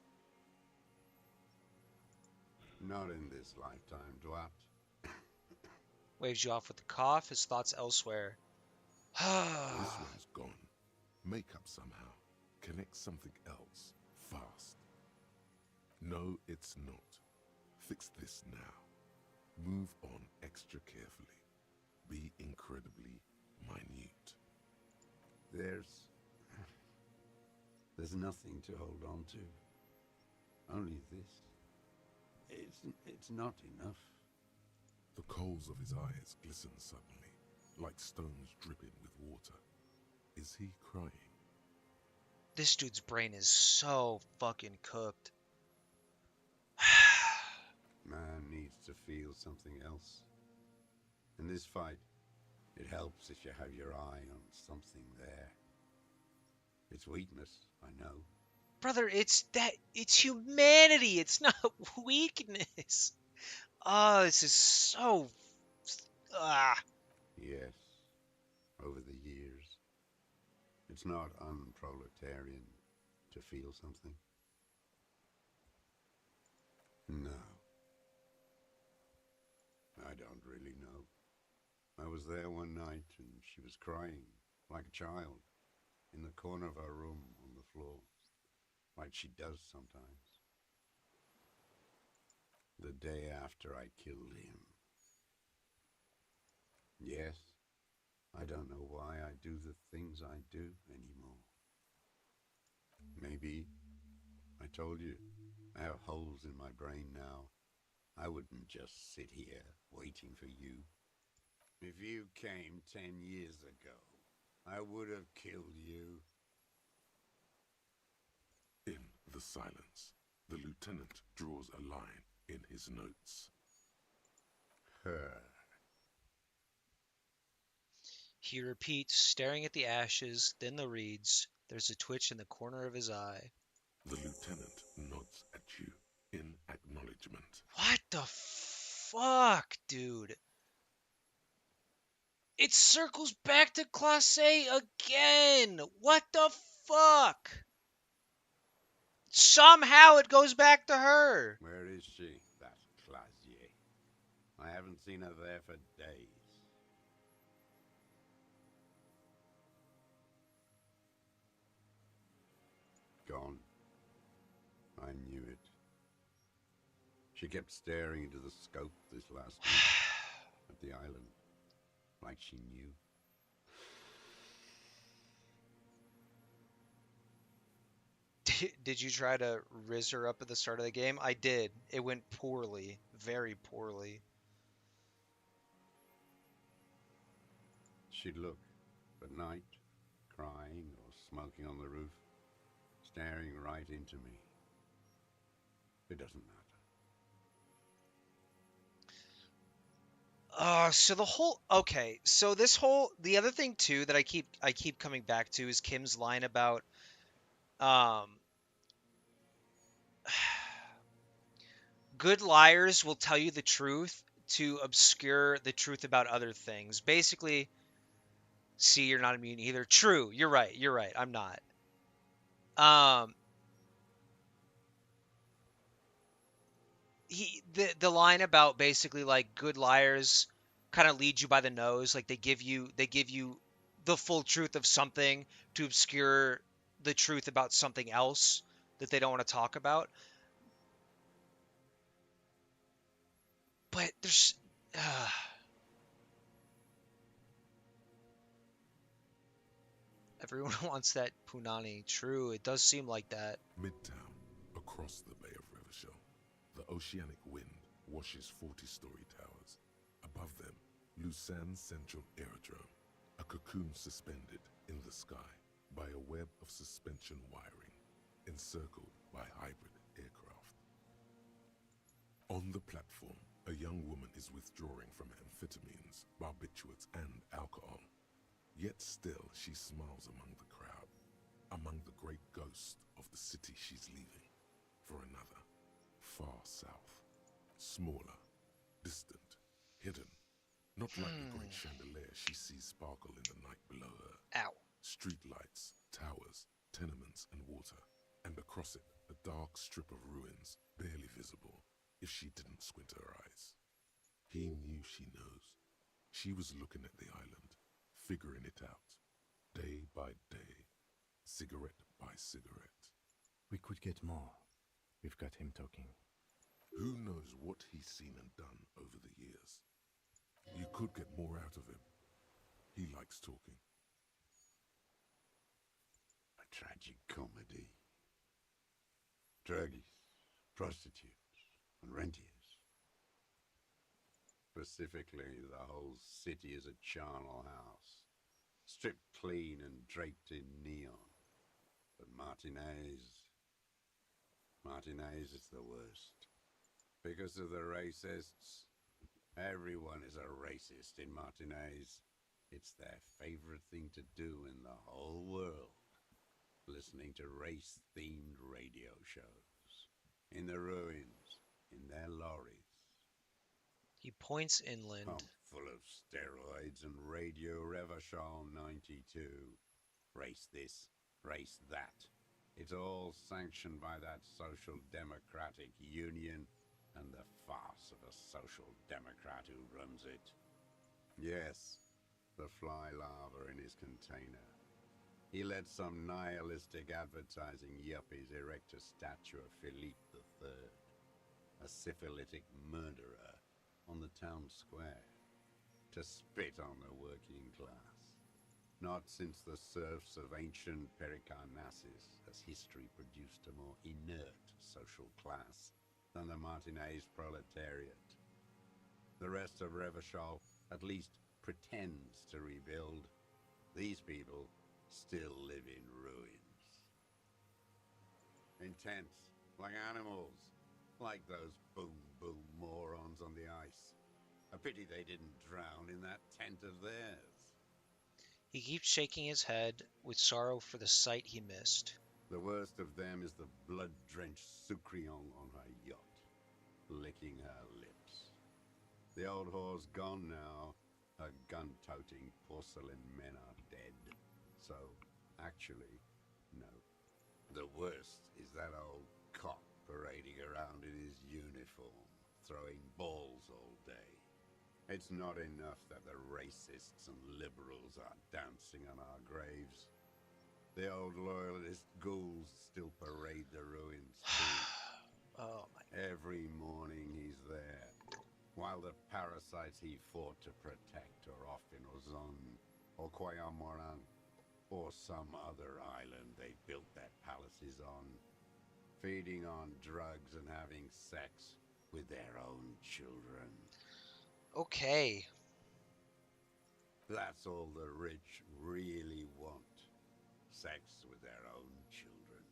Not in this lifetime, Dwat. Waves you off with the cough, his thoughts elsewhere. This one's gone. Make up somehow. Connect something else. Fast. No, it's not. Fix this now. Move on extra carefully. Be incredibly minute. There's nothing to hold on to. Only this. It's not enough. The coals of his eyes glisten suddenly, like stones dripping with water. Is he crying? This dude's brain is so fucking cooked. Man needs to feel something else. In this fight, it helps if you have your eye on something there. It's weakness, I know. Brother, it's humanity. It's not weakness. Oh, this is so... Yes, over the years. It's not unproletarian to feel something. No. I don't really know. I was there one night and she was crying, like a child, in the corner of her room on the floor, like she does sometimes. The day after I killed him. Yes, I don't know why I do the things I do anymore. Maybe, I told you, I have holes in my brain now. I wouldn't just sit here waiting for you. If you came 10 years ago, I would have killed you. In the silence, the lieutenant draws a line in his notes. Her. He repeats, staring at the ashes, then the reeds. There's a twitch in the corner of his eye. The lieutenant nods at you in acknowledgement. What the fuck, dude? It circles back to Classe again! What the fuck? Somehow it goes back to her! Where is she, that Clasier? I haven't seen her there for days. Gone. I knew it. She kept staring into the scope this last week at the island, like she knew. Did you try to riz her up at the start of the game? I did. It went poorly. Very poorly. She'd look at night, crying or smoking on the roof, staring right into me. It doesn't matter. So the whole okay, so the other thing too that I keep coming back to is Kim's line about good liars will tell you the truth to obscure the truth about other things. Basically, see, you're not immune either. True, you're right. I'm not. The line about basically like good liars kind of lead you by the nose, like they give you the full truth of something to obscure the truth about something else that they don't want to talk about. But there's Everyone wants that punani. True, it does seem like that. Midtown, across the Bay of Revachol, the oceanic wind washes 40-story towers. Above them, Lusanne's Central Aerodrome, a cocoon suspended in the sky by a web of suspension wiring, encircled by hybrid aircraft. On the platform, a young woman is withdrawing from amphetamines, barbiturates, and alcohol. Yet still she smiles among the crowd, among the great ghosts of the city she's leaving, for another, far south, smaller, distant, hidden, not like the great chandelier she sees sparkle in the night below her. Ow. Streetlights, towers, tenements, and water, and across it a dark strip of ruins, barely visible if she didn't squint her eyes. He knew she knows. She was looking at the island, figuring it out, day by day, cigarette by cigarette. We could get more. We've got him talking. Who knows what he's seen and done over the years? You could get more out of him. He likes talking. A tragic comedy. Druggies, prostitutes, and rentiers. Specifically, the whole city is a charnel house, stripped clean and draped in neon. But Martinez is the worst. Because of the racists, everyone is a racist in Martinez. It's their favorite thing to do in the whole world. Listening to race-themed radio shows. In the ruins, in their lorries. He points inland. Pumped full of steroids and Radio Revachol 92. Race this, race that. It's all sanctioned by that Social Democratic Union and the farce of a Social Democrat who runs it. Yes, the fly larva in his container. He let some nihilistic advertising yuppies erect a statue of Philippe III, a syphilitic murderer, on the town square, to spit on the working class. Not since the serfs of ancient Pericarnassus has history produced a more inert social class than the Martinez proletariat. The rest of Revachol at least pretends to rebuild. These people still live in ruins. In tents, like animals, like those boom-boom morons on the ice. A pity they didn't drown in that tent of theirs. He keeps shaking his head with sorrow for the sight he missed. The worst of them is the blood-drenched Sucrion on her yacht, licking her lips. The old whore's gone now. Her gun-toting porcelain men are dead. So, actually, no. The worst is that old cop parading around in his uniform, throwing balls all day. It's not enough that the racists and liberals are dancing on our graves. The old loyalist ghouls still parade the ruins too. Oh my. Every morning he's there, while the parasites he fought to protect are off in Ozon, or Koyamoran, or some other island they built their palaces on, feeding on drugs and having sex with their own children. Okay. That's all the rich really want. Sex with their own children.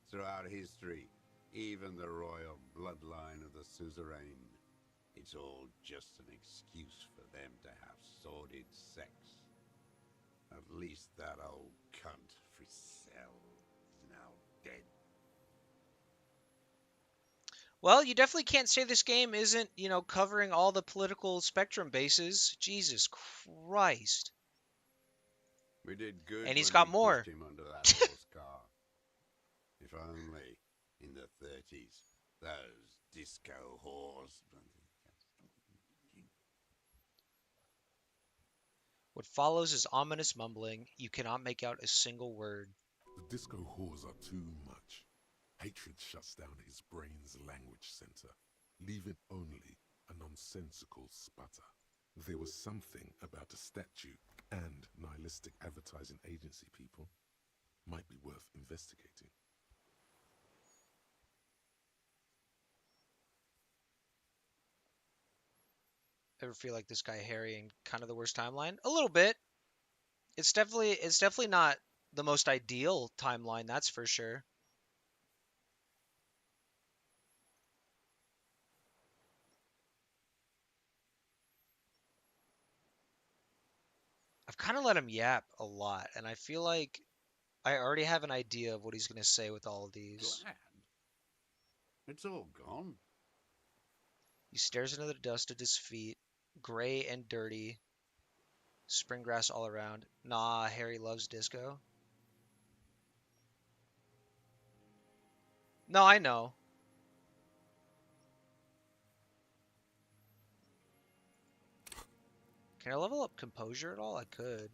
Throughout history, even the royal bloodline of the suzerain, it's all just an excuse for them to have sordid sex. At least that old cunt Frisell is now dead. Well, you definitely can't say this game isn't, covering all the political spectrum bases. Jesus Christ. We did good And he's when got we more. pushed him under that horse car. If only, in the 30s, those disco whores... What follows is ominous mumbling. You cannot make out a single word. The disco whores are too much. Hatred shuts down his brain's language center, leaving only a nonsensical sputter. There was something about a statue and nihilistic advertising agency people might be worth investigating. Ever feel like this guy Harry in kind of the worst timeline? A little bit. It's definitely not the most ideal timeline, that's for sure. I've kind of let him yap a lot, and I feel like I already have an idea of what he's going to say with all of these. Glad. It's all gone. He stares into the dust at his feet, gray and dirty, spring grass all around. Nah, Harry loves disco. No, I know. Can I level up composure at all? I could.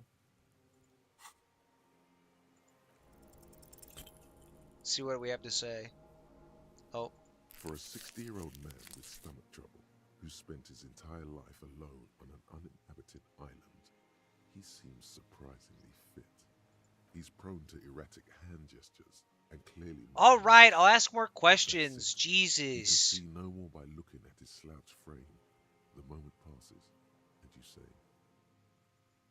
See what we have to say. Oh. For a 60-year-old man with stomach trouble who spent his entire life alone on an uninhabited island, he seems surprisingly fit. He's prone to erratic hand gestures and clearly... All right, I'll ask more questions. Jesus. You can see no more by looking at his slouched frame. The moment passes, and you say...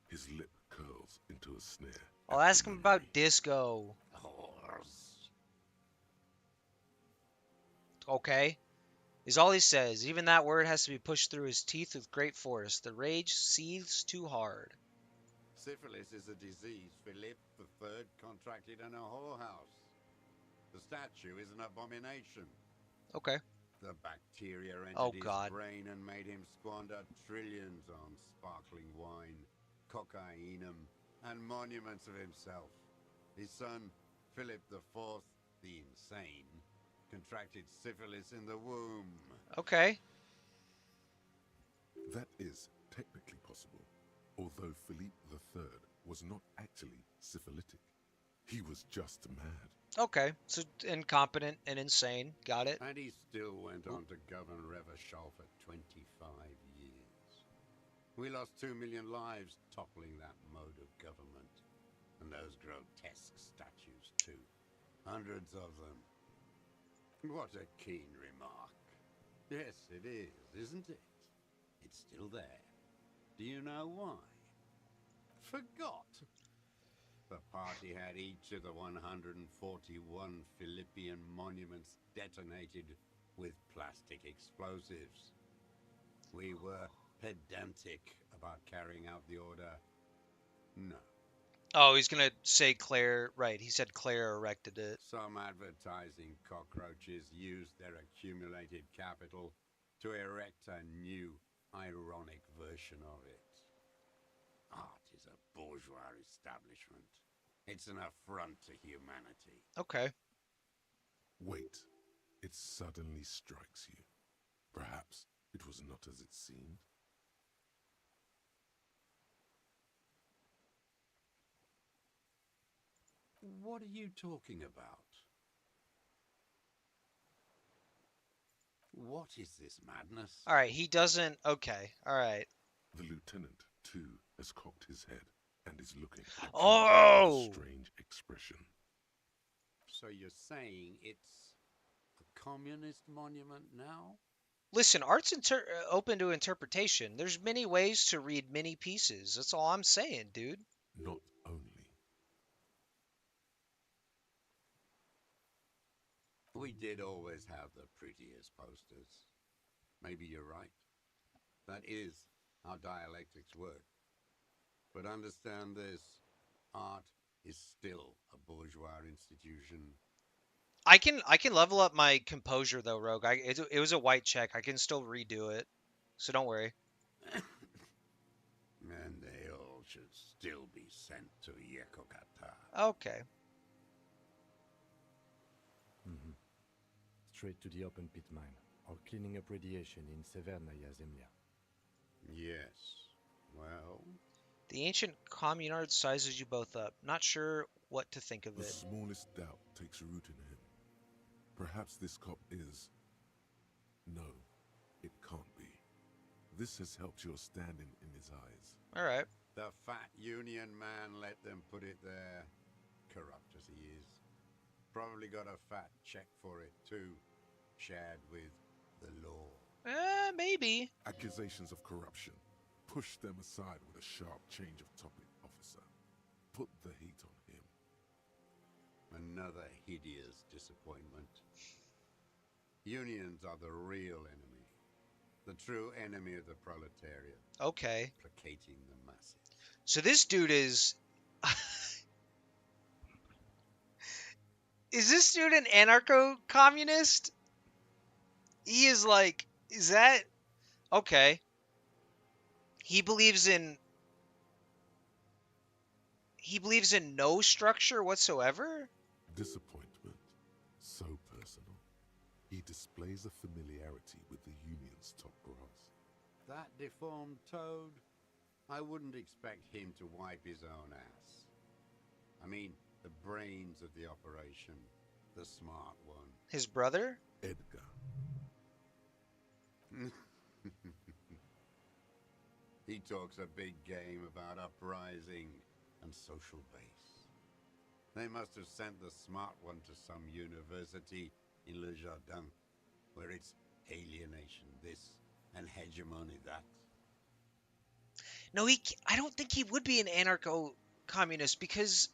His lip curls into a sneer. I'll ask him about disco. Okay. Is all he says. Even that word has to be pushed through his teeth with great force. The rage seethes too hard. Syphilis is a disease Philip III contracted in a whorehouse. The statue is an abomination. Okay. The bacteria entered his God. brain and made him squander trillions on sparkling wine, cocainum, and monuments of himself. His son, Philip IV, the Insane, contracted syphilis in the womb. Okay. That is technically possible, although Philippe III was not actually syphilitic. He was just mad. Okay, so incompetent and insane. Got it. And he still went on to govern Revachol for 25 years. We lost 2 million lives toppling that mode of government. And those grotesque statues, too. Hundreds of them. What a keen remark. Yes, it is, isn't it? It's still there. Do you know why? Forgot. The party had each of the 141 Philippian monuments detonated with plastic explosives. We were pedantic about carrying out the order. No. Oh, he's going to say Claire. Right, he said Claire erected it. Some advertising cockroaches used their accumulated capital to erect a new, ironic version of it. Art is a bourgeois establishment. It's an affront to humanity. Okay. Wait. It suddenly strikes you. Perhaps it was not as it seemed. What are you talking about? What is this madness? All right, he doesn't... Okay, all right. The lieutenant, too, has cocked his head and is looking at you with a strange expression. So you're saying it's a communist monument now? Listen, art's open to interpretation. There's many ways to read many pieces. That's all I'm saying, dude. Not only. We did always have the prettiest posters. Maybe you're right. That is how dialectics work. But understand this, art is still a bourgeois institution. I can level up my composure though, Rogue. It was a white check. I can still redo it, so don't worry. And they all should still be sent to Yekokata. Okay. Mm-hmm. Straight to the open pit mine, or cleaning up radiation in Severnaya Zemlya. Yes. Well? The ancient communard sizes you both up. Not sure what to think of The it. smallest doubt takes root in him. Perhaps this cop is... No, it can't be. This has helped your standing in his eyes. All right. The fat union man let them put it there. Corrupt as he is. Probably got a fat check for it too, shared with the law. Maybe. Accusations of corruption. Push them aside with a sharp change of topic, officer. Put the heat on him. Another hideous disappointment. Unions are the real enemy. The true enemy of the proletariat. Okay. Placating the masses. So this dude is... Is this dude an anarcho-communist? He is like... Is that... Okay. He believes in no structure whatsoever? Disappointment. So personal. He displays a familiarity with the union's top brass. That deformed toad? I wouldn't expect him to wipe his own ass. I mean, the brains of the operation. The smart one. His brother? Edgar. He talks a big game about uprising and social base. They must have sent the smart one to some university in Le Jardin, where it's alienation this and hegemony that. No, I don't think he would be an anarcho-communist because...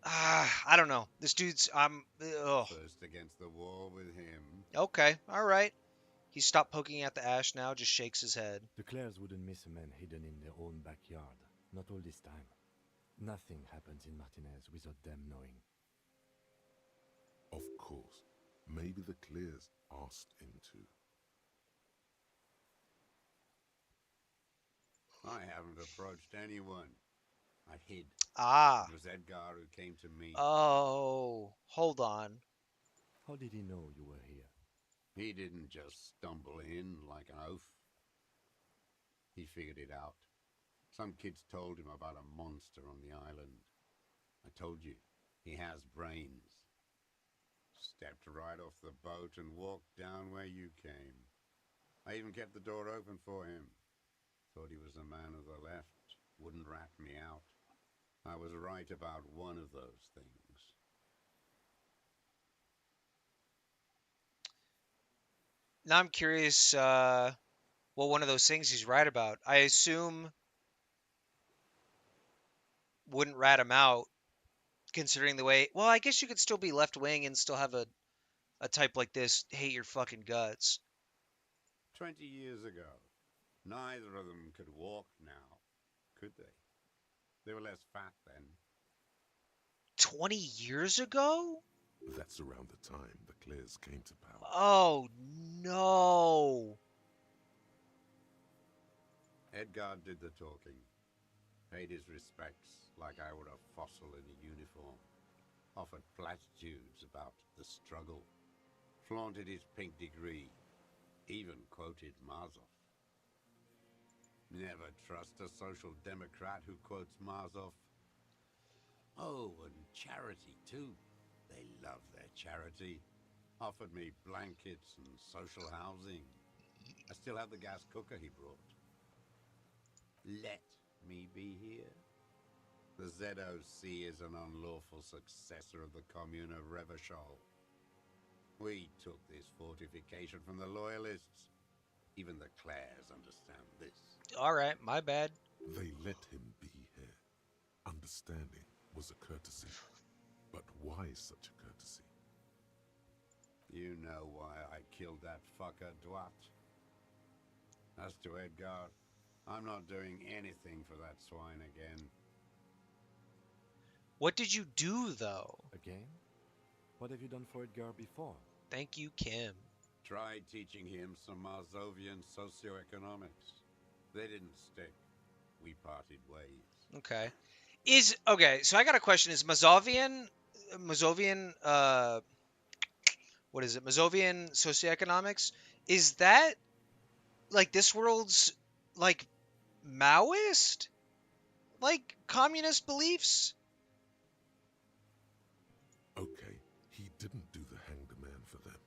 I don't know. This dude's... First against the wall with him. Okay, alright. He stopped poking at the ash now, just shakes his head. The Clares wouldn't miss a man hidden in their own backyard. Not all this time. Nothing happens in Martinez without them knowing. Of course. Maybe the Clears asked him to. I haven't approached anyone. I hid. Ah. It was Edgar who came to me. Oh, hold on. How did he know you were here? He didn't just stumble in like an oaf. He figured it out. Some kids told him about a monster on the island. I told you, he has brains. Stepped right off the boat and walked down where you came. I even kept the door open for him. Thought he was a man of the left. Wouldn't rat me out. I was right about one of those things. Now I'm curious what one of those things he's right about. I assume wouldn't rat him out, considering the way... Well, I guess you could still be left-wing and still have a type like this hate your fucking guts. 20 years ago, neither of them could walk now, could they? They were less fat then. 20 years ago? That's around the time the Clears came to power. Oh, no. Edgar did the talking. Paid his respects like I were a fossil in a uniform. Offered platitudes about the struggle. Flaunted his pink degree. Even quoted Marzoff. Never trust a social democrat who quotes Marzoff. Oh, and charity too. They love their charity. Offered me blankets and social housing. I still have the gas cooker he brought. Let me be here. The ZOC is an unlawful successor of the Commune of Revachol. We took this fortification from the Loyalists. Even the Clares understand this. All right, my bad. They let him be here. Understanding was a courtesy. But why such a courtesy? You know why I killed that fucker, Duat. As to Edgar, I'm not doing anything for that swine again. What did you do, though? Again? What have you done for Edgar before? Thank you, Kim. Tried teaching him some Marzovian socioeconomics. They didn't stick. We parted ways. Okay. Okay, so I got a question. Is Mazovian, what is it? Mazovian socioeconomics? Is that, like, this world's, like, Maoist? Like, communist beliefs? Okay, he didn't do the hang the man for them,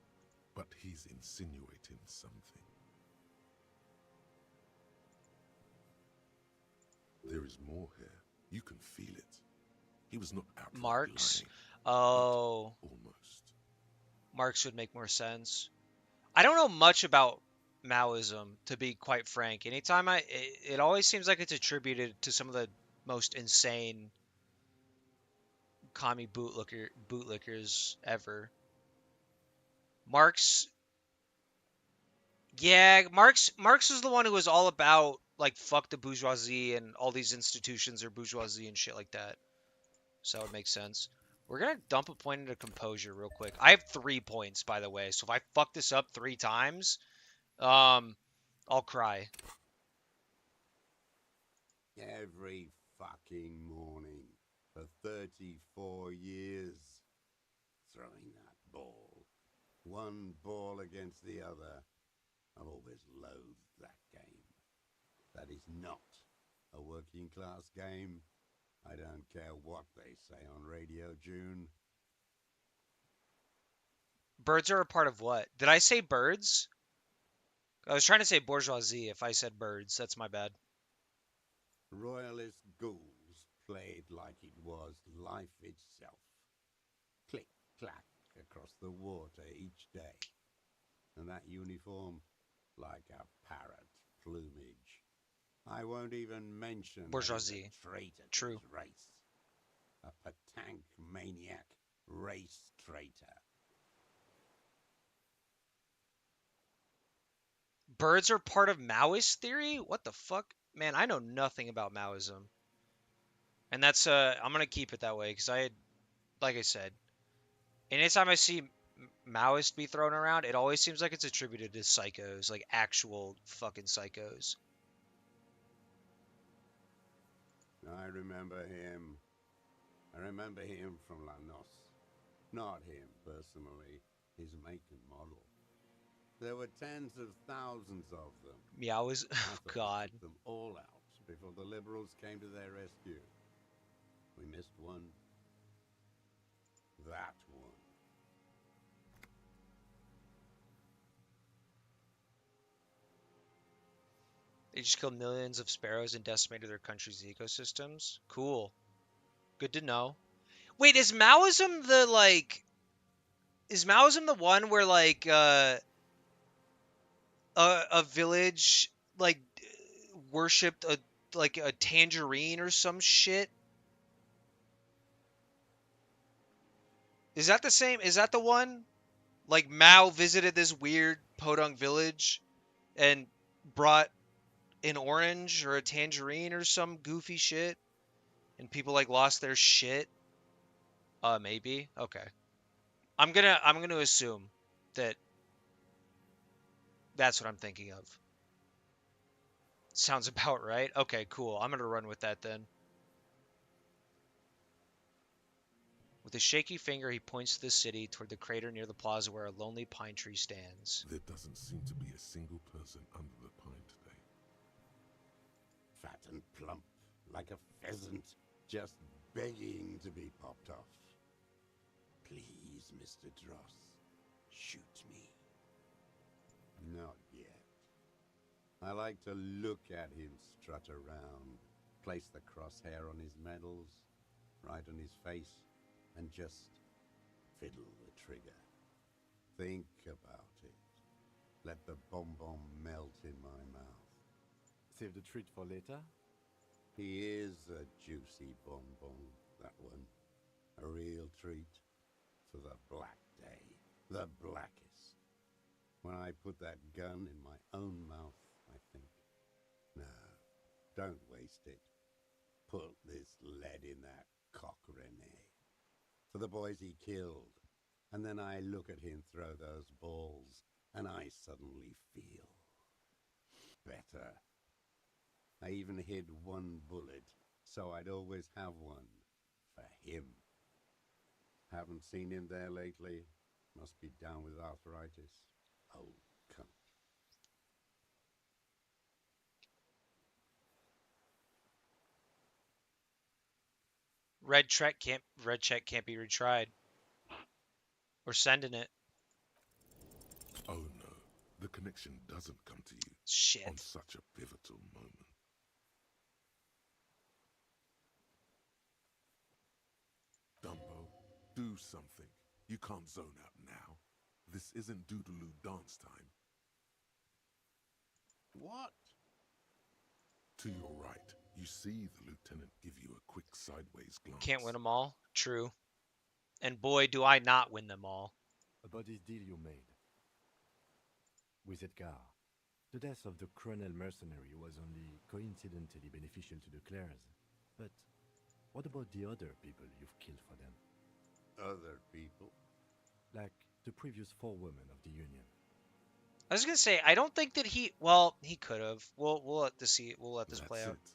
but he's insinuating something. There is more here. You can feel it. He was not outright Marx? lying, Oh, but almost. Marx would make more sense. I don't know much about Maoism, to be quite frank. Anytime it always seems like it's attributed to some of the most insane commie bootlickers ever. Marx, yeah, Marx was the one who was all about like fuck the bourgeoisie and all these institutions are bourgeoisie and shit like that. So that would make sense. We're gonna dump a point into composure real quick. I have 3 points, by the way, so if I fuck this up 3 times, I'll cry. Every fucking morning for 34 years, throwing that ball. One ball against the other. I've always loathed that game. That is not a working class game. I don't care what they say on Radio June. Birds are a part of what? Did I say birds? I was trying to say bourgeoisie. If I said birds, that's my bad. Royalist ghouls played like it was life itself. Click, clack across the water each day. And that uniform, like a parrot plumage. I won't even mention Bourgeoisie. a traitor to True. his race. A petanque maniac race traitor. Birds are part of Maoist theory? What the fuck? Man, I know nothing about Maoism. And that's I'm gonna keep it that way because like I said, anytime I see Maoist be thrown around, it always seems like it's attributed to psychos, like actual fucking psychos. I remember him. I remember him from La Noce. Not him personally, his make and model. There were tens of thousands of them. Meow is I oh thought god. they took them all out before the liberals came to their rescue. We missed one. That one. They just killed millions of sparrows and decimated their country's ecosystems. Cool. Good to know. Wait, is Maoism the like? Is Maoism the one where like a village like worshipped a tangerine or some shit? Is that the same? Is that the one? Like Mao visited this weird podunk village and brought an orange or a tangerine or some goofy shit, and people like lost their shit. Maybe. Okay. I'm gonna assume that that's what I'm thinking of. Sounds about right. Okay, cool. I'm gonna run with that then. With a shaky finger, he points to the city toward the crater near the plaza where a lonely pine tree stands. There doesn't seem to be a single person under the pine today. Fat and plump, like a pheasant, just begging to be popped off. Please, Mr. Dross, shoot me. Not yet. I like to look at him strut around, place the crosshair on his medals, right on his face, and just fiddle the trigger. Think about it. Let the bonbon melt in my mouth. Save the treat for later? He is a juicy bonbon, that one. A real treat for the black day, the blackest. When I put that gun in my own mouth, I think, no, don't waste it. Put this lead in that cock Rene. For the boys he killed. And then I look at him throw those balls, and I suddenly feel better. I even hid one bullet, so I'd always have one for him. Haven't seen him there lately. Must be down with arthritis. Old cunt. Red check can't be retried. We're sending it. Oh no, the connection doesn't come to you Shit. on such a pivotal moment. do something. You can't zone out now. This isn't Doodaloo dance time. What? To your right, you see the lieutenant give you a quick sideways glance. Can't win them all. True. And boy, do I not win them all. About this deal you made with Edgar. The death of the colonel mercenary was only coincidentally beneficial to the Clares. But what about the other people you've killed for them? Other people? Like the previous 4 women of the Union. I was gonna say I don't think that he. Well, he could have. We'll let this see. We'll let this That's play out. it.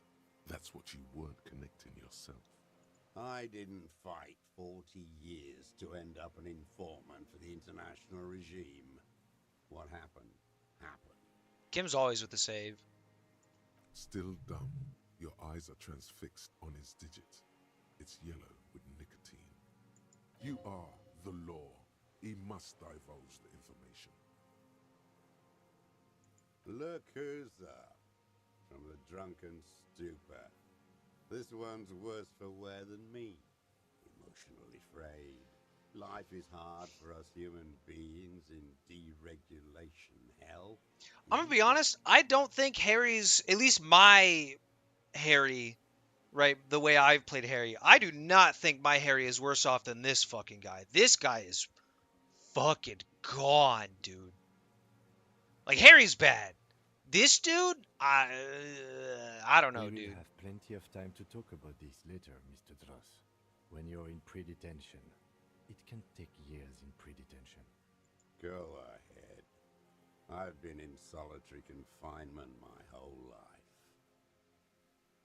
That's what you weren't connecting yourself. I didn't fight 40 years to end up an informant for the international regime. What happened, happened. Kim's always with the save. Still dumb, your eyes are transfixed on his digit. It's yellow with nicotine. You are the law. He must divulge the information. Look who's up. From the drunken stupor. This one's worse for wear than me. Emotionally frayed. Life is hard for us human beings in deregulation hell. I'm gonna be honest. I don't think Harry's, at least my Harry, right? The way I've played Harry, I do not think my Harry is worse off than this fucking guy. This guy is fucking gone, dude. Like Harry's bad. This dude, I don't know, We will dude. have plenty of time to talk about this later, Mr. Dross. When you're in pre-detention. It can take years in pre-detention. Go ahead. I've been in solitary confinement my whole life.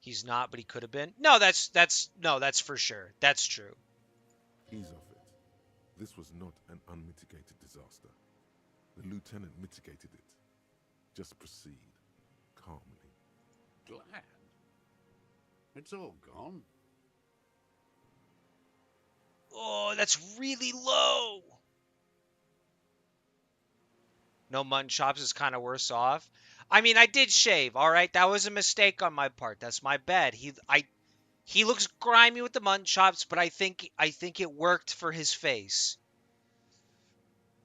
He's not, but he could have been. No, that's for sure. That's true. Ease off it. This was not an unmitigated disaster. The lieutenant mitigated it. Just proceed calmly. Glad. It's all gone. Oh, that's really low. No mutton chops is kind of worse off. I mean, I did shave. All right, that was a mistake on my part. That's my bad. He looks grimy with the mutton chops, but I think it worked for his face.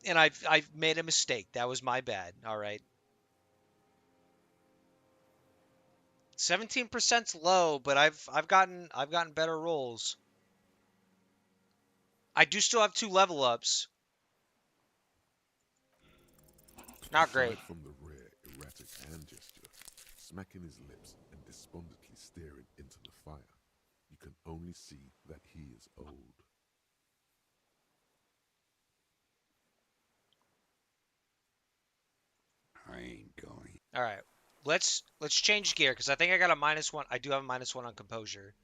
And I've made a mistake. That was my bad. All right. 17%'s low, but I've gotten better rolls. I do still have 2 level ups. Not great. Aside from the rare, erratic hand gesture, smacking his lips and despondently staring into the fire, you can only see that he is old. I ain't going. All right. Let's change gear because I think I got a -1. I do have a -1 on composure.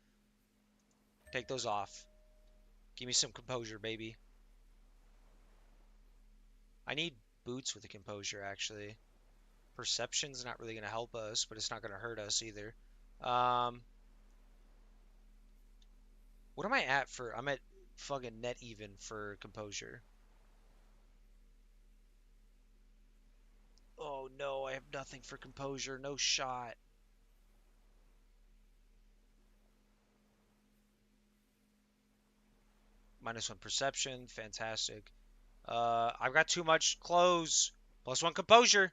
Take those off. Give me some composure, baby. I need boots with a composure, actually. Perception's not really going to help us, but it's not going to hurt us either. What am I at for? I'm at fucking net even for composure. Oh no, I have nothing for composure. No shot. -1 perception. Fantastic. I've got too much clothes. +1 composure.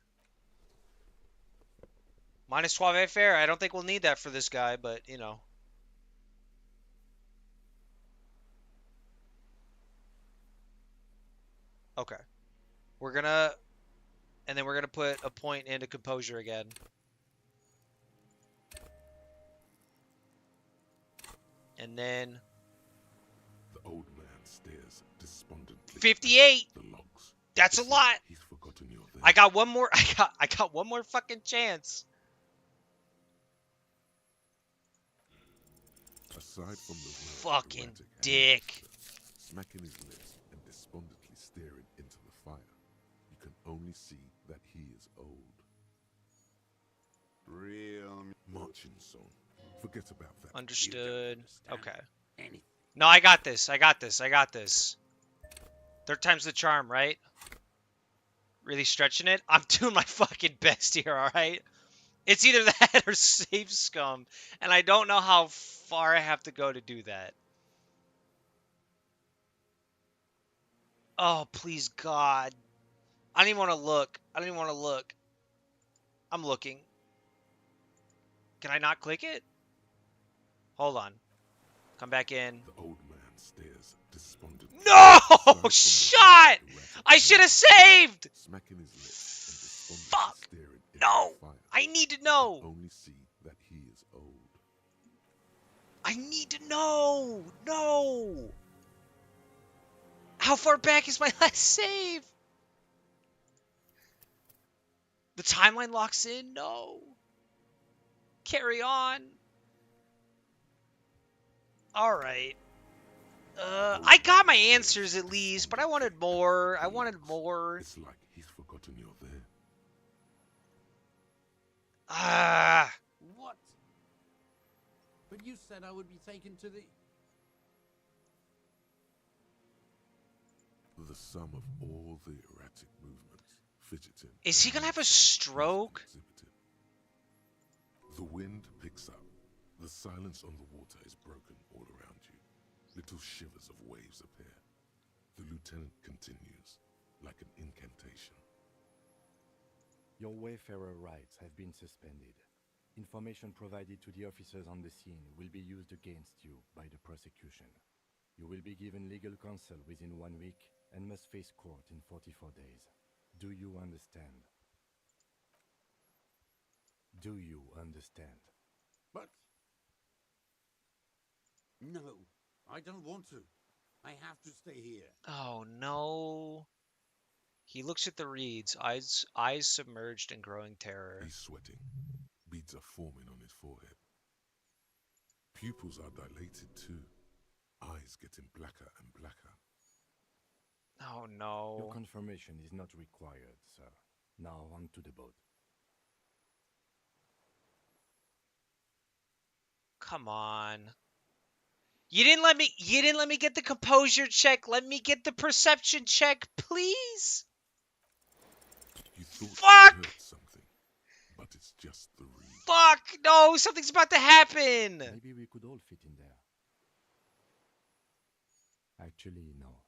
-12 fair. I don't think we'll need that for this guy, but you know. Okay. We're gonna, and then we're gonna put a point into composure again. And then The old man stares despondently 58. at the logs. That's a It's lot. like he's forgotten you're there. I got one more. I got one more fucking chance. Aside from the Fucking erratic hand dick. gesture, smacking his lips and despondently staring into the fire, you can only see that he is old. Real Marching song. Forget about that. Understood. understand. Okay. anything. No, I got this. I got this. I got this. 3rd time's the charm, right? Really stretching it? I'm doing my fucking best here, alright? It's either that or save scum. And I don't know how far I have to go to do that. Oh, please, God. I don't even want to look. I don't even want to look. I'm looking. Can I not click it? Hold on. Come back in. The old man stares despondently. No! Slides from the Shot! erratic I should have movement, saved! smacking his lips and despondently Fuck! staring into No! the fire. I need to You can know! only see that he is old. I need to know! No! How far back is my last save? The timeline locks in? No. Carry on. Alright. I got my answers at least, but I wanted more. I wanted more. It's like he's forgotten you're there. Ah. What? But you said I would be taken to the... The sum of all the erratic movements, fidgeting. Is he and gonna have a motion stroke? exhibited. The wind picks up. The silence on the water is broken all around you. Little shivers of waves appear. The lieutenant continues, like an incantation. Your Wayfarer rights have been suspended. Information provided to the officers on the scene will be used against you by the prosecution. You will be given legal counsel within 1 week and must face court in 44 days. Do you understand? Do you understand? But... No, I don't want to. I have to stay here. Oh no. He looks at the reeds, eyes submerged in growing terror. He's sweating. Beads are forming on his forehead. Pupils are dilated too. Eyes getting blacker and blacker. Oh Your no. confirmation is not required, sir. Now on to the boat. Come on. You didn't let me get the composure check. Let me get the perception check, please. You thought Fuck! you heard something, but it's just the reed. Fuck! No, something's about to happen. Maybe we could all fit in there. Actually, no.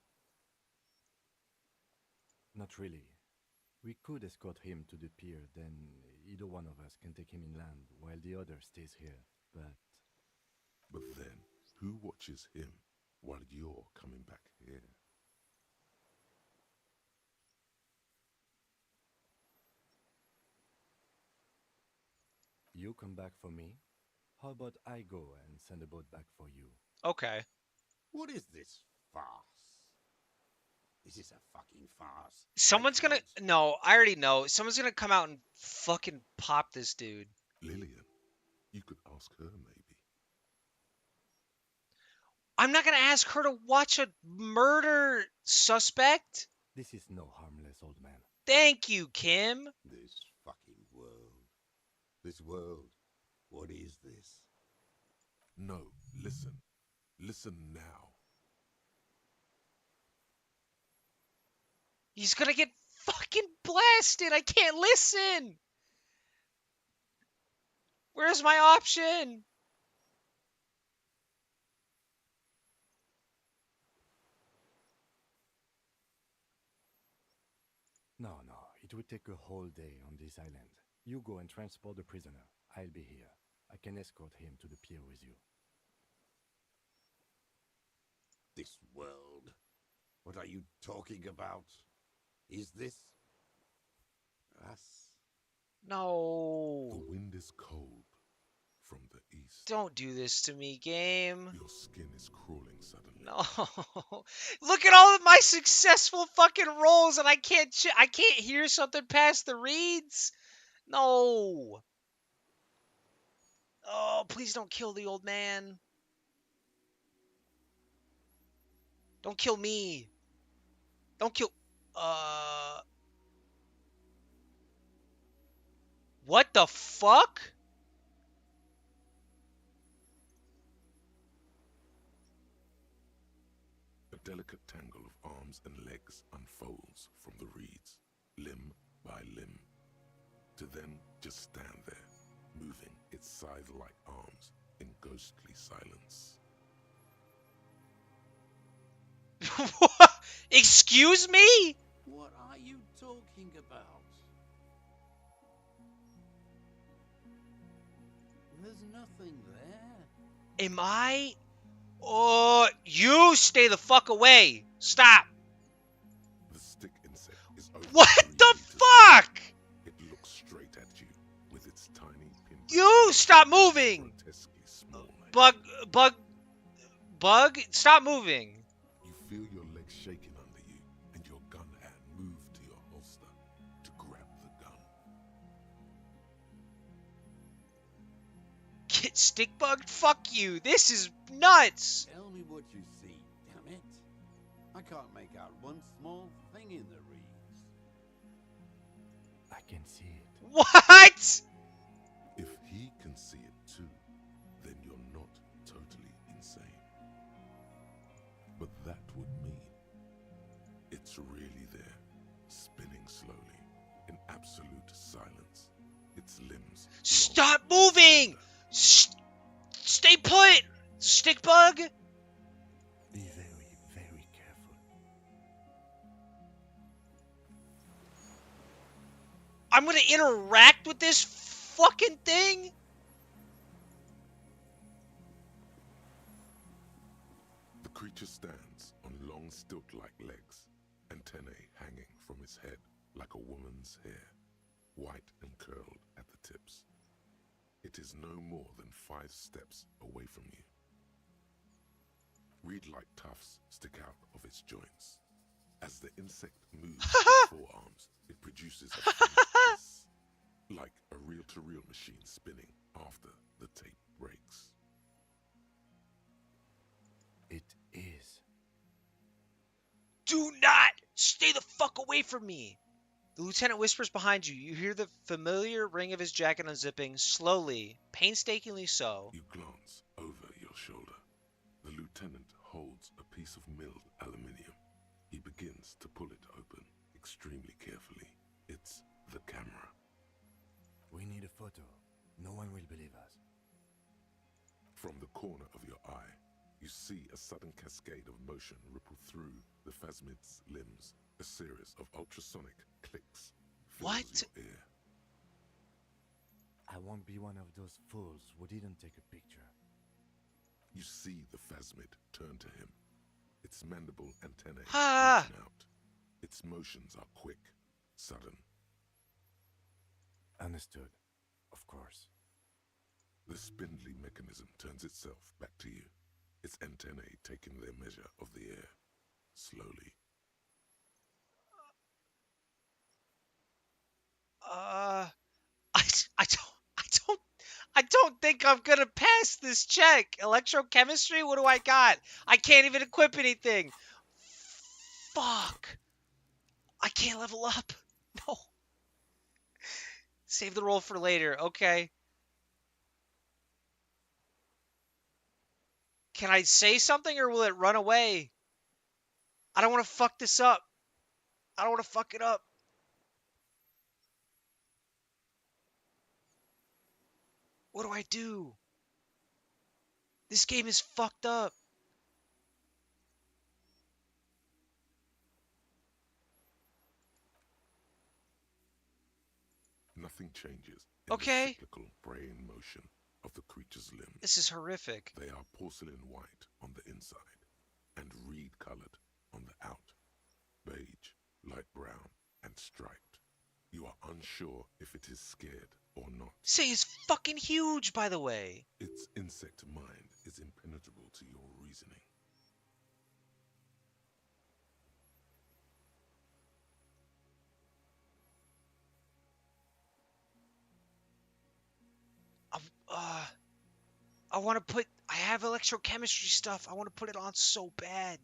Not really. We could escort him to the pier, then either one of us can take him inland while the other stays here. But then, who watches him while you're coming back here? You come back for me? How about I go and send a boat back for you? Okay. What is this farce? This is a fucking farce. Someone's gonna... No, I already know. Someone's gonna come out and fucking pop this dude. Lillian, you could ask her maybe. I'm not gonna ask her to watch a murder suspect. This is no harmless old man. Thank you, Kim. This fucking world. This world. What is this? No, listen. Listen now. He's gonna get fucking blasted. I can't listen. Where's my option? No, it would take a whole day on this island. You go and transport the prisoner. I'll be here. I can escort him to the pier with you. This world. What are you talking about? Is this us? No. The wind is cold from the east. Don't do this to me, game. Your skin is crawling suddenly. No. Look at all of my successful fucking rolls and I can't hear something past the reeds. No. Oh, please don't kill the old man. Don't kill me. Don't kill... What the fuck? A delicate tangle of arms and legs unfolds from the reeds, limb by limb, to then just stand there, moving its scythe-like arms in ghostly silence. Excuse me? What are you talking about? There's nothing there. Am I? Oh, you stay the fuck away. Stop. The stick insect is What over 3 the meters fuck? It looks straight at you with its tiny pinprick. You stop moving. Grotesquely small. Bug, stop moving. You feel your legs shaking under you, and your gun hand move to your holster to grab the gun. Get stick bugged? Fuck you. This is nuts. Tell me what you see, damn it. I can't make out one small thing in the reeds. I can see it. What? If he can see it too, then you're not totally insane. But that would mean it's really there, spinning slowly, in absolute silence. Its limbs. Stop moving. Stay put. Stick bug. Be very, very careful. I'm gonna interact with this fucking thing? The creature stands on long stilt-like legs, antennae hanging from its head like a woman's hair, white and curled at the tips. It is no more than 5 steps away from you. Reed-like tufts stick out of its joints. As the insect moves its forearms, it produces a faint hiss, like a reel-to-reel machine spinning after the tape breaks. It is. Do not stay the fuck away from me. The lieutenant whispers behind you. You hear the familiar ring of his jacket unzipping, slowly, painstakingly so. You glance over your shoulder. The lieutenant holds a piece of milled aluminium. He begins to pull it open extremely carefully. It's the camera. We need a photo. No one will believe us. From the corner of your eye, you see a sudden cascade of motion ripple through the phasmid's limbs. A series of ultrasonic clicks fills your ear. I won't be one of those fools who didn't take a picture. You see the phasmid turn to him. Its mandible antennae Ah! reaching out. Its motions are quick, sudden. Understood. Of course. The spindly mechanism turns itself back to you, its antennae taking their measure of the air, slowly. I don't think I'm gonna pass this check. Electrochemistry? What do I got? I can't even equip anything. Fuck. I can't level up. No. Save the roll for later. Okay. Can I say something or will it run away? I don't want to fuck this up. I don't want to fuck it up. What do I do? This game is fucked up. Nothing changes in the cyclical brain motion of the creature's limbs. This is horrific. They are porcelain white on the inside and reed-colored on the out. Beige, light brown, and striped. You are unsure if it is scared or not. Say it's fucking huge, by the way. Its insect mind is impenetrable to your reasoning. I want to put... I have electrochemistry stuff. I want to put it on so bad.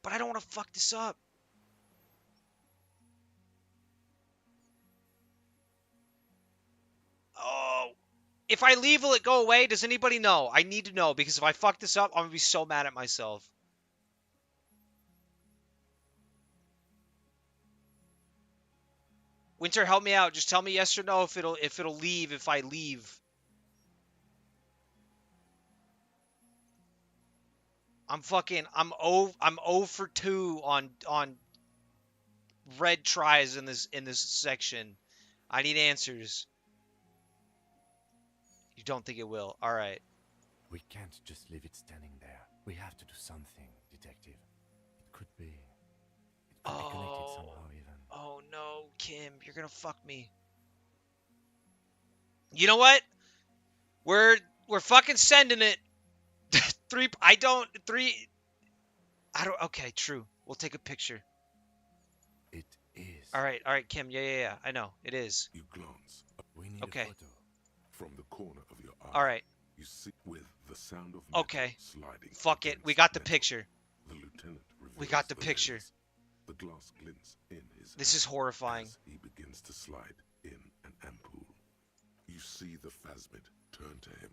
But I don't want to fuck this up. Oh. If I leave, will it go away? Does anybody know? I need to know, because if I fuck this up, I'm going to be so mad at myself. Winter, help me out. Just tell me yes or no if it'll leave if I leave. I'm 0 for 2 on red tries in this section. I need answers. You don't think it will? All right. We can't just leave it standing there. We have to do something, detective. It could be connected somehow even. Oh no, Kim, you're gonna fuck me. You know what? We're fucking sending it. Three. I don't. Okay, true. We'll take a picture. It is. All right, Kim. Yeah. I know it is. You glance We need Okay. a photo. from the corner of your eye. All right. You see with the sound of metal Okay. sliding. Fuck it. We against got the metal. picture. The lieutenant We got the reveals picture. lens. The glass glints in his This is hand horrifying. as he begins to slide in an ampoule. You see the phasmid turn to him.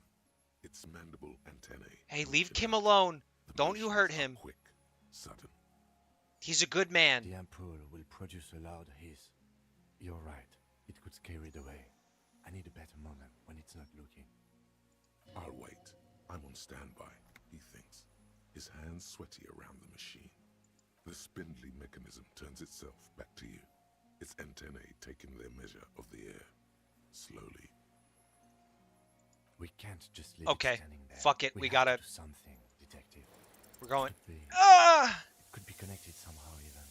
Its mandible antennae. Hey, leave reaching Kim out. alone. The Don't you motions hurt are him. Quick, sudden. He's a good man. The ampoule will produce a loud hiss. You're right. It could scare it away. I need a better moment when it's not looking. I'll wait. I'm on standby, he thinks, his hands sweaty around the machine. The spindly mechanism turns itself back to you, its antennae taking their measure of the air. Slowly. We can't just leave Okay, it standing there. fuck it, we have gotta- to do something, detective. We're going. Could be, Ah! it could be connected somehow even.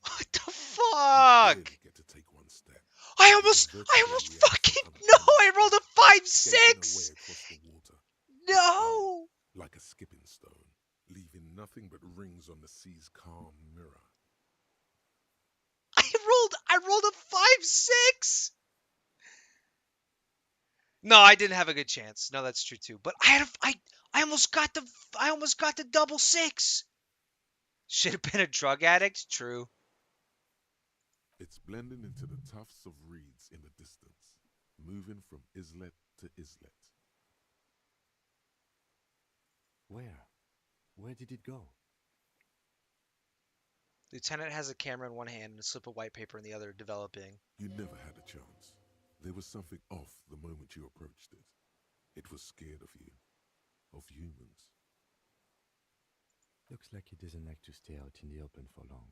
What the fuck? Barely get to take one step. I almost fucking no. I rolled a Skating 5-6. away across the water, No. like a skipping stone, leaving nothing but rings on the sea's calm mirror. I rolled a 5-6. No, I didn't have a good chance. No, that's true too. But I almost got the double 6. Should have been a drug addict. True. It's blending into the tufts of reeds in the distance, moving from islet to islet. Where? Where did it go? Lieutenant has a camera in one hand and a slip of white paper in the other, developing. You never had a chance. There was something off the moment you approached it. It was scared of you, of humans. Looks like it doesn't like to stay out in the open for long.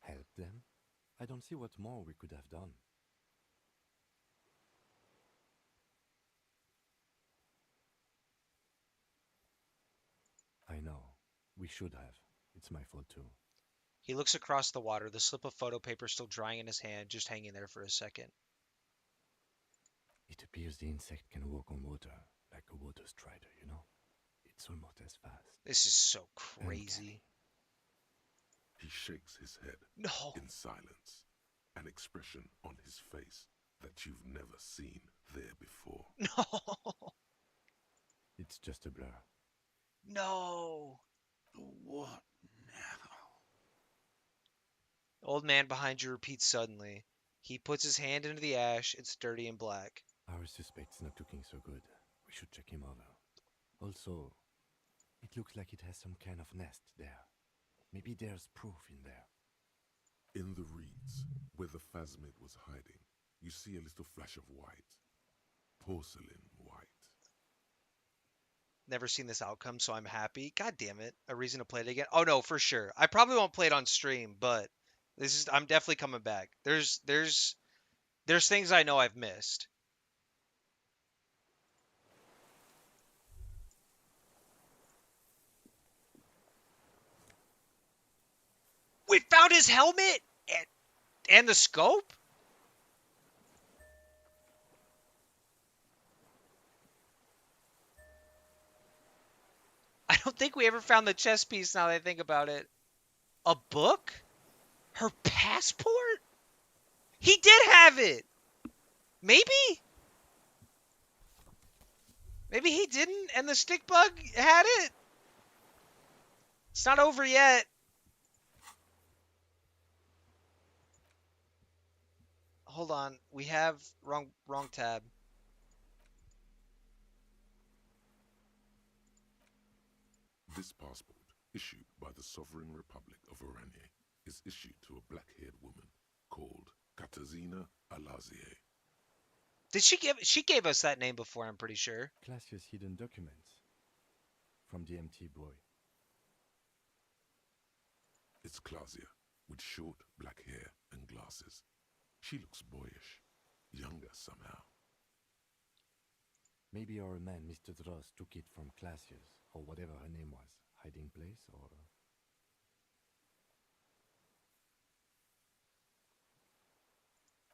Help them? I don't see what more we could have done. I know. We should have. It's my fault too. He looks across the water, the slip of photo paper still drying in his hand, just hanging there for a second. It appears the insect can walk on water, like a water strider, you know? It's almost as fast. This is so crazy. He shakes his head No. in silence, an expression on his face that you've never seen there before. No. It's just a blur. No. What now? Old man behind you repeats suddenly. He puts his hand into the ash. It's dirty and black. Our suspect's not looking so good. We should check him over. Also, it looks like it has some kind of nest there. Maybe there's proof in there. In the reeds, where the phasmid was hiding, you see a little flash of white. Porcelain white. Never seen this outcome, so I'm happy. God damn it. A reason to play it again. Oh no, for sure. I probably won't play it on stream, but I'm definitely coming back. There's things I know I've missed. We found his helmet and the scope? I don't think we ever found the chess piece now that I think about it. A book? Her passport? He did have it. Maybe? Maybe he didn't and the stick bug had it? It's not over yet. Hold on. We have wrong tab. This passport, issued by the Sovereign Republic of Oranje, is issued to a black-haired woman called Katarzyna Alazie. Did she gave us that name before, I'm pretty sure. Classia's hidden documents from the MT boy. It's Klasia, with short black hair and glasses. She looks boyish, younger somehow. Maybe our man, Mr. Dross, took it from Classia's, or whatever her name was. Hiding place, or...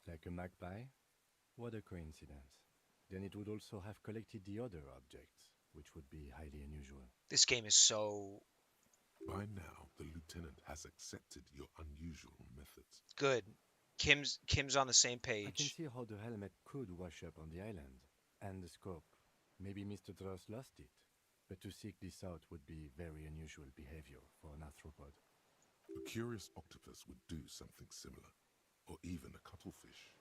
Like a magpie? What a coincidence. Then it would also have collected the other objects, which would be highly unusual. This game is so By now, the lieutenant has accepted your unusual methods. good. Kim's on the same I can page. see how the helmet could wash up on the island. And the scope. Maybe Mr. Dross lost it. But to seek this out would be very unusual behavior for an arthropod. A curious octopus would do something similar, or even a cuttlefish.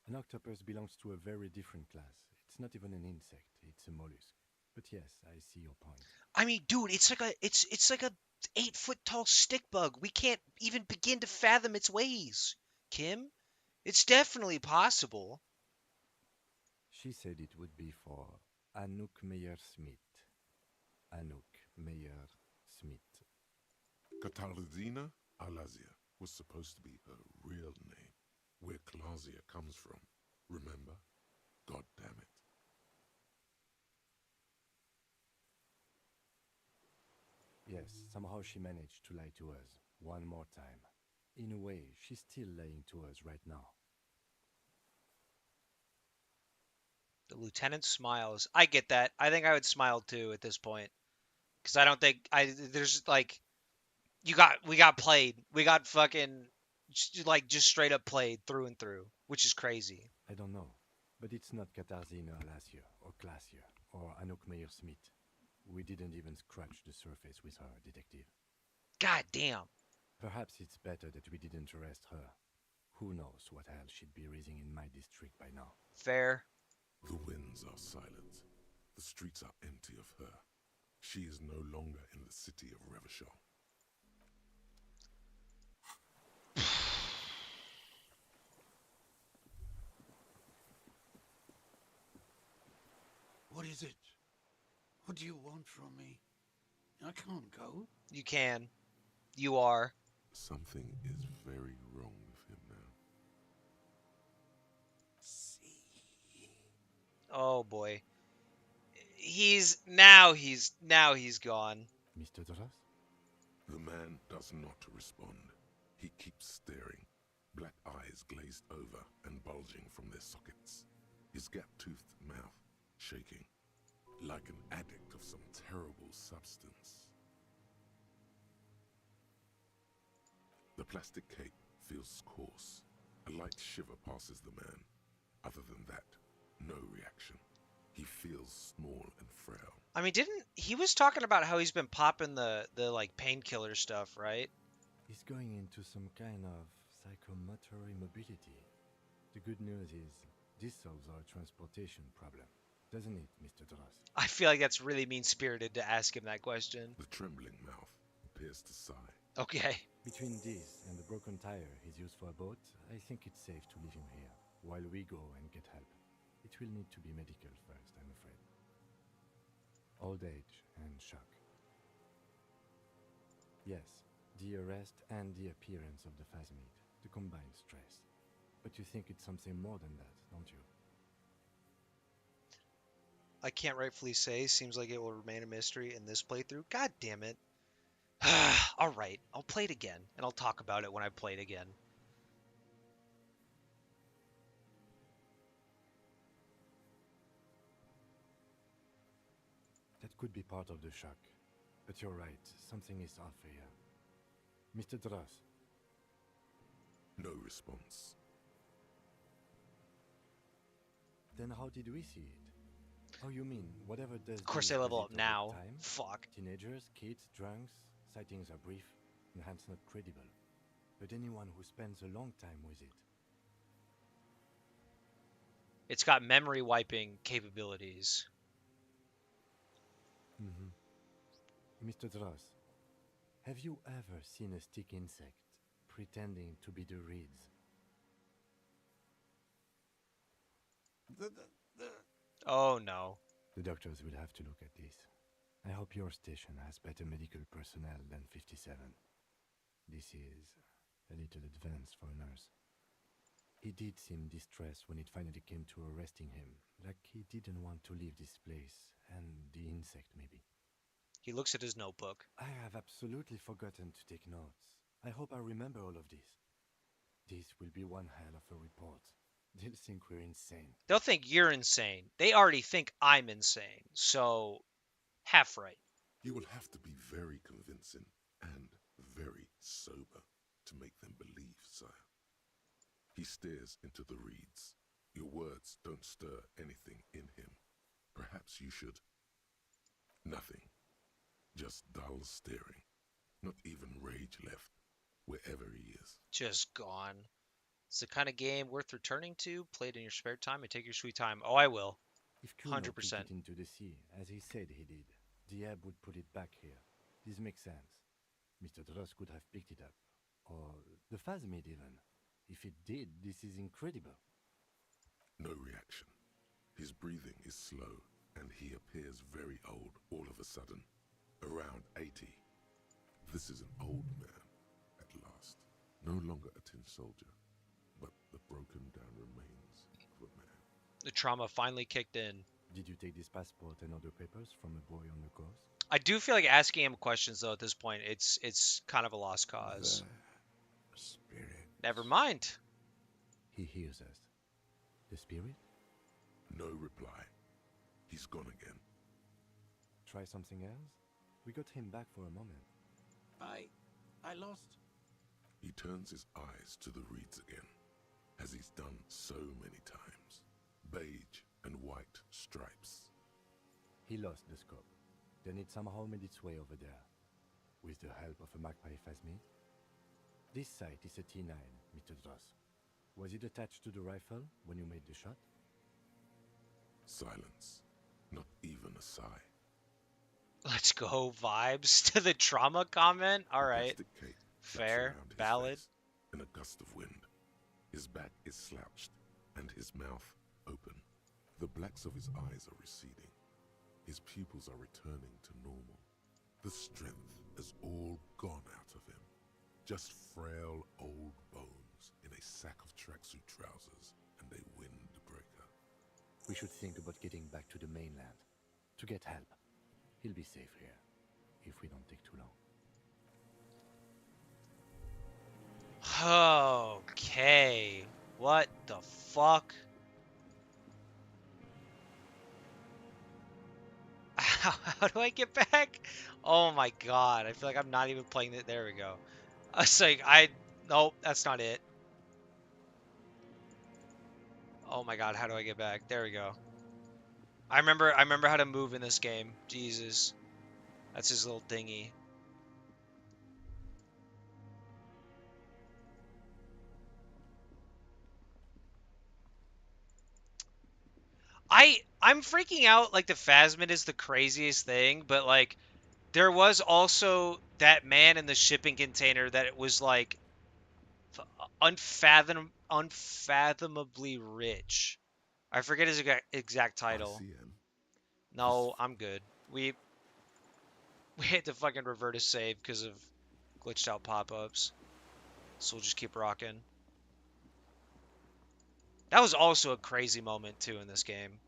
An octopus belongs to a very different class. It's not even an insect, it's a mollusk. But yes, I see your point. I mean, dude, it's like a 8-foot tall stick bug. We can't even begin to fathom its ways. Kim, it's definitely possible. She said it would be for Anouk Meyer-Smith. Anouk Meyer-Smith. Katarzyna Alazia was supposed to be her real name, where Klasia comes from. Remember? God damn it. Yes, somehow she managed to lie to us one more time. In a way, she's still lying to us right now. The lieutenant smiles. I get that. I think I would smile too at this point, because I don't think there's like we got played. We got fucking just straight up played through and through, which is crazy. I don't know, but it's not Katarzyna Alasia or Klasia or Anouk Meyer-Smith. We didn't even scratch the surface with her, detective. God damn. Perhaps it's better that we didn't arrest her. Who knows what hell she'd be raising in my district by now. Fair. The winds are silent. The streets are empty of her. She is no longer in the city of Revachol. What is it? What do you want from me? I can't go. You can. You are. Something is very wrong with him now. See. Oh boy. He's gone. Mr. Dross? The man does not respond. He keeps staring, black eyes glazed over and bulging from their sockets. His gap-toothed mouth shaking, like an addict of some terrible substance. The plastic cape feels coarse. A light shiver passes the man. Other than that, no reaction. He feels small and frail. I mean, he was talking about how he's been popping the like painkiller stuff, right? He's going into some kind of psychomotor immobility. The good news is, this solves our transportation problem. Doesn't it, Mr. Dross? I feel like that's really mean-spirited to ask him that question. The trembling mouth appears to sigh. Okay. Between this and the broken tire he's used for a boat, I think it's safe to leave him here, while we go and get help. It will need to be medical first, I'm afraid. Old age and shock. Yes, the arrest and the appearance of the phasmid, the combined stress. But you think it's something more than that, don't you? I can't rightfully say. Seems like it will remain a mystery in this playthrough. God damn it. Alright, I'll play it again, and I'll talk about it when I play it again. That could be part of the shock. But you're right, something is off here. Mr. Dross. No response. Then how did we see it? Oh, you mean, whatever does... Of course this they level does up it over now. time? Fuck. Teenagers, kids, drunks, sightings are brief, and hence not credible. But anyone who spends a long time with it... It's got memory wiping capabilities. Mr. Dross, have you ever seen a stick insect pretending to be the reeds? Oh no. The doctors will have to look at this. I hope your station has better medical personnel than 57. This is a little advanced for a nurse. He did seem distressed when it finally came to arresting him, like he didn't want to leave this place, and the insect maybe. He looks at his notebook. I have absolutely forgotten to take notes. I hope I remember all of this. This will be one hell of a report. They'll think we're insane. They'll think you're insane. They already think I'm insane. So, half right. You will have to be very convincing and very sober to make them believe, sire. He stares into the reeds. Your words don't stir anything in him. Perhaps you should. Nothing. Just dull staring. Not even rage left, wherever he is. Just gone. It's the kind of game worth returning to. Play it in your spare time and take your sweet time. Oh, I will. If Kuno 100%. kicked it into the sea, as he said he did, the ebb would put it back here. This makes sense. Mr. Dross could have picked it up. Or the Phasmid even. If it did, this is incredible. No reaction. His breathing is slow, and he appears very old all of a sudden. Around 80. This is an old man, at last. No longer a tin soldier, but the broken down remains of a man. The trauma finally kicked in. Did you take this passport and other papers from a boy on the coast? I do feel like asking him questions though at this point. It's kind of a lost cause. The spirit. Never mind. He hears us. The spirit? No reply. He's gone again. Try something else? We got him back for a moment. I lost. He turns his eyes to the reeds again, as he's done so many times. Beige and white stripes. He lost the scope. Then it somehow made its way over there. With the help of a magpie phasmid. This sight is a T9, Mr. Dross. Was it attached to the rifle when you made the shot? Silence. Not even a sigh. Let's go vibes to the trauma comment. All right. The cape Fair. wraps around his Valid. face in a gust of wind. His back is slouched and his mouth open. The blacks of his eyes are receding. His pupils are returning to normal. The strength is all gone out of him. Just frail old bones in a sack of tracksuit trousers and a windbreaker. We should think about getting back to the mainland. To get help. He'll be safe here. If we don't take too long. Okay. What the fuck? How do I get back? Oh my god. I feel like I'm not even playing it. There we go. I was like, nope, that's not it. Oh my god, how do I get back? There we go. I remember how to move in this game. Jesus. That's his little dinghy. I'm freaking out like the Phasmid is the craziest thing, but like there was also that man in the shipping container that it was like unfathomably rich. I forget his exact title. ICM. No, I'm good. We had to fucking revert a save because of glitched out pop-ups. So we'll just keep rocking. That was also a crazy moment too in this game.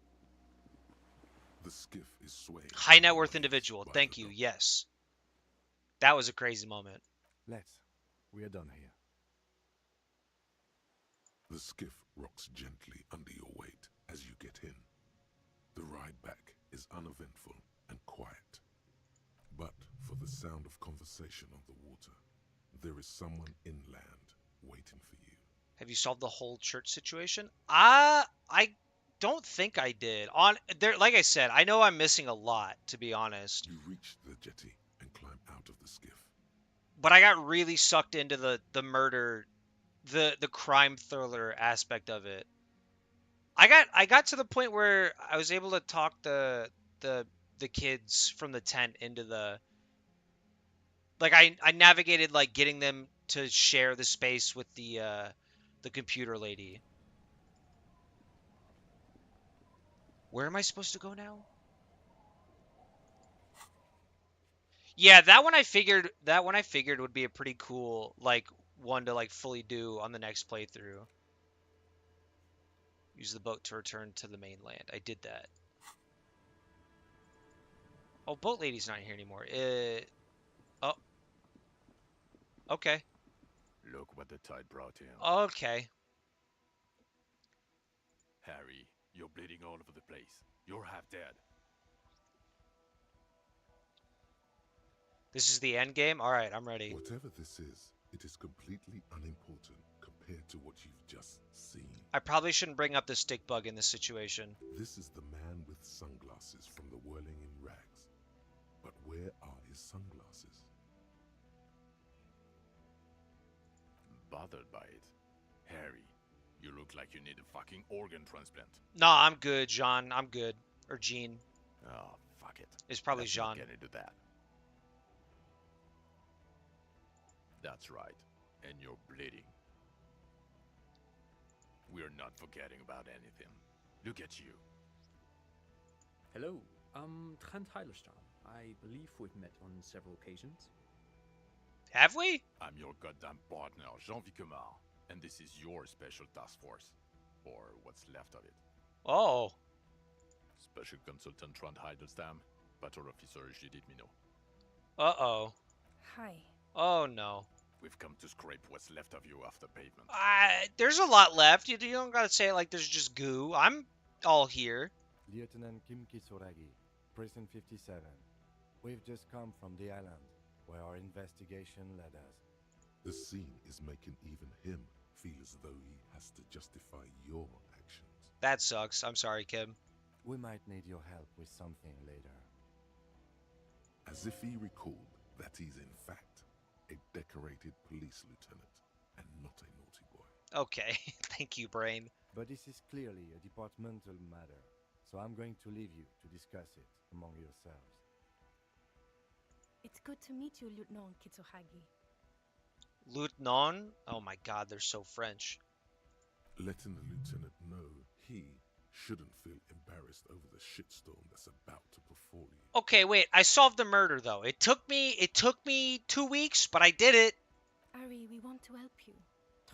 The skiff is swaying. High net worth individual. Thank you. Yes. That was a crazy moment. Let's. We are done here. The skiff rocks gently under your weight as you get in. The ride back is uneventful and quiet. But for the sound of conversation on the water, there is someone inland waiting for you. Have you solved the whole church situation? I don't think I did. On there, like I said, I know I'm missing a lot, to be honest. You reach the jetty and climb out of the skiff. But I got really sucked into the murder, the crime thriller aspect of it. I got to the point where I was able to talk the kids from the tent into the, like I navigated like getting them to share the space with the computer lady. Where am I supposed to go now? Yeah, that one I figured would be a pretty cool like one to like fully do on the next playthrough. Use the boat to return to the mainland. I did that. Oh, boat lady's not here anymore. Oh, okay. Look what the tide brought in. Okay. Harry, you're bleeding all over the place. You're half dead. This is the end game? Alright, I'm ready. Whatever this is, it is completely unimportant compared to what you've just seen. I probably shouldn't bring up the stick bug in this situation. This is the man with sunglasses from the Whirling in Rags. But where are his sunglasses? Bothered by it. Harry, you look like you need a fucking organ transplant. Nah, I'm good, Jean. I'm good. Or Jean. Oh, fuck it. It's probably Let's not Jean. get into that. That's right. And you're bleeding. We're not forgetting about anything. Look at you. Hello, I'm Trent Heilerstein. I believe we've met on several occasions. Have we? I'm your goddamn partner, Jean-Vic Comar, and this is your special task force. Or what's left of it. Oh. Special Consultant Trent Heidelstein, Battle Officer Judith Minot. Uh-oh. Hi. Oh, no. We've come to scrape what's left of you off the pavement. There's a lot left. You don't gotta say it like there's just goo. I'm all here. Lieutenant Kim Kisuragi, Prison 57. We've just come from the island, where our investigation led us. The scene is making even him feel as though he has to justify your actions. That sucks. I'm sorry, Kim. We might need your help with something later. As if he recalled that he's in fact a decorated police lieutenant and not a naughty boy. Okay. Thank you, Brain. But this is clearly a departmental matter, so I'm going to leave you to discuss it among yourselves. It's good to meet you, Lieutenant Kitsuhagi. Lieutenant? Oh my god, they're so French. Letting the lieutenant know he shouldn't feel embarrassed over the shitstorm that's about to befall you. Okay, wait. I solved the murder though. It took me 2 weeks, but I did it. Ari, we want to help you.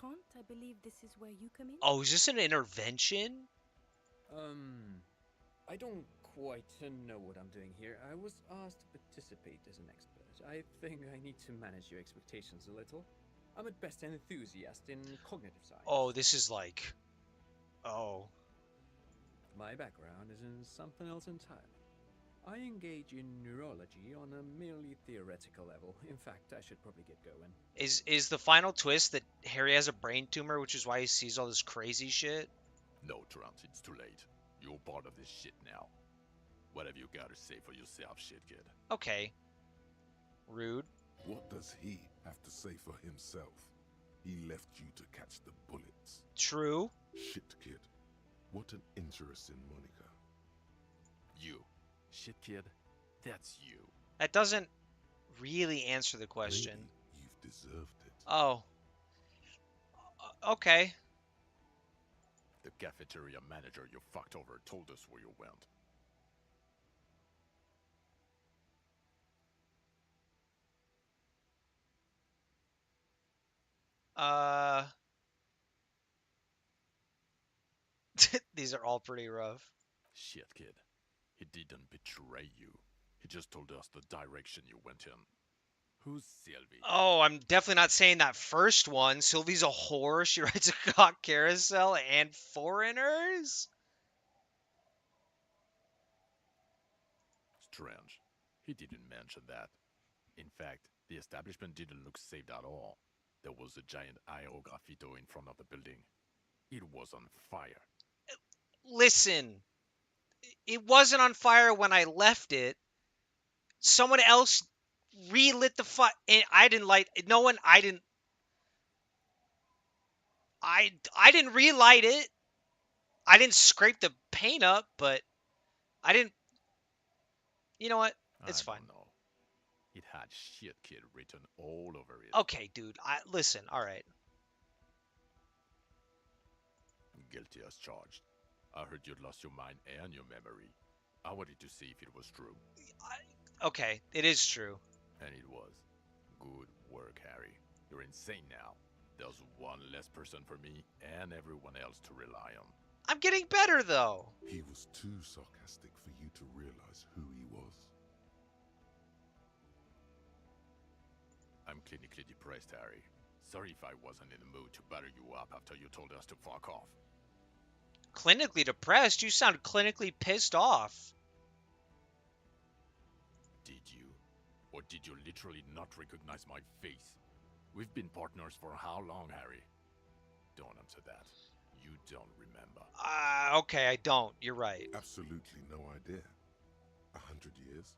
Trent, I believe this is where you come in? Oh, is this an intervention? I don't quite know what I'm doing here. I was asked to participate as an expert. I think I need to manage your expectations a little. I'm at best an enthusiast in cognitive science. Oh, this is like... Oh. My background is in something else entirely. I engage in neurology on a merely theoretical level. In fact, I should probably get going. Is the final twist that Harry has a brain tumor, which is why he sees all this crazy shit? No, Trent, it's too late. You're part of this shit now. What have you got to say for yourself, shit kid? Okay. Rude. What does he have to say for himself? He left you to catch the bullets. True. Shit kid. What an interesting moniker. You. Shit kid. That's you. That doesn't really answer the question. Maybe you've deserved it. Oh. Okay. The cafeteria manager you fucked over told us where you went. These are all pretty rough. Shit, kid. He didn't betray you. He just told us the direction you went in. Who's Sylvie? Oh, I'm definitely not saying that first one. Sylvie's a whore. She rides a cock carousel and foreigners? Strange. He didn't mention that. In fact, the establishment didn't look safe at all. There was a giant aerograffito in front of the building. It was on fire. Listen, it wasn't on fire when I left it. Someone else relit the fire, and I didn't light. No one. I didn't. I didn't relight it. I didn't scrape the paint up, but I didn't. You know what? It's fine. No, it had shit kid written all over it. Okay, dude. Listen. All right. Guilty as charged. I heard you'd lost your mind and your memory. I wanted to see if it was true. Okay, it is true. And it was. Good work, Harry. You're insane now. There's one less person for me and everyone else to rely on. I'm getting better, though. He was too sarcastic for you to realize who he was. I'm clinically depressed, Harry. Sorry if I wasn't in the mood to butter you up after you told us to fuck off. Clinically depressed? You sound clinically pissed off. Did you? Or did you literally not recognize my face? We've been partners for how long, Harry? Don't answer that. You don't remember. Okay, I don't. You're right. Absolutely no idea. 100 years?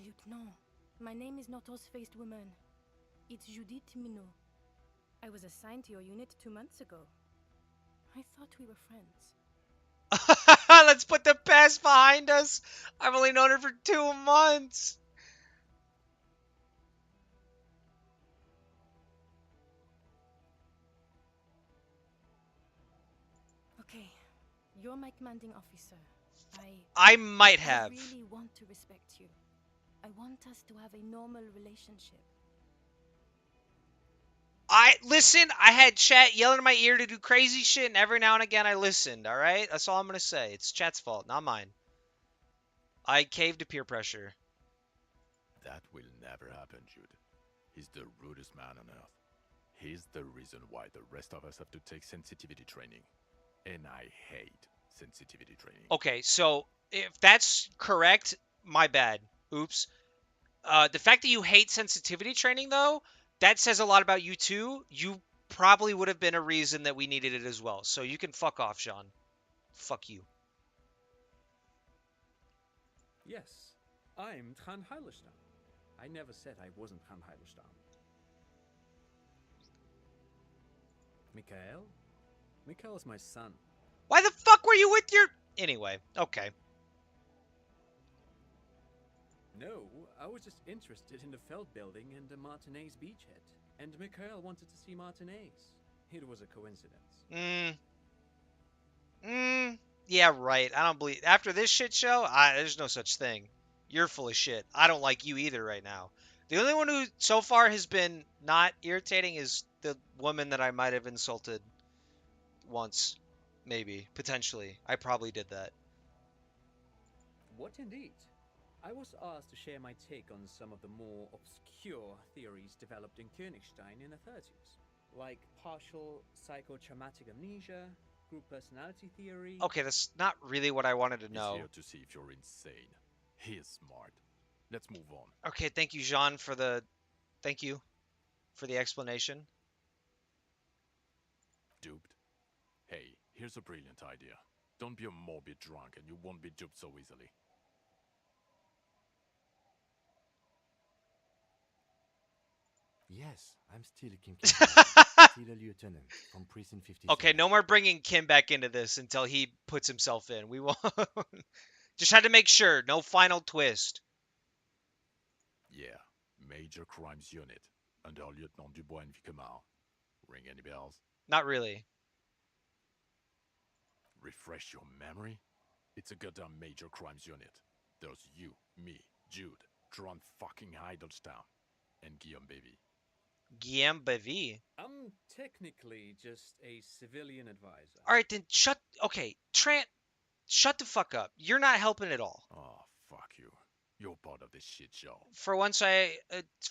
Lieutenant, my name is not Horse-Faced Woman. It's Judith Minot. I was assigned to your unit 2 months ago. I thought we were friends. Let's put the past behind us. I've only known her for 2 months. Okay, you're my commanding officer. I might have. I really want to respect you. I want us to have a normal relationship. Listen, I had chat yelling in my ear to do crazy shit, and every now and again I listened, alright? That's all I'm gonna say. It's chat's fault, not mine. I caved to peer pressure. That will never happen, Jude. He's the rudest man on earth. He's the reason why the rest of us have to take sensitivity training. And I hate sensitivity training. Okay, so if that's correct, my bad. Oops. The fact that you hate sensitivity training, though, that says a lot about you, too. You probably would have been a reason that we needed it as well. So you can fuck off, Sean. Fuck you. Yes, I'm Tran Heilerstein. I never said I wasn't Tran Heilerstein. Mikhail? Mikhail is my son. Why the fuck were you with your... Anyway, okay. No, I was just interested in the Feld building and the Martinez beachhead. And Mikhail wanted to see Martinez. It was a coincidence. Yeah, right. I don't believe... After this shit show, there's no such thing. You're full of shit. I don't like you either right now. The only one who so far has been not irritating is the woman that I might have insulted once. Maybe. Potentially. I probably did that. What indeed? I was asked to share my take on some of the more obscure theories developed in Königstein in the 30s. Like partial psychotraumatic amnesia, group personality theory... Okay, that's not really what I wanted to know. He's here to see if you're insane. He is smart. Let's move on. Okay, thank you, Jean, for the... Thank you for the explanation. Duped? Hey, here's a brilliant idea. Don't be a morbid drunk and you won't be duped so easily. Yes, I'm still Kim. Still a lieutenant from Precinct 57. Okay, no more bringing Kim back into this until he puts himself in. We won't. Just had to make sure. No final twist. Yeah, Major Crimes Unit under Lieutenant Dubois and Vicomar. Ring any bells? Not really. Refresh your memory? It's a goddamn Major Crimes Unit. There's you, me, Jude, Tron fucking Heidelstown, and Guillaume Bevy. Guillaume Bevy? I'm technically just a civilian advisor. Alright, then shut... Okay, Trant, shut the fuck up. You're not helping at all. Oh, fuck you. You're part of this shit show. For once,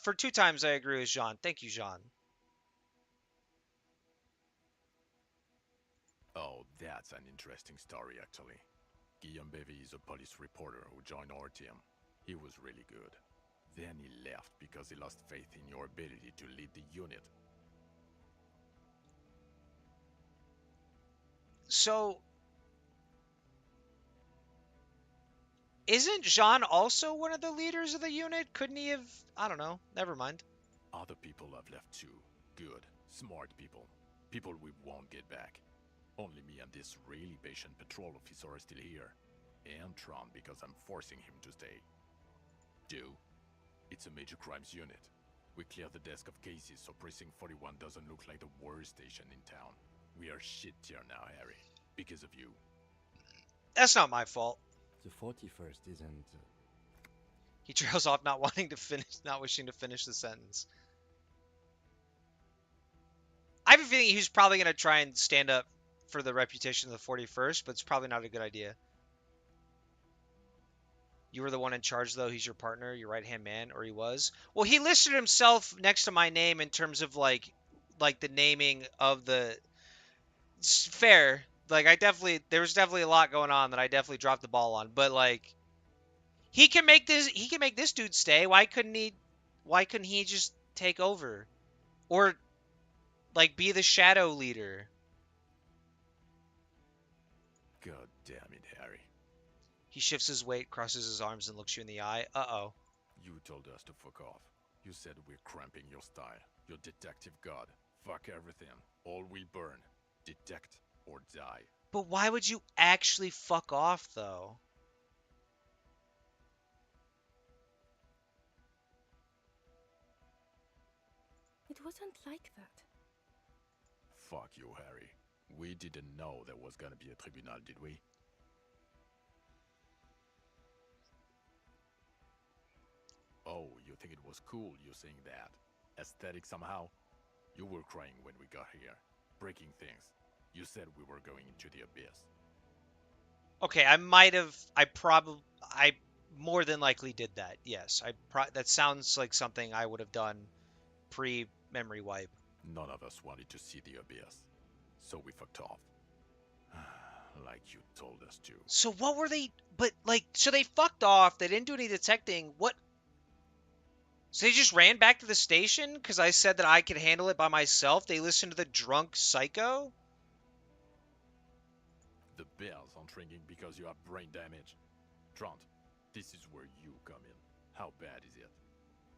for 2 times I agree with Jean. Thank you, Jean. Oh, that's an interesting story, actually. Guillaume Bevy is a police reporter who joined our team. He was really good. Then he left because he lost faith in your ability to lead the unit. So... Isn't Jean also one of the leaders of the unit? Couldn't he have... I don't know. Never mind. Other people have left too. Good, smart people. People we won't get back. Only me and this really patient patrol officer are still here. And Tron because I'm forcing him to stay. Do. It's a Major Crimes Unit. We cleared the desk of cases so Precinct 41 doesn't look like the worst station in town. We are shit tier now, Harry. Because of you. That's not my fault. The 41st isn't. He trails off, not wishing to finish the sentence. I have a feeling he's probably going to try and stand up for the reputation of the 41st, but it's probably not a good idea. You were the one in charge, though. He's your partner, your right-hand man, or he was. Well, he listed himself next to my name in terms of like the naming of the. It's fair. Like there was definitely a lot going on that I definitely dropped the ball on, but like he can make this dude stay. Why couldn't he just take over or like be the shadow leader? God damn it, Harry. He shifts his weight, crosses his arms, and looks you in the eye. Uh-oh. You told us to fuck off. You said we're cramping your style. Your detective god. Fuck everything. All we burn. Detect or die. But why would you actually fuck off, though? It wasn't like that. Fuck you, Harry. We didn't know there was gonna be a tribunal, did we? Oh, you think it was cool you saying that? Aesthetic somehow? You were crying when we got here. Breaking things. You said we were going into the abyss. Okay, I more than likely did that. Yes, that sounds like something I would have done pre-memory wipe. None of us wanted to see the abyss, so we fucked off. Like you told us to. So what were they? But like, so they fucked off. They didn't do any detecting. What? So they just ran back to the station because I said that I could handle it by myself. They listened to the drunk psycho. The bells aren't ringing because you have brain damage. Trant, this is where you come in. How bad is it?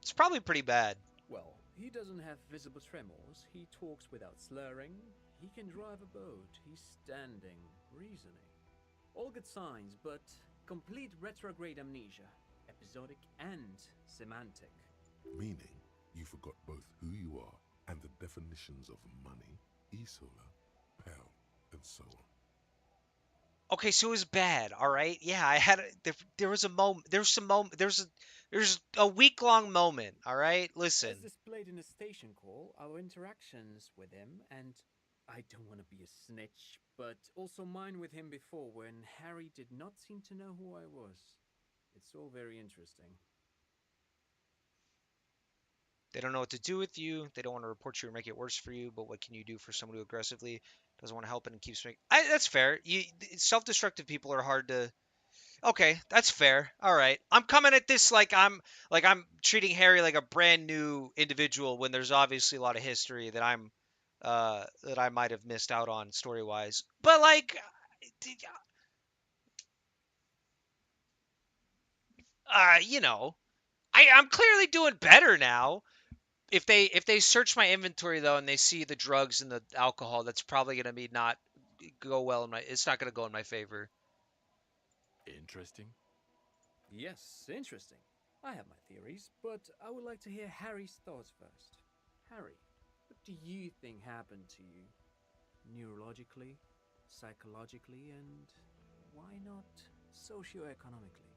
It's probably pretty bad. Well, he doesn't have visible tremors, he talks without slurring, he can drive a boat, he's standing, reasoning. All good signs, but complete retrograde amnesia, episodic and semantic. Meaning, you forgot both who you are and the definitions of money, Isola, Pell, and so on. Okay, so it was bad. All right, yeah, I had there was a moment. There's some moment. There's a week-long moment. All right, listen. As displayed in the station call, our interactions with him, and I don't want to be a snitch, but also mine with him before when Harry did not seem to know who I was. It's all very interesting. They don't know what to do with you. They don't want to report you or make it worse for you. But what can you do for someone who aggressively doesn't want to help and keeps making? That's fair. Self-destructive people are hard to. Okay, that's fair. All right, I'm coming at this like I'm treating Harry like a brand new individual when there's obviously a lot of history that that I might have missed out on story-wise. But like, you know, I'm clearly doing better now. If they search my inventory though and they see the drugs and the alcohol, that's probably gonna be not go well in my. It's not gonna go in my favor. Interesting. Yes, interesting. I have my theories, but I would like to hear Harry's thoughts first. Harry, what do you think happened to you? Neurologically, psychologically, and why not socioeconomically?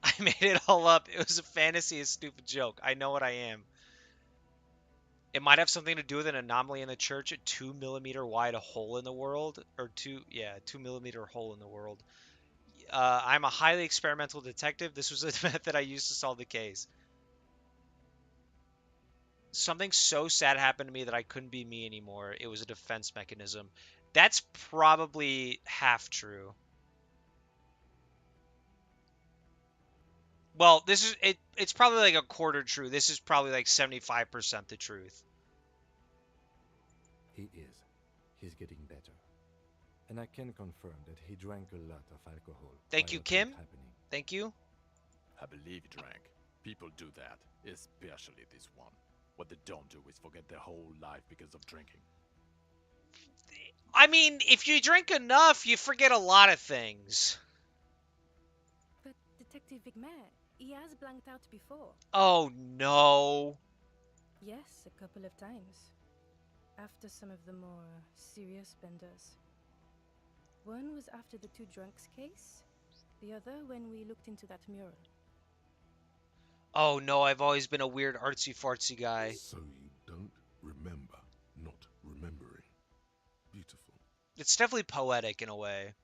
I made it all up. It was a fantasy, a stupid joke. I know what I am. It might have something to do with an anomaly in the church, a 2 millimeter wide hole in the world, or 2 millimeter hole in the world. I'm a highly experimental detective. This was a method I used to solve the case. Something so sad happened to me that I couldn't be me anymore. It was a defense mechanism. That's probably half true. Well, this is it. It's probably like a quarter true. This is probably like 75% the truth. He is. He's getting better. And I can confirm that he drank a lot of alcohol. Thank you, Kim. Thank you. I believe he drank. People do that, especially this one. What they don't do is forget their whole life because of drinking. I mean, if you drink enough, you forget a lot of things. But Detective Vigmair, He has blanked out before. Oh no. Yes, a couple of times. After some of the more serious benders. One was after the two drunks case, the other when we looked into that mural. Oh no, I've always been a weird artsy fartsy guy. So you don't remember not remembering. Beautiful. It's definitely poetic in a way.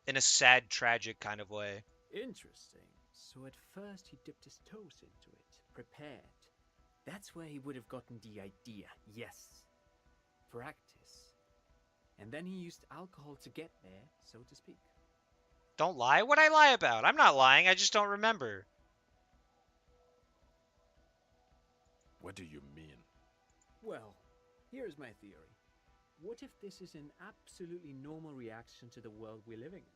In a sad, tragic kind of way. Interesting. So at first he dipped his toes into it, prepared. That's where he would have gotten the idea, yes. Practice. And then he used alcohol to get there, so to speak. Don't lie? What'd I lie about? I'm not lying, I just don't remember. What do you mean? Well, here's my theory. What if this is an absolutely normal reaction to the world we're living in?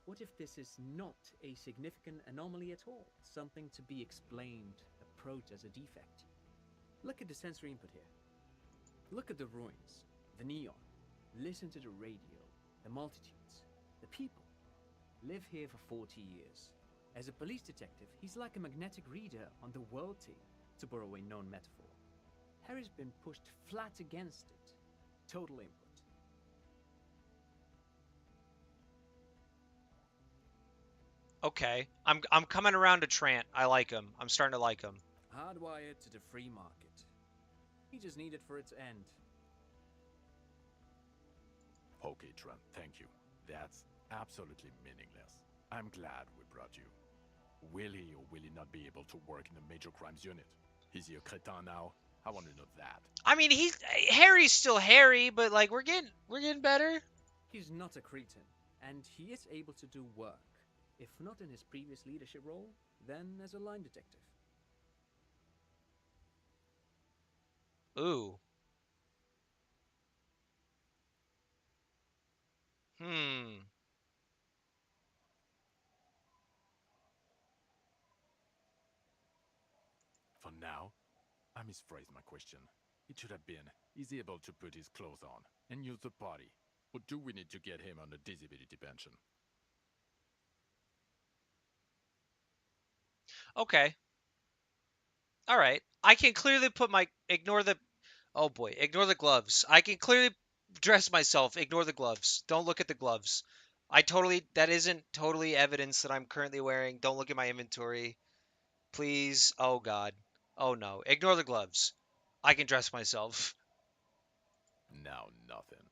What if this is not a significant anomaly at all? Something to be explained, approached as a defect? Look at the sensory input here. Look at the ruins, the neon. Listen to the radio, the multitudes, the people. Live here for 40 years. As a police detective, he's like a magnetic reader on the world team, to borrow a known metaphor. Harry's been pushed flat against it. Total input. Okay. I'm coming around to Trant. I like him. I'm starting to like him. Hardwired to the free market. He just needed for its end. Okay, Trent, thank you. That's absolutely meaningless. I'm glad we brought you. Will he or will he not be able to work in the major crimes unit? Is he a cretin now? I want to know that. I mean, Harry's still Harry, but like we're getting better. He's not a cretin, and he is able to do work. If not in his previous leadership role, then as a line detective. Ooh. For now, I misphrased my question. It should have been, is he able to put his clothes on and use the party? Or do we need to get him on a disability pension? Okay. All right. I can clearly put my ignore the gloves. I can clearly dress myself. Ignore the gloves. Don't look at the gloves. That isn't totally evidence that I'm currently wearing. Don't look at my inventory. Please. Oh god. Oh no. Ignore the gloves. I can dress myself. Now nothing.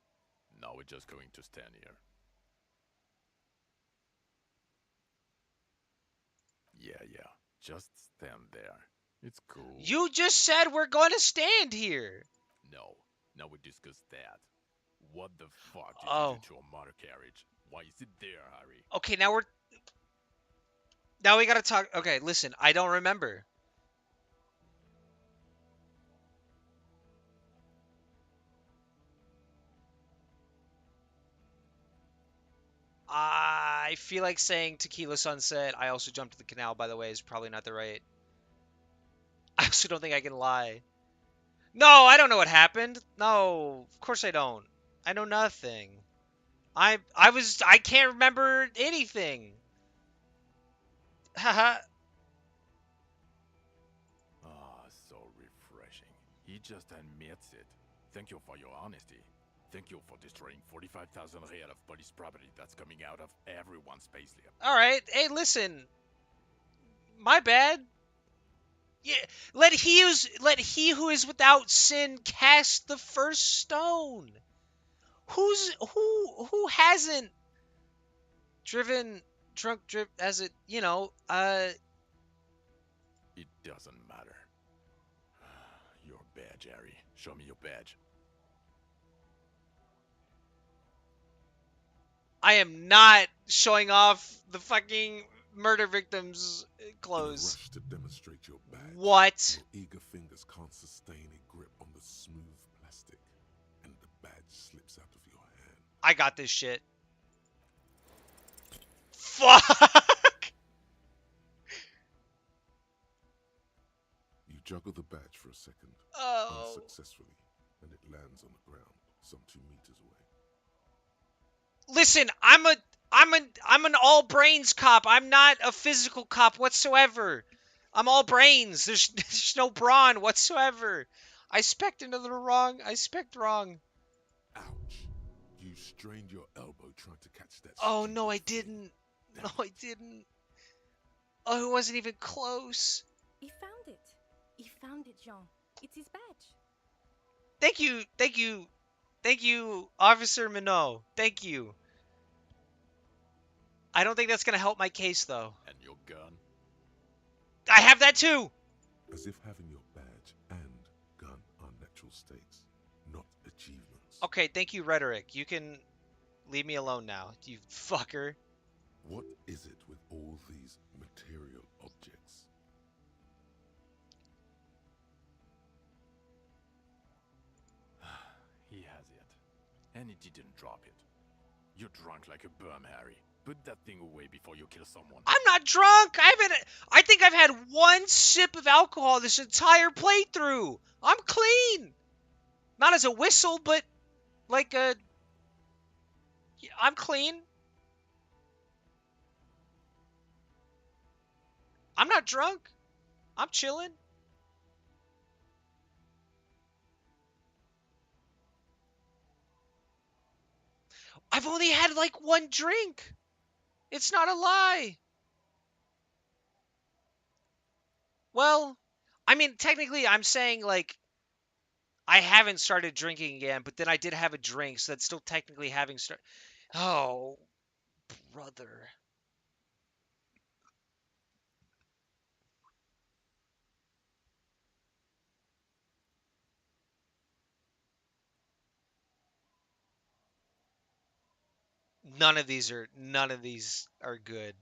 Now we're just going to stand here. Yeah. Just stand there. It's cool. You just said we're going to stand here. No. Now we discuss that. What the fuck did you do to a motor carriage? Why is it there, Harry? Okay, now we gotta talk. Okay, listen, I don't remember. I feel like saying Tequila Sunset. I also jumped to the canal, by the way, is probably not the right. I also don't think I can lie. No, I don't know what happened. No, of course I don't. I know nothing. I can't remember anything. Haha. So refreshing. He just admits it. Thank you for your honesty. Thank you for destroying 45,000 real of police property that's coming out of everyone's payslip. Alright, hey, listen. My bad. Yeah, let he who is without sin cast the first stone. Who hasn't driven as it, It doesn't matter. Your badge, Harry. Show me your badge. I am not showing off the fucking murder victim's clothes. In a rush to demonstrate your badge, what? Your eager fingers can't sustain a grip on the smooth plastic, and the badge slips out of your hand. I got this shit. Fuck! You juggle the badge for a second, unsuccessfully, and it lands on the ground, some 2 meters away. Listen, I'm an all brains cop. I'm not a physical cop whatsoever. I'm all brains. There's no brawn whatsoever. I spec'd into the wrong. I spec'd wrong. Ouch. You strained your elbow trying to catch that Oh stupid no, I thing. didn't. No, I didn't. Oh, it wasn't even close. He found it. He found it, Jean. It's his badge. Thank you, thank you, thank you, Officer Minot. Thank you. I don't think that's gonna help my case though. And your gun? I have that too. As if having your badge and gun are natural states, not achievements. Okay, thank you, Rhetoric. You can leave me alone now, you fucker. What is it with all these material objects? He has it. And he didn't drop it. You're drunk like a bum, Harry. Put that thing away before you kill someone. I'm not drunk. I think I've had one sip of alcohol this entire playthrough. I'm clean. Not as a whistle, but like a... I'm clean. I'm not drunk. I'm chilling. I've only had like one drink. It's not a lie. Well, I mean, technically, I'm saying like I haven't started drinking again, but then I did have a drink, so that's still technically having started. Oh, brother. None of these are good.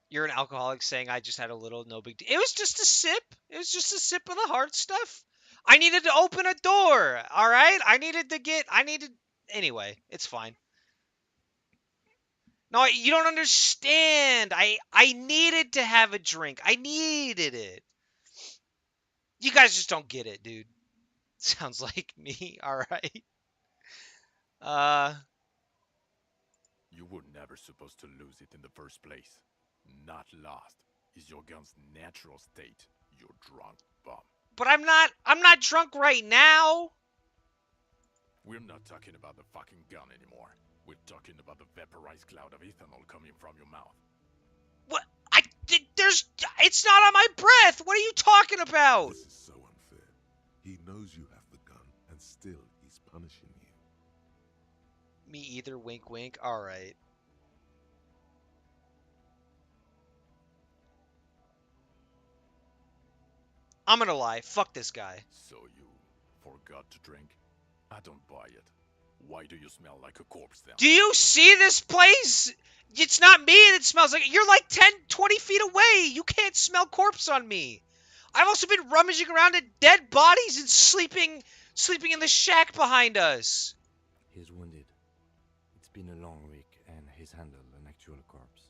You're an alcoholic saying I just had a little, no big deal. It was just a sip. It was just a sip of the hard stuff. I needed to open a door. All right. I needed. Anyway, it's fine. No, you don't understand. I needed to have a drink. I needed it. You guys just don't get it, dude. Sounds like me. All right. You were never supposed to lose it in the first place. Not lost is your gun's natural state, you drunk bum. But I'm not drunk right now. We're not talking about the fucking gun anymore. We're talking about the vaporized cloud of ethanol coming from your mouth. What? It's not on my breath. What are you talking about? This is so unfair. He knows you have the gun, and still he's punishing you. Me either, wink wink. Alright. I'm gonna lie. Fuck this guy. So you forgot to drink? I don't buy it. Why do you smell like a corpse then? Do you see this place? It's not me that smells like it. You're like 10, 20 feet away. You can't smell corpse on me. I've also been rummaging around at dead bodies and sleeping in the shack behind us. He's wounded. It's been a long week, and he's handled an actual corpse.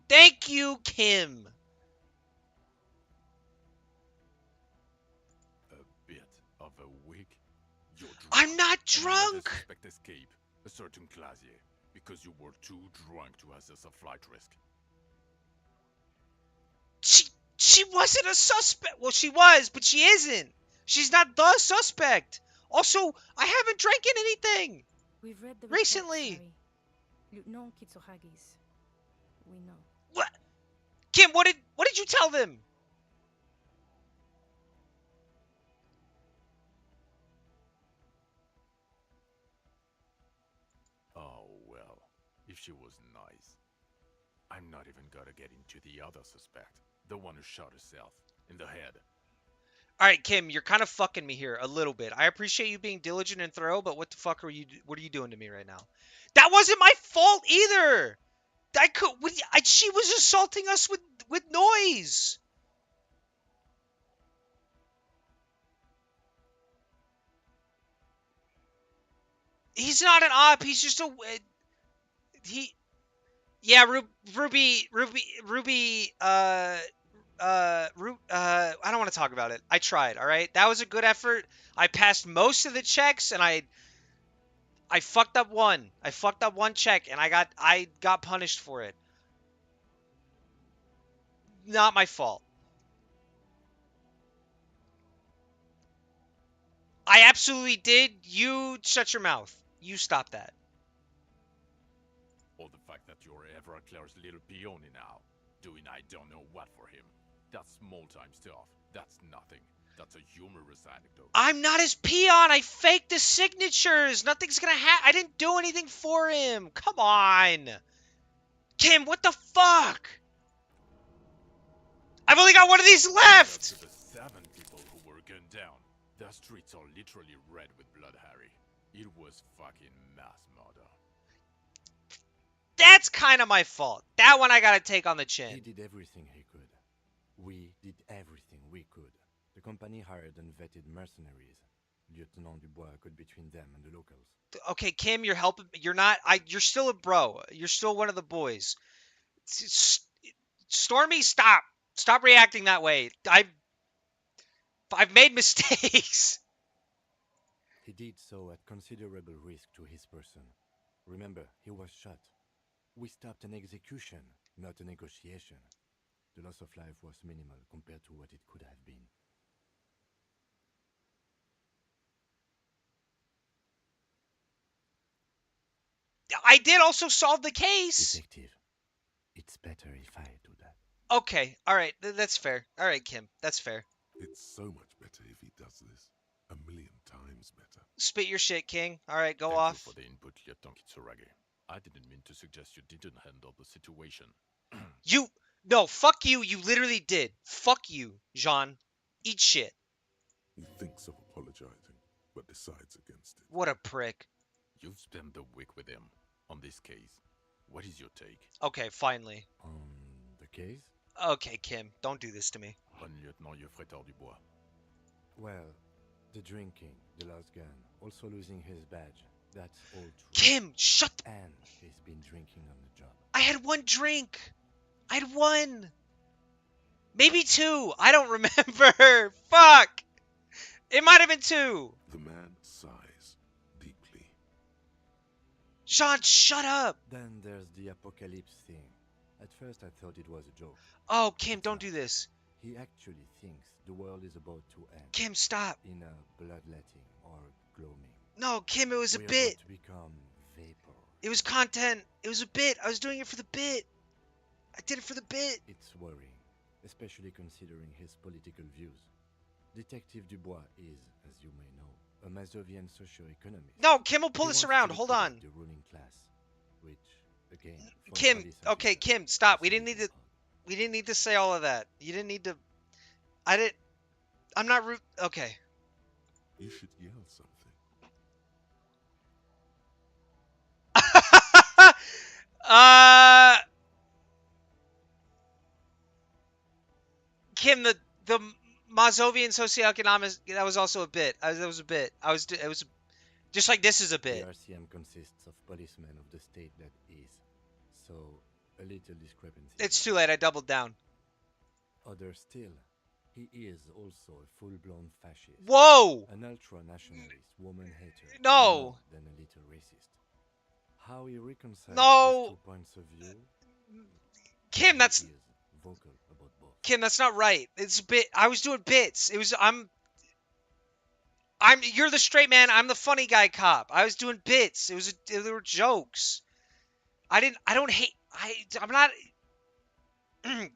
Thank you, Kim. A bit of a week? You're drunk. I'm not And drunk. you let a suspect escape, a certain Clasier, because you were too drunk to assess a flight risk. She wasn't a suspect. Well, she was, but she isn't. She's not the suspect. Also, I haven't drinking anything. We've read the recently. Lieutenant Kitsuragis. We know. What? Kim, what did you tell them? Oh, well, if she was nice. I'm not even gonna get into the other suspect, the one who shot herself in the head. All right, Kim, you're kind of fucking me here a little bit. I appreciate you being diligent and thorough, but what the fuck are you? What are you doing to me right now? That wasn't my fault either. She was assaulting us with noise. He's not an op. He's just a he. Yeah, Ruby. I don't want to talk about it. I tried. All right, that was a good effort. I passed most of the checks, and I fucked up one. I fucked up one check, and I got punished for it. Not my fault. I absolutely did. You shut your mouth. You stop that. Or the fact that you're Everclear's little peony now, doing I don't know what for him. That's small-time stuff. That's nothing. That's a humorous anecdote. I'm not his peon. I faked the signatures. Nothing's gonna happen. I didn't do anything for him. Come on. Kim, what the fuck? I've only got one of these left. To the 7 people who were gunned down. The streets are literally red with blood, Harry. It was fucking mass murder. That's kind of my fault. That one I gotta take on the chin. He did everything he could. We did everything we could. The company hired and vetted mercenaries. Lieutenant Dubois got between them and the locals. Okay, Kim, you're helping. You're not. You're still a bro. You're still one of the boys. Stormy, stop. Stop reacting that way. I've made mistakes. He did so at considerable risk to his person. Remember, he was shot. We stopped an execution, not a negotiation. The loss of life was minimal compared to what it could have been. I did also solve the case. Detective, it's better if I do that. Okay, all right, that's fair. All right, Kim, that's fair. It's so much better if he does this. 1,000,000 times better. Spit your shit, King. All right, go Thank off. you for the input, Lieutenant Kitsuragi. I didn't mean to suggest you didn't handle the situation. No, fuck you. You literally did. Fuck you, Jean. Eat shit. He thinks of apologizing, but decides against it. What a prick. You've spent the week with him on this case. What is your take? Okay, finally. The case? Okay, Kim, don't do this to me. On Lieutenant Geoffrey Dubois. Well, the drinking, the lost gun, also losing his badge. That's all true. Kim, shut the... And he's been drinking on the job. I had one drink. I had one. Maybe 2. I don't remember. Fuck. It might have been 2. The man sighs deeply. Sean, shut up. Then there's the apocalypse thing. At first I thought it was a joke. Oh, Kim, don't do this. He actually thinks the world is about to end. Kim, stop. In a bloodletting or gloaming. No, Kim, it was a We're bit. about to become vapor. It was content. It was a bit. I was doing it for the bit. I did it for the bit. It's worrying, especially considering his political views. Detective Dubois is, as you may know, a Mazovian socio-economist. No, Kim will pull He this wants around. to Hold liquidate on. The ruling class, which, again, for a Kim, police okay, officer, Kim, stop. is We didn't need to. odd. We didn't need to say all of that. You didn't need to. I'm not rude. Okay. You should yell something. Kim, the Mazovian socioeconomics, that was also a bit. That was a bit. It was just like this is a bit. The RCM consists of policemen of the state that is, so a little discrepancy. It's too late. I doubled down. Other still, he is also a full-blown fascist. Whoa! An ultra-nationalist, woman-hater. No! More than a little racist. How he reconciles No! these 2 points of view? Kim, that's He is vocal about both. Kim. That's not right. It's a bit. I was doing bits. It was. You're the straight man. I'm the funny guy cop. I was doing bits. There were jokes. I don't hate. I'm not.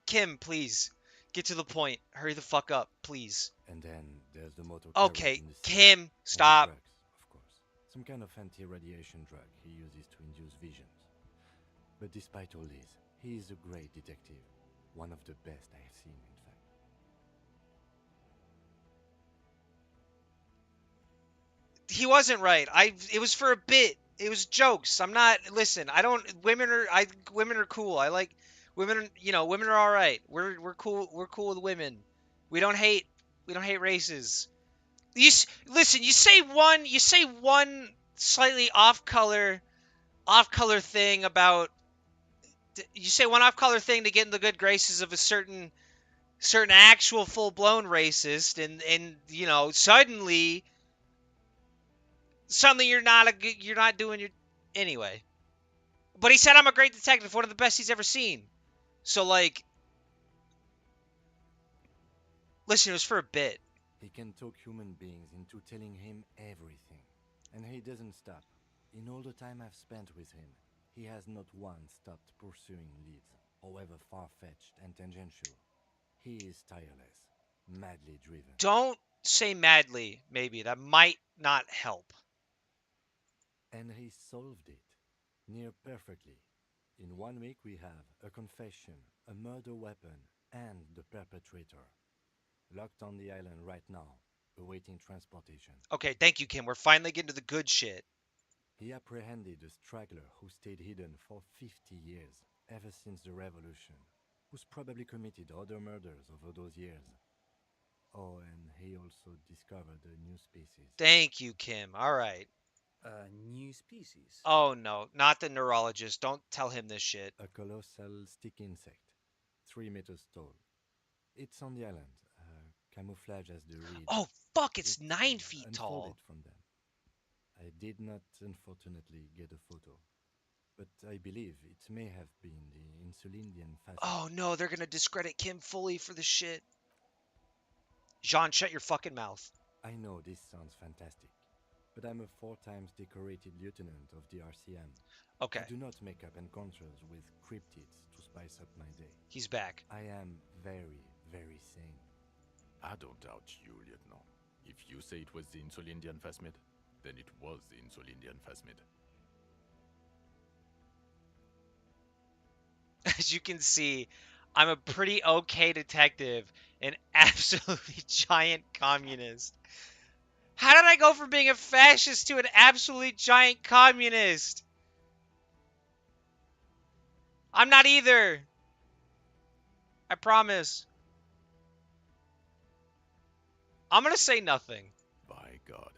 Kim, please. Get to the point. Hurry the fuck up, please. And then there's the motor. Okay, Kim, stop. Drugs, of course. Some kind of anti-radiation drug he uses to induce visions. But despite all this, he is a great detective. One of the best I have seen, in fact. He wasn't right. It was for a bit. It was jokes. I'm not. Listen, I don't. Women are cool. I like women. Women are all right. We're cool. We're cool with women. We don't hate races. Listen. You say one slightly off color thing about. You say one off color thing to get in the good graces of a certain actual full blown racist, and suddenly suddenly you're not doing your anyway. But he said I'm a great detective, one of the best he's ever seen. So like, listen, it was for a bit. He can talk human beings into telling him everything. And he doesn't stop. In all the time I've spent with him, he has not once stopped pursuing leads, however far-fetched and tangential. He is tireless, madly driven. Don't say madly, maybe. That might not help. And he solved it, near perfectly. In 1 week we have a confession, a murder weapon, and the perpetrator. Locked on the island right now, awaiting transportation. Okay, thank you, Kim. We're finally getting to the good shit. He apprehended a straggler who stayed hidden for 50 years, ever since the revolution, who's probably committed other murders over those years. Oh, and he also discovered a new species. Thank you, Kim. All right. A new species? Oh, no. Not the neurologist. Don't tell him this shit. A colossal stick insect, 3 meters tall. It's on the island, camouflage as the reed. Oh, fuck, it's 9 feet tall. From them. I did not, unfortunately, get a photo. But I believe it may have been the Insulindian phasmid. Oh, no, they're gonna discredit Kim fully for this shit. Jean, shut your fucking mouth. I know this sounds fantastic, but I'm a 4 times decorated lieutenant of the RCM. Okay. I do not make up encounters with cryptids to spice up my day. He's back. I am very, very sane. I don't doubt you, Lieutenant. If you say it was the Insulindian phasmid, then it was the Insulindian phasmid. As you can see, I'm a pretty okay detective, an absolutely giant communist. How did I go from being a fascist to an absolutely giant communist? I'm not either. I promise. I'm gonna say nothing. By God.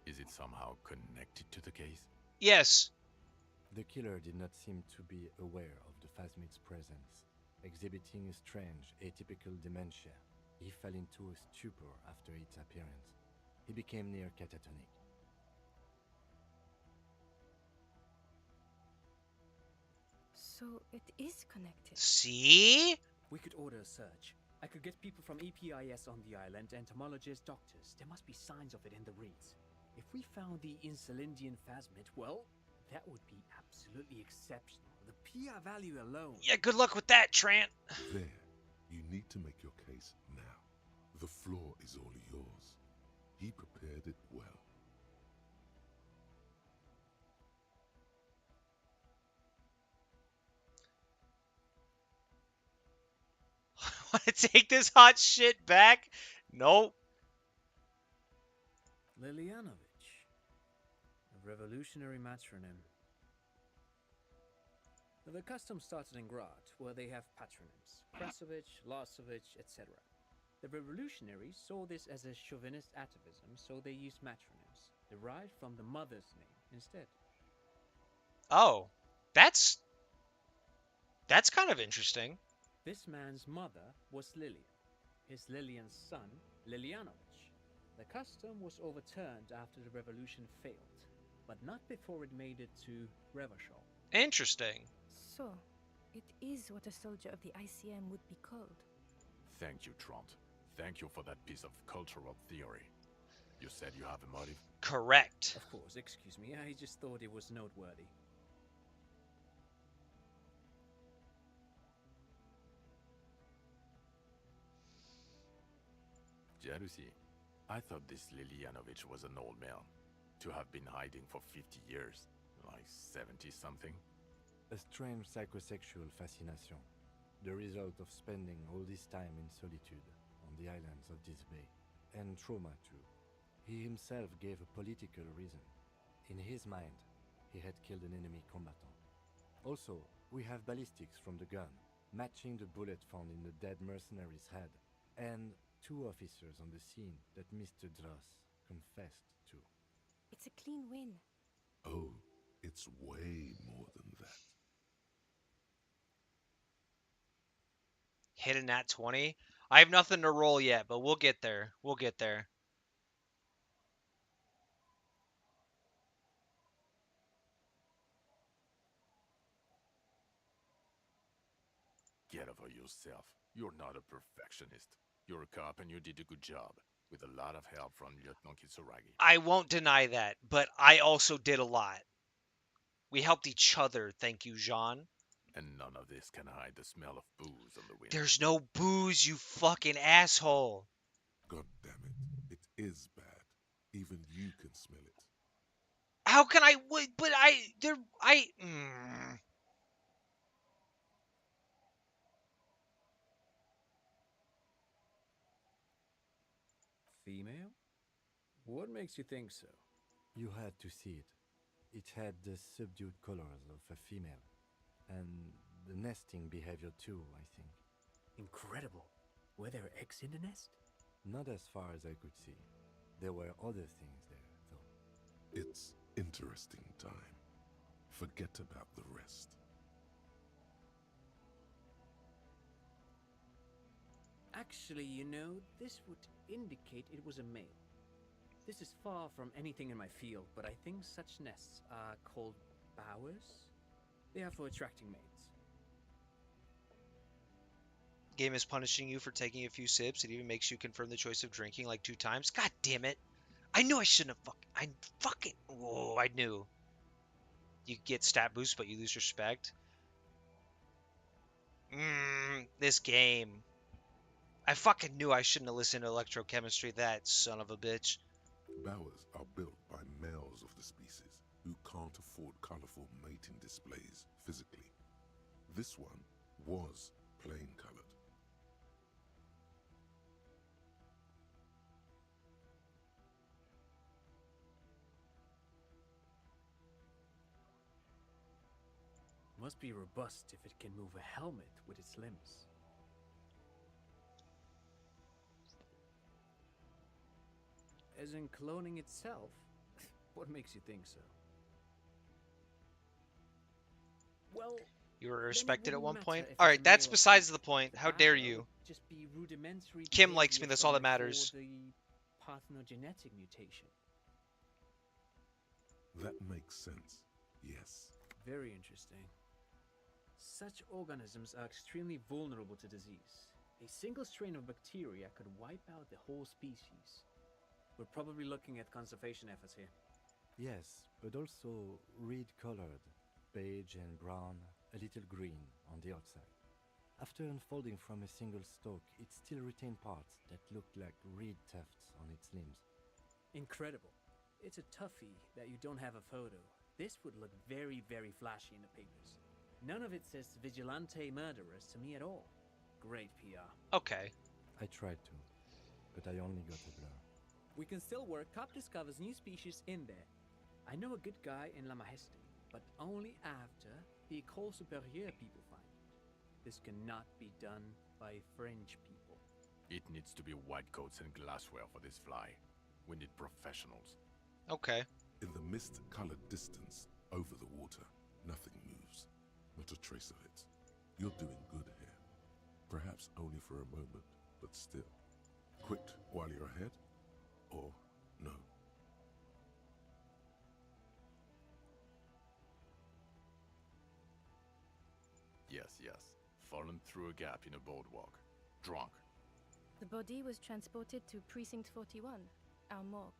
Is it somehow connected to the case? Yes. The killer did not seem to be aware of the phasmid's presence. Exhibiting a strange, atypical dementia, he fell into a stupor after its appearance. He became near catatonic. So it is connected. See? We could order a search. I could get people from EPIS on the island, entomologists, doctors. There must be signs of it in the reeds. If we found the Insulindian phasmid, well, that would be absolutely exceptional. The PR value alone. Yeah, good luck with that, Trant. There, you need to make your case now. The floor is all yours. He prepared it well. Want to take this hot shit back? Nope. Lilianovich. A revolutionary matronym. The custom started in Grad, where they have patronyms. Krasovich, Lasovich, etc. The revolutionaries saw this as a chauvinist atavism, so they used matronyms, derived from the mother's name instead. Oh, that's kind of interesting. This man's mother was Lilian, his Lilian's son, Lilianovich. The custom was overturned after the revolution failed, but not before it made it to Revachol. Interesting. So, it is what a soldier of the ICM would be called. Thank you, Trant. Thank you for that piece of cultural theory. You said you have a motive? Correct. Of course, excuse me, I just thought it was noteworthy. Jealousy. I thought this Lilianovich was an old man, to have been hiding for 50 years, like 70-something. A strange psychosexual fascination, the result of spending all this time in solitude on the islands of this bay. And trauma too. He himself gave a political reason. In his mind, he had killed an enemy combatant. Also, we have ballistics from the gun, matching the bullet found in the dead mercenary's head, and 2 officers on the scene that Mr. Dross confessed to. It's a clean win. Oh, it's way more than that. Hit a nat 20. I have nothing to roll yet, but we'll get there. We'll get there. Get over yourself. You're not a perfectionist. You're a cop and you did a good job, with a lot of help from Lieutenant Kitsuragi. I won't deny that, but I also did a lot. We helped each other, thank you, Jean. And none of this can hide the smell of booze on the wind. There's no booze, you fucking asshole. God damn it. It is bad. Even you can smell it. How can I? But I. Female? What makes you think so? You had to see it. It had the subdued colors of a female. And the nesting behavior too, I think. Incredible. Were there eggs in the nest? Not as far as I could see. There were other things there, though. It's interesting time. Forget about the rest. Actually, you know, this would indicate it was a male. This is far from anything in my field, but I think such nests are called bowers. They are for attracting mates. Game is punishing you for taking a few sips. It even makes you confirm the choice of drinking like 2 times. God damn it. I knew I shouldn't have Whoa, I knew. You get stat boost, but you lose respect. This game. I fucking knew I shouldn't have listened to electrochemistry, that son of a bitch. Bowers are built by males of the species who can't afford colorful mating displays physically. This one was plain colored. Must be robust if it can move a helmet with its limbs. As in cloning itself? What makes you think so? Well, You were then it respected at wouldn't one matter point? if Alright, it's a that's male or besides the female. point. How The dare barrow you? would just be rudimentary Kim likes me, behavior that's all from that matters. before the parthenogenetic mutation. That makes sense. Yes. Very interesting. Such organisms are extremely vulnerable to disease. A single strain of bacteria could wipe out the whole species. We're probably looking at conservation efforts here. Yes, but also reed-colored, beige and brown, a little green on the outside. After unfolding from a single stalk, it still retained parts that looked like reed tufts on its limbs. Incredible. It's a toughie that you don't have a photo. This would look very, very flashy in the papers. None of it says vigilante murderers to me at all. Great PR. Okay. I tried to, but I only got a blur. We can still work. Cop discovers new species in there. I know a good guy in La Majeste, but only after the École Supérieure people find it. This cannot be done by French people. It needs to be white coats and glassware for this fly. We need professionals. Okay. In the mist-colored distance, over the water, nothing moves. Not a trace of it. You're doing good here. Perhaps only for a moment, but still. Quit while you're ahead, or no. Yes. Fallen through a gap in a boardwalk. Drunk. The body was transported to Precinct 41, our morgue.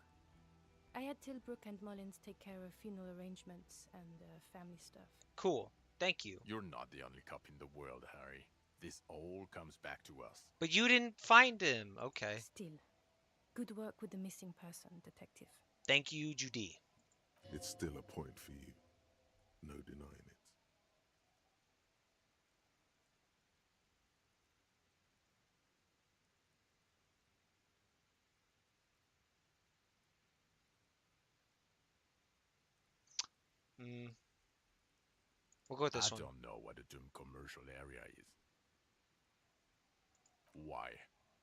I had Tilbrook and Mullins take care of funeral arrangements and family stuff. Cool. Thank you. You're not the only cop in the world, Harry. This all comes back to us. But you didn't find him. Okay. Still, good work with the missing person, Detective. Thank you, Judy. It's still a point for you. No denying it. We'll go with this I one. don't know what a doomed commercial area is. Why?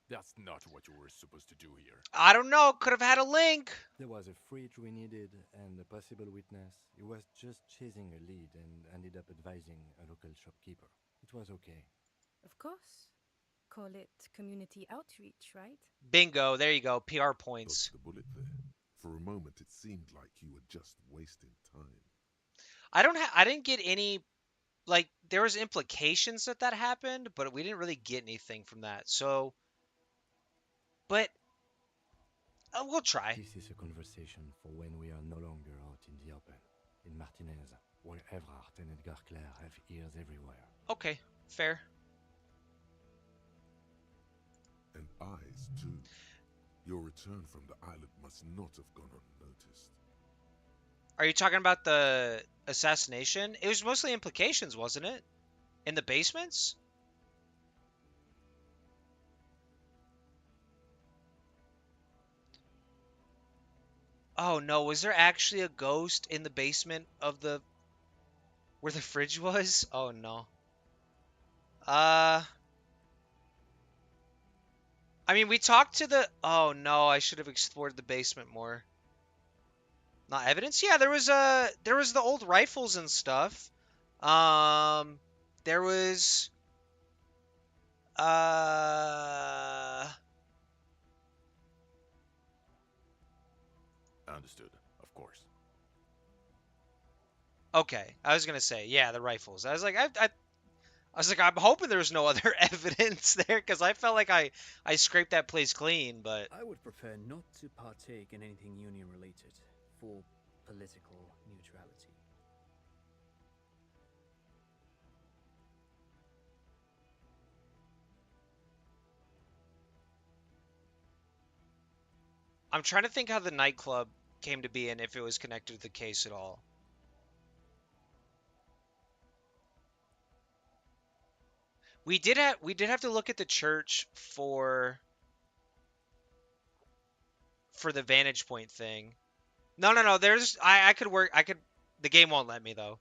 That's not what you were supposed to do here. I don't know. Could have had a link. There was a fridge we needed and a possible witness. He was just chasing a lead and ended up advising a local shopkeeper. It was okay. Of course. Call it community outreach, right? Bingo. There you go. PR points. Dodged the bullet there. For a moment, it seemed like you were just wasting time. I didn't get any, like, there was implications that that happened, but we didn't really get anything from that. So, but we'll try. This is a conversation for when we are no longer out in the open. In Martinez, where Evrard and Edgar Clare have ears everywhere. Okay, fair. And eyes, too. Your return from the island must not have gone unnoticed. Are you talking about the assassination? It was mostly implications, wasn't it? In the basements? Oh no, was there actually a ghost in the basement of the where the fridge was? Oh no. I mean, we talked to the oh no, I should have explored the basement more. Not evidence? Yeah, there was the old rifles and stuff. There was Understood, of course. okay. I was gonna say, yeah, the rifles. I was like, I'm hoping there's no other evidence there because I felt like I scraped that place clean, but I would prefer not to partake in anything union related for political neutrality. I'm trying to think how the nightclub came to be and if it was connected to the case at all. We did have to look at the church for the vantage point thing. No. There's I could work. I could. The game won't let me though.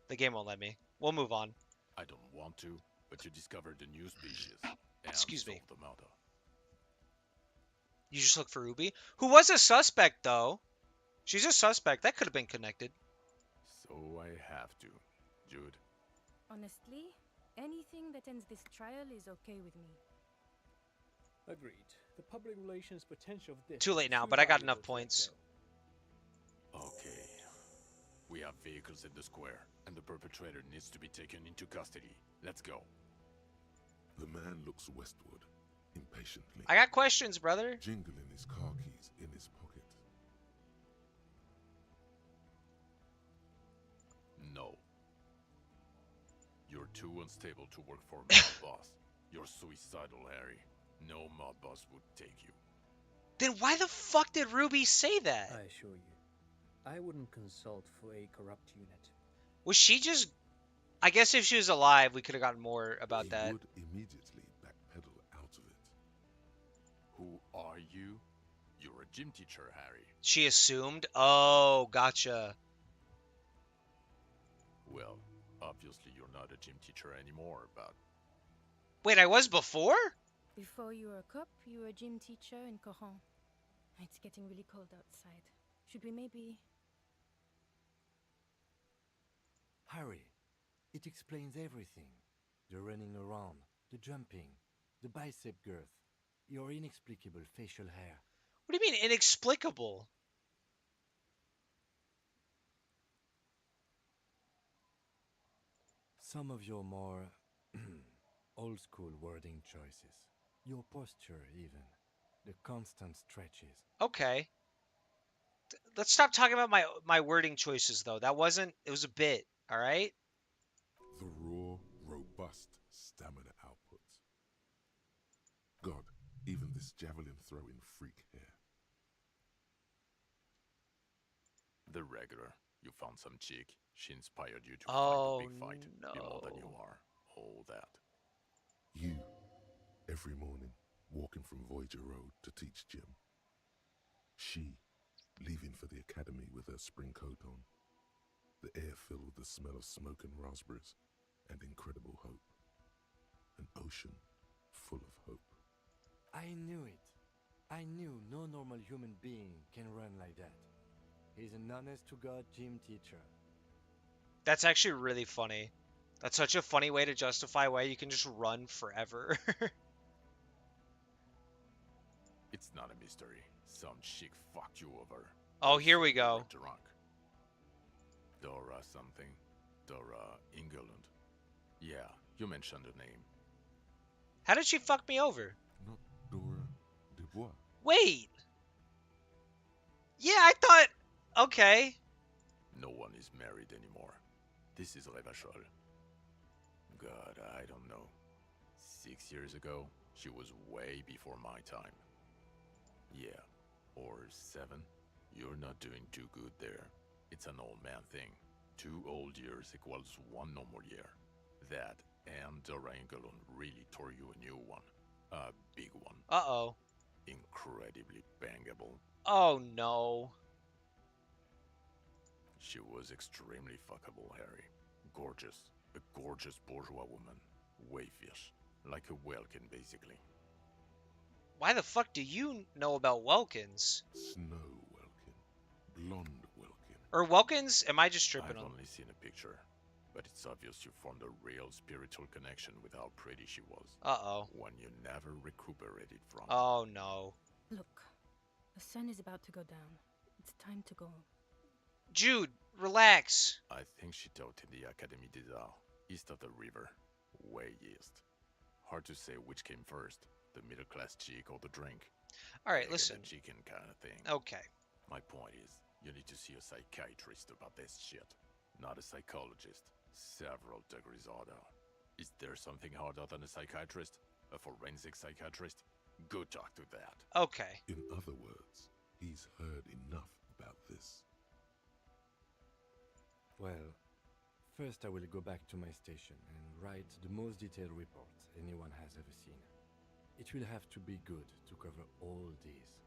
The game won't let me. We'll move on. I don't want to, but you discovered a new species and Excuse me. solved the murder. You just look for Ruby, who was a suspect though. She's a suspect. That could have been connected. So I have to, Jude. Honestly, anything that ends this trial is okay with me. Agreed. The public relations potential of this. Too late now, is but I got valuable enough to points. Okay. We have vehicles in the square, and the perpetrator needs to be taken into custody. Let's go. The man looks westward, impatiently. I got questions, brother. Jingling his car keys in his pocket. No. You're too unstable to work for a mob boss. You're suicidal, Harry. No mob boss would take you. Then why the fuck did Ruby say that? I assure you, I wouldn't consult for a corrupt unit. Was she just... I guess if she was alive, we could have gotten more about that. He would immediately backpedal out of it. Who are you? You're a gym teacher, Harry. She assumed? Oh, gotcha. Well, obviously you're not a gym teacher anymore, but... Wait, I was before? Before you were a cop, you were a gym teacher in Coron. It's getting really cold outside. Should we maybe... Harry, it explains everything. The running around, the jumping, the bicep girth, your inexplicable facial hair. What do you mean, inexplicable? Some of your more old-school wording choices. Your posture, even. The constant stretches. Okay. Let's stop talking about my wording choices, though. That wasn't... It was a bit, alright? The raw, robust stamina output. God, even this javelin-throwing freak here. The regular. You found some chick. She inspired you to Oh, fight the big fight. Be more than you no. are. All that. You, every morning, walking from Voyager Road to teach gym. She, leaving for the academy with her spring coat on. The air filled with the smell of smoke and raspberries, and incredible hope. An ocean full of hope. I knew it. I knew no normal human being can run like that. He's an honest-to-God gym teacher. That's actually really funny. That's such a funny way to justify why you can just run forever. It's not a mystery. Some chick fucked you over. Oh, here we You go. were drunk. Dora something. Dora England. Yeah, you mentioned the name. How did she fuck me over? Not Dora Dubois. Wait. Yeah, I thought. Okay. No one is married anymore. This is Revachol. God, I don't know. 6 years ago, she was way before my time. Yeah, or 7. You're not doing too good there. It's an old man thing. 2 old years equals 1 normal year. That and Dorangalon really tore you a new one. A big one. Uh-oh. Incredibly bangable. Oh, no. She was extremely fuckable, Harry. Gorgeous. A gorgeous bourgeois woman. Wayfish. Like a Welkin, basically. Why the fuck do you know about Welkins? Snow Welkin. Blonde Welkin. Or Welkins? Am I just tripping I've on? only seen a picture. But it's obvious you formed a real spiritual connection with how pretty she was. Uh-oh. One you never recuperated from. Oh, no. Look, the sun is about to go down. It's time to go. Jude, relax. I think she taught in the Académie des Arts, east of the river. Way east. Hard to say which came first, the middle-class chick or the drink. Alright, Egg and listen. the chicken kind of thing. Okay. My point is, you need to see a psychiatrist about this shit. Not a psychologist. Several degrees harder. Is there something harder than a psychiatrist? A forensic psychiatrist? Go talk to that. Okay. In other words, he's heard enough about this. Well, first I will go back to my station and write the most detailed report anyone has ever seen. It will have to be good to cover all these.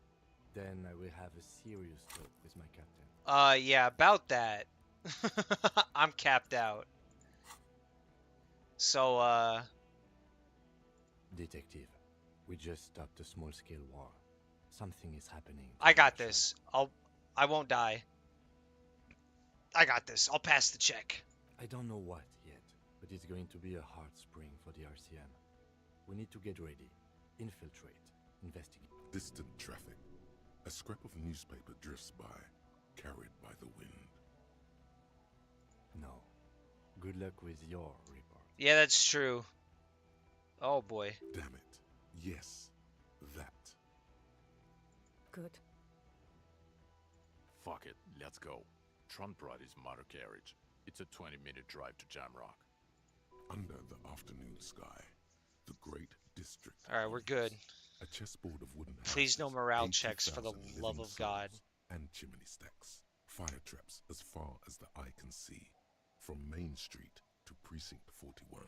Then I will have a serious talk with my captain. Yeah, about that. I'm capped out. So, Detective, we just stopped a small-scale war. Something is happening. I got this. I won't die. I got this. I'll pass the check. I don't know what yet, but it's going to be a hard spring for the RCM. We need to get ready, infiltrate, investigate. Distant traffic. A scrap of newspaper drifts by, carried by the wind. No. Good luck with your report. Yeah, that's true. Oh, boy. Damn it. Yes. That. Good. Fuck it, let's go. Tron brought his motor carriage. It's a 20-minute drive to Jamrock. Under the afternoon sky, the great district. Alright, we're good. A chessboard of wooden Please no houses, morale checks for the 80,000 love living of God. souls, and chimney stacks. Fire traps as far as the eye can see. From Main Street to Precinct 41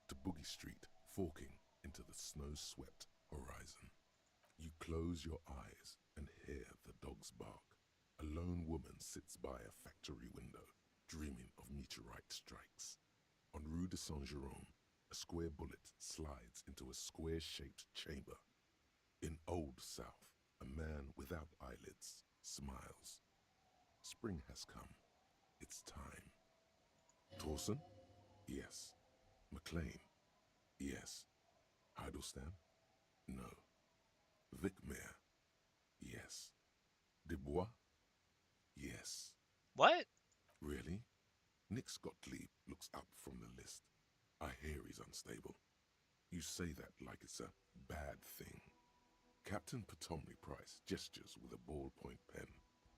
to Boogie Street, forking into the snow-swept horizon. You close your eyes and hear the dogs bark. A lone woman sits by a factory window, dreaming of meteorite strikes. On Rue de Saint-Jérôme, a square bullet slides into a square-shaped chamber. In Old South, a man without eyelids smiles. Spring has come. It's time. Torsen? Yes. McLean? Yes. Heidelstein? No. Vicmair? Yes. Dubois? Yes. What? Really? Nick Gottlieb looks up from the list. I hear he's unstable. You say that like it's a bad thing. Captain Potomly Price gestures with a ballpoint pen.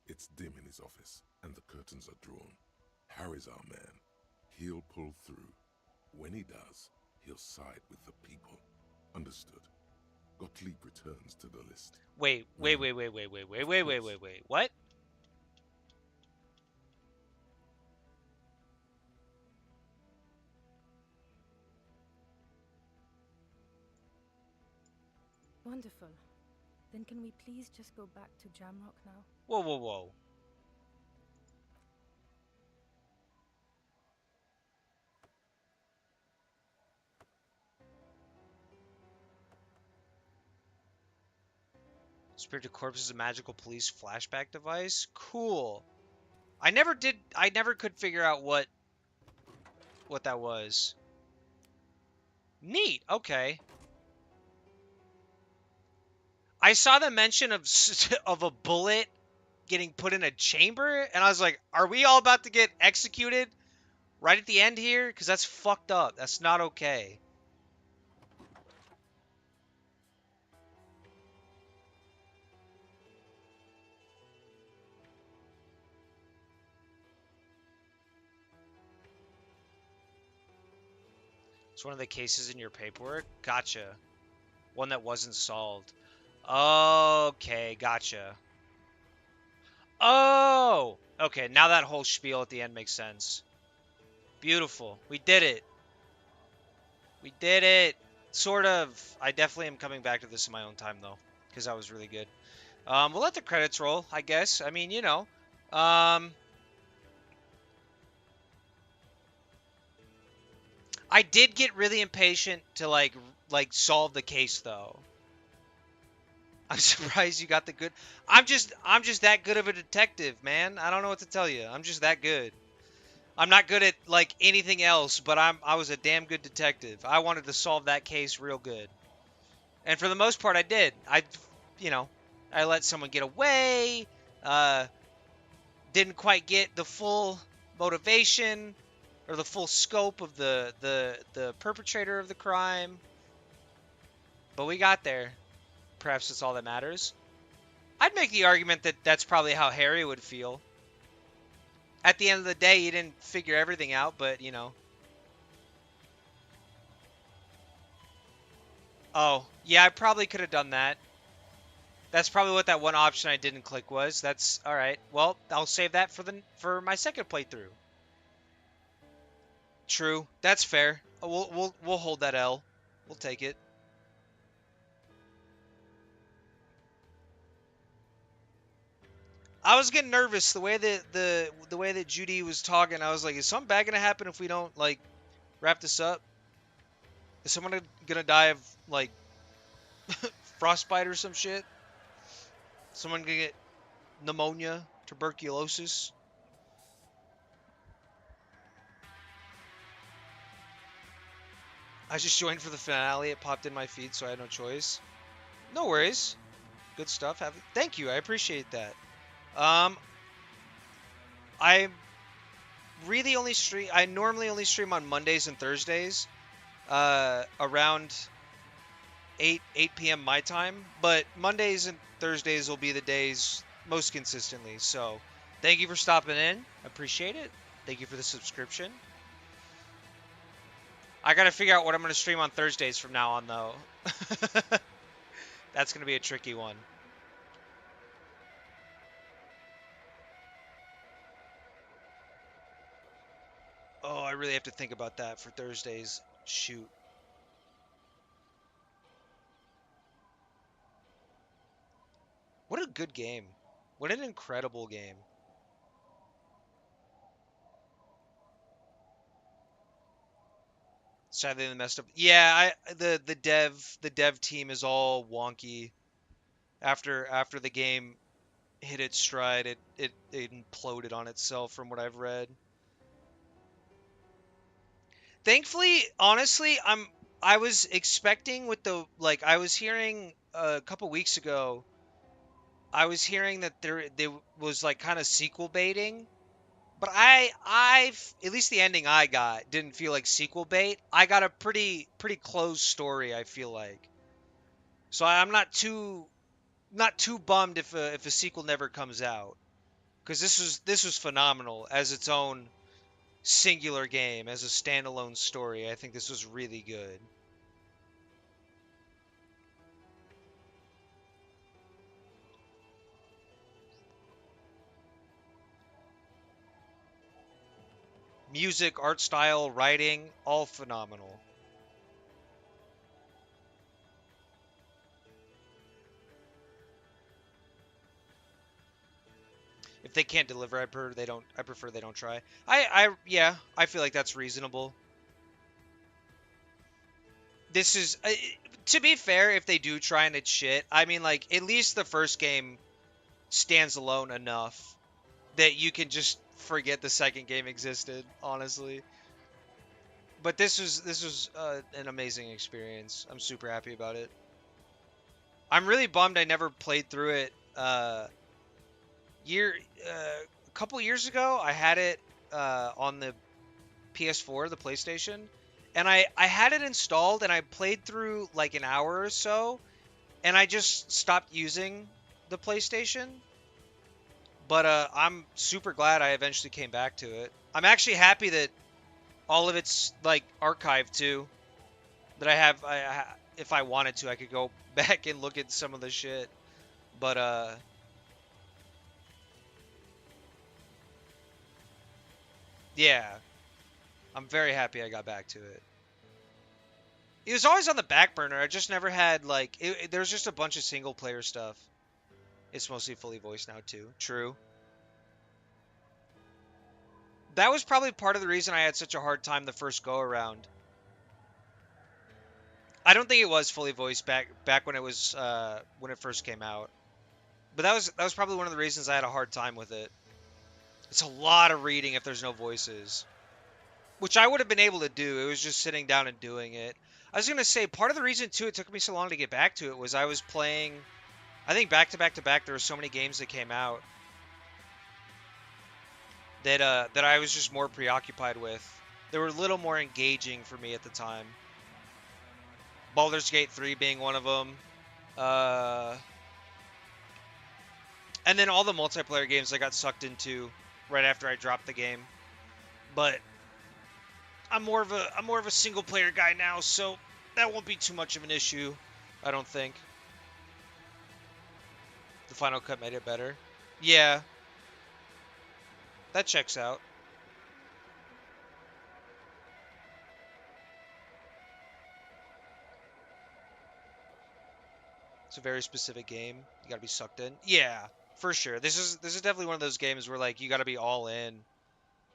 It's dim in his office, and the curtains are drawn. Harry's our man. He'll pull through. When he does, he'll side with the people. Understood. Gottlieb returns to the list. Wait. What? Wonderful. Then can we please just go back to Jamrock now? Whoa. Spirited Corpse is a magical police flashback device? Cool. I never could figure out what that was. Neat. Okay. I saw the mention of of a bullet getting put in a chamber, and I was like, are we all about to get executed? Right at the end here? Because that's fucked up. That's not okay. It's one of the cases in your paperwork? Gotcha. One that wasn't solved. Okay, gotcha. Oh! Okay, now that whole spiel at the end makes sense. Beautiful. We did it. We did it. Sort of. I definitely am coming back to this in my own time, though, because that was really good. We'll let the credits roll, I guess. I mean, you know. I did get really impatient to like solve the case, though. I'm surprised you got the good. I'm just that good of a detective, man. I don't know what to tell you. I'm just that good. I'm not good at like anything else, but I was a damn good detective. I wanted to solve that case real good. And for the most part I did. You know, I let someone get away, didn't quite get the full motivation or the full scope of the perpetrator of the crime. But we got there. Perhaps that's all that matters. I'd make the argument that that's probably how Harry would feel. At the end of the day, he didn't figure everything out, but, you know. Oh, yeah, I probably could have done that. That's probably what that one option I didn't click was. That's all right. Well, I'll save that for my second playthrough. True. That's fair. We'll hold that L. We'll take it. I was getting nervous the way that the way that Judy was talking. I was like, is something bad gonna happen if we don't like wrap this up? Is someone gonna die of like frostbite or some shit? Someone gonna get pneumonia, tuberculosis? I just joined for the finale. It popped in my feed, so I had no choice. No worries. Good stuff. Thank you. I appreciate that. I really only stream. I normally only stream on Mondays and Thursdays, around 8 p.m. my time. But Mondays and Thursdays will be the days most consistently. So, thank you for stopping in. I appreciate it. Thank you for the subscription. I gotta figure out what I'm gonna stream on Thursdays from now on, though. That's gonna be a tricky one. Oh, I really have to think about that for Thursdays. Shoot. What a good game. What an incredible game. Sadly, they messed up. Yeah, the dev team is all wonky. After the game hit its stride, it imploded on itself from what I've read. Thankfully, honestly, I was expecting with the like I was hearing a couple weeks ago. I was hearing that there was like kind of sequel baiting, but I've at least the ending I got didn't feel like sequel bait. I got a pretty closed story, I feel like. So I'm not too bummed if a sequel never comes out, because this was phenomenal as its own singular game, as a standalone story. I think this was really good. Music, art style, writing, all phenomenal. If they can't deliver, I prefer they don't try. Yeah, I feel like that's reasonable. This is to be fair, if they do try and it's shit, I mean, like, at least the first game stands alone enough that you can just forget the second game existed, honestly. But this was an amazing experience. I'm super happy about it. I'm really bummed I never played through it. A couple years ago, I had it on the PS4, the PlayStation, and I had it installed and I played through like an hour or so, and I just stopped using the PlayStation. But I'm super glad I eventually came back to it. I'm actually happy that all of it's like archived too. That I have, if I wanted to, I could go back and look at some of the shit. But yeah, I'm very happy I got back to it. It was always on the back burner. I just never had like there's just a bunch of single player stuff. It's mostly fully voiced now too. True. That was probably part of the reason I had such a hard time the first go around. I don't think it was fully voiced back when it first came out. But that was probably one of the reasons I had a hard time with it. It's a lot of reading if there's no voices. Which I would have been able to do. It was just sitting down and doing it. I was going to say, part of the reason, too, it took me so long to get back to it was I was playing... I think back to back to back, there were so many games that came out that I was just more preoccupied with. They were a little more engaging for me at the time. Baldur's Gate 3 being one of them. And then all the multiplayer games I got sucked into right after I dropped the game. But I'm more of a single player guy now, so that won't be too much of an issue, I don't think. The Final Cut made it better. Yeah. That checks out. It's a very specific game. You gotta be sucked in. Yeah, for sure. This is definitely one of those games where like you gotta be all in.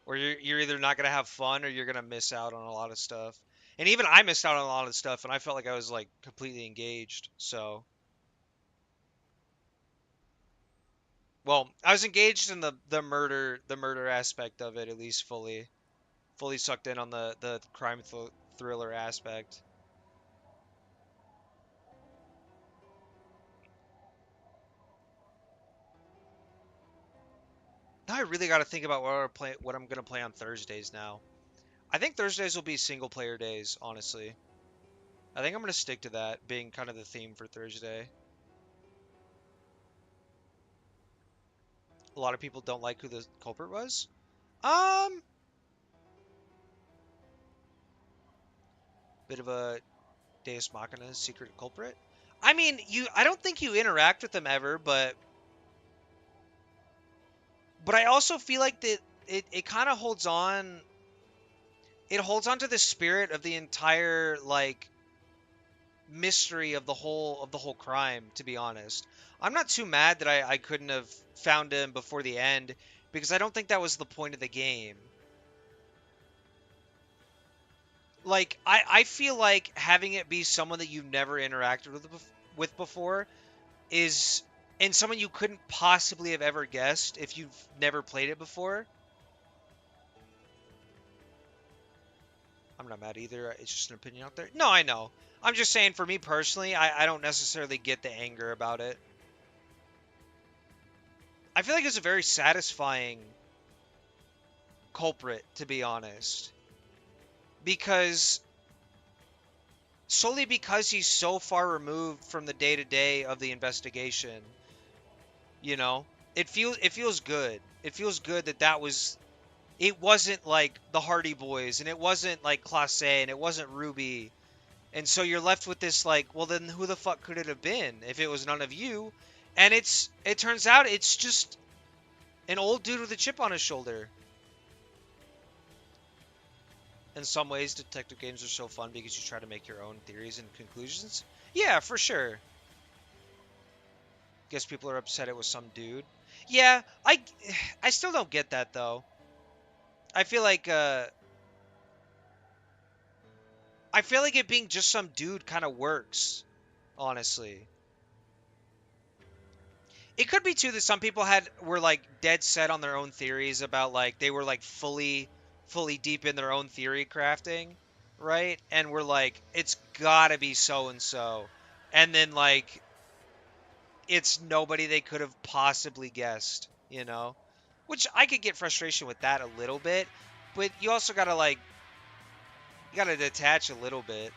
Or you're either not gonna have fun or you're gonna miss out on a lot of stuff. And even I missed out on a lot of stuff and I felt like I was like completely engaged. So well, I was engaged in the murder aspect of it, at least fully sucked in on the crime thriller aspect. Now I really got to think about what I'm gonna play on Thursdays now. I think Thursdays will be single player days, honestly. I think I'm gonna stick to that being kind of the theme for Thursday. A lot of people don't like who the culprit was. Bit of a Deus Machina secret culprit. I mean, I don't think you interact with them ever, but I also feel like that it kind of holds on. It holds on to the spirit of the entire like mystery of the whole crime. To be honest, I'm not too mad that I couldn't have found him before the end because I don't think that was the point of the game. Like I feel like having it be someone that you've never interacted with before is and someone you couldn't possibly have ever guessed if you've never played it before. I'm not mad either. It's just an opinion out there. No, I know. I'm just saying for me personally, I don't necessarily get the anger about it. I feel like it's a very satisfying culprit, to be honest. Because solely because he's so far removed from the day-to-day of the investigation, you know, it feels good. It feels good that it wasn't like the Hardy Boys and it wasn't like Classe and it wasn't Ruby. And so you're left with this like, well then who the fuck could it have been if it was none of you? And it turns out it's just an old dude with a chip on his shoulder. In some ways, detective games are so fun because you try to make your own theories and conclusions. Yeah, for sure. Guess people are upset it was some dude. Yeah, I still don't get that though. I feel like it being just some dude kind of works, honestly. It could be too that some people were like dead set on their own theories about like they were like fully deep in their own theory crafting, right? And we're like, it's gotta be so and so, and then like it's nobody they could have possibly guessed, you know? Which I could get frustration with that a little bit, but you also gotta like You gotta detach a little bit.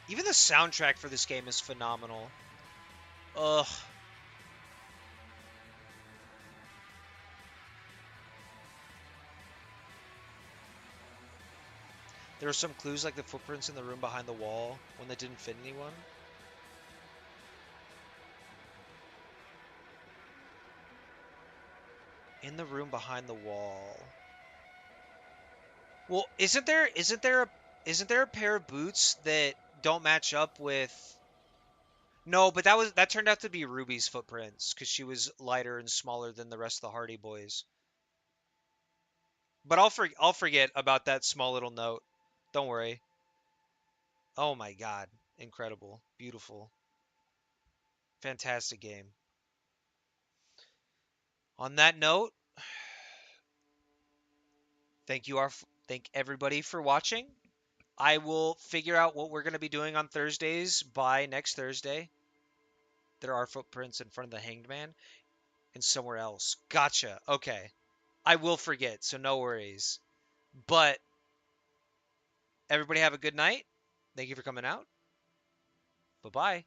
Even the soundtrack for this game is phenomenal. Ugh. There were some clues like the footprints in the room behind the wall when they didn't fit anyone. In the room behind the wall. Well, isn't there a pair of boots that don't match up with? No, but that turned out to be Ruby's footprints because she was lighter and smaller than the rest of the Hardy Boys. But I'll forget about that small little note. Don't worry. Oh my god, incredible, beautiful, fantastic game. On that note, thank everybody for watching. I will figure out what we're going to be doing on Thursdays by next Thursday. There are footprints in front of the Hanged Man and somewhere else. Gotcha. Okay. I will forget, so no worries. But everybody have a good night. Thank you for coming out. Bye-bye.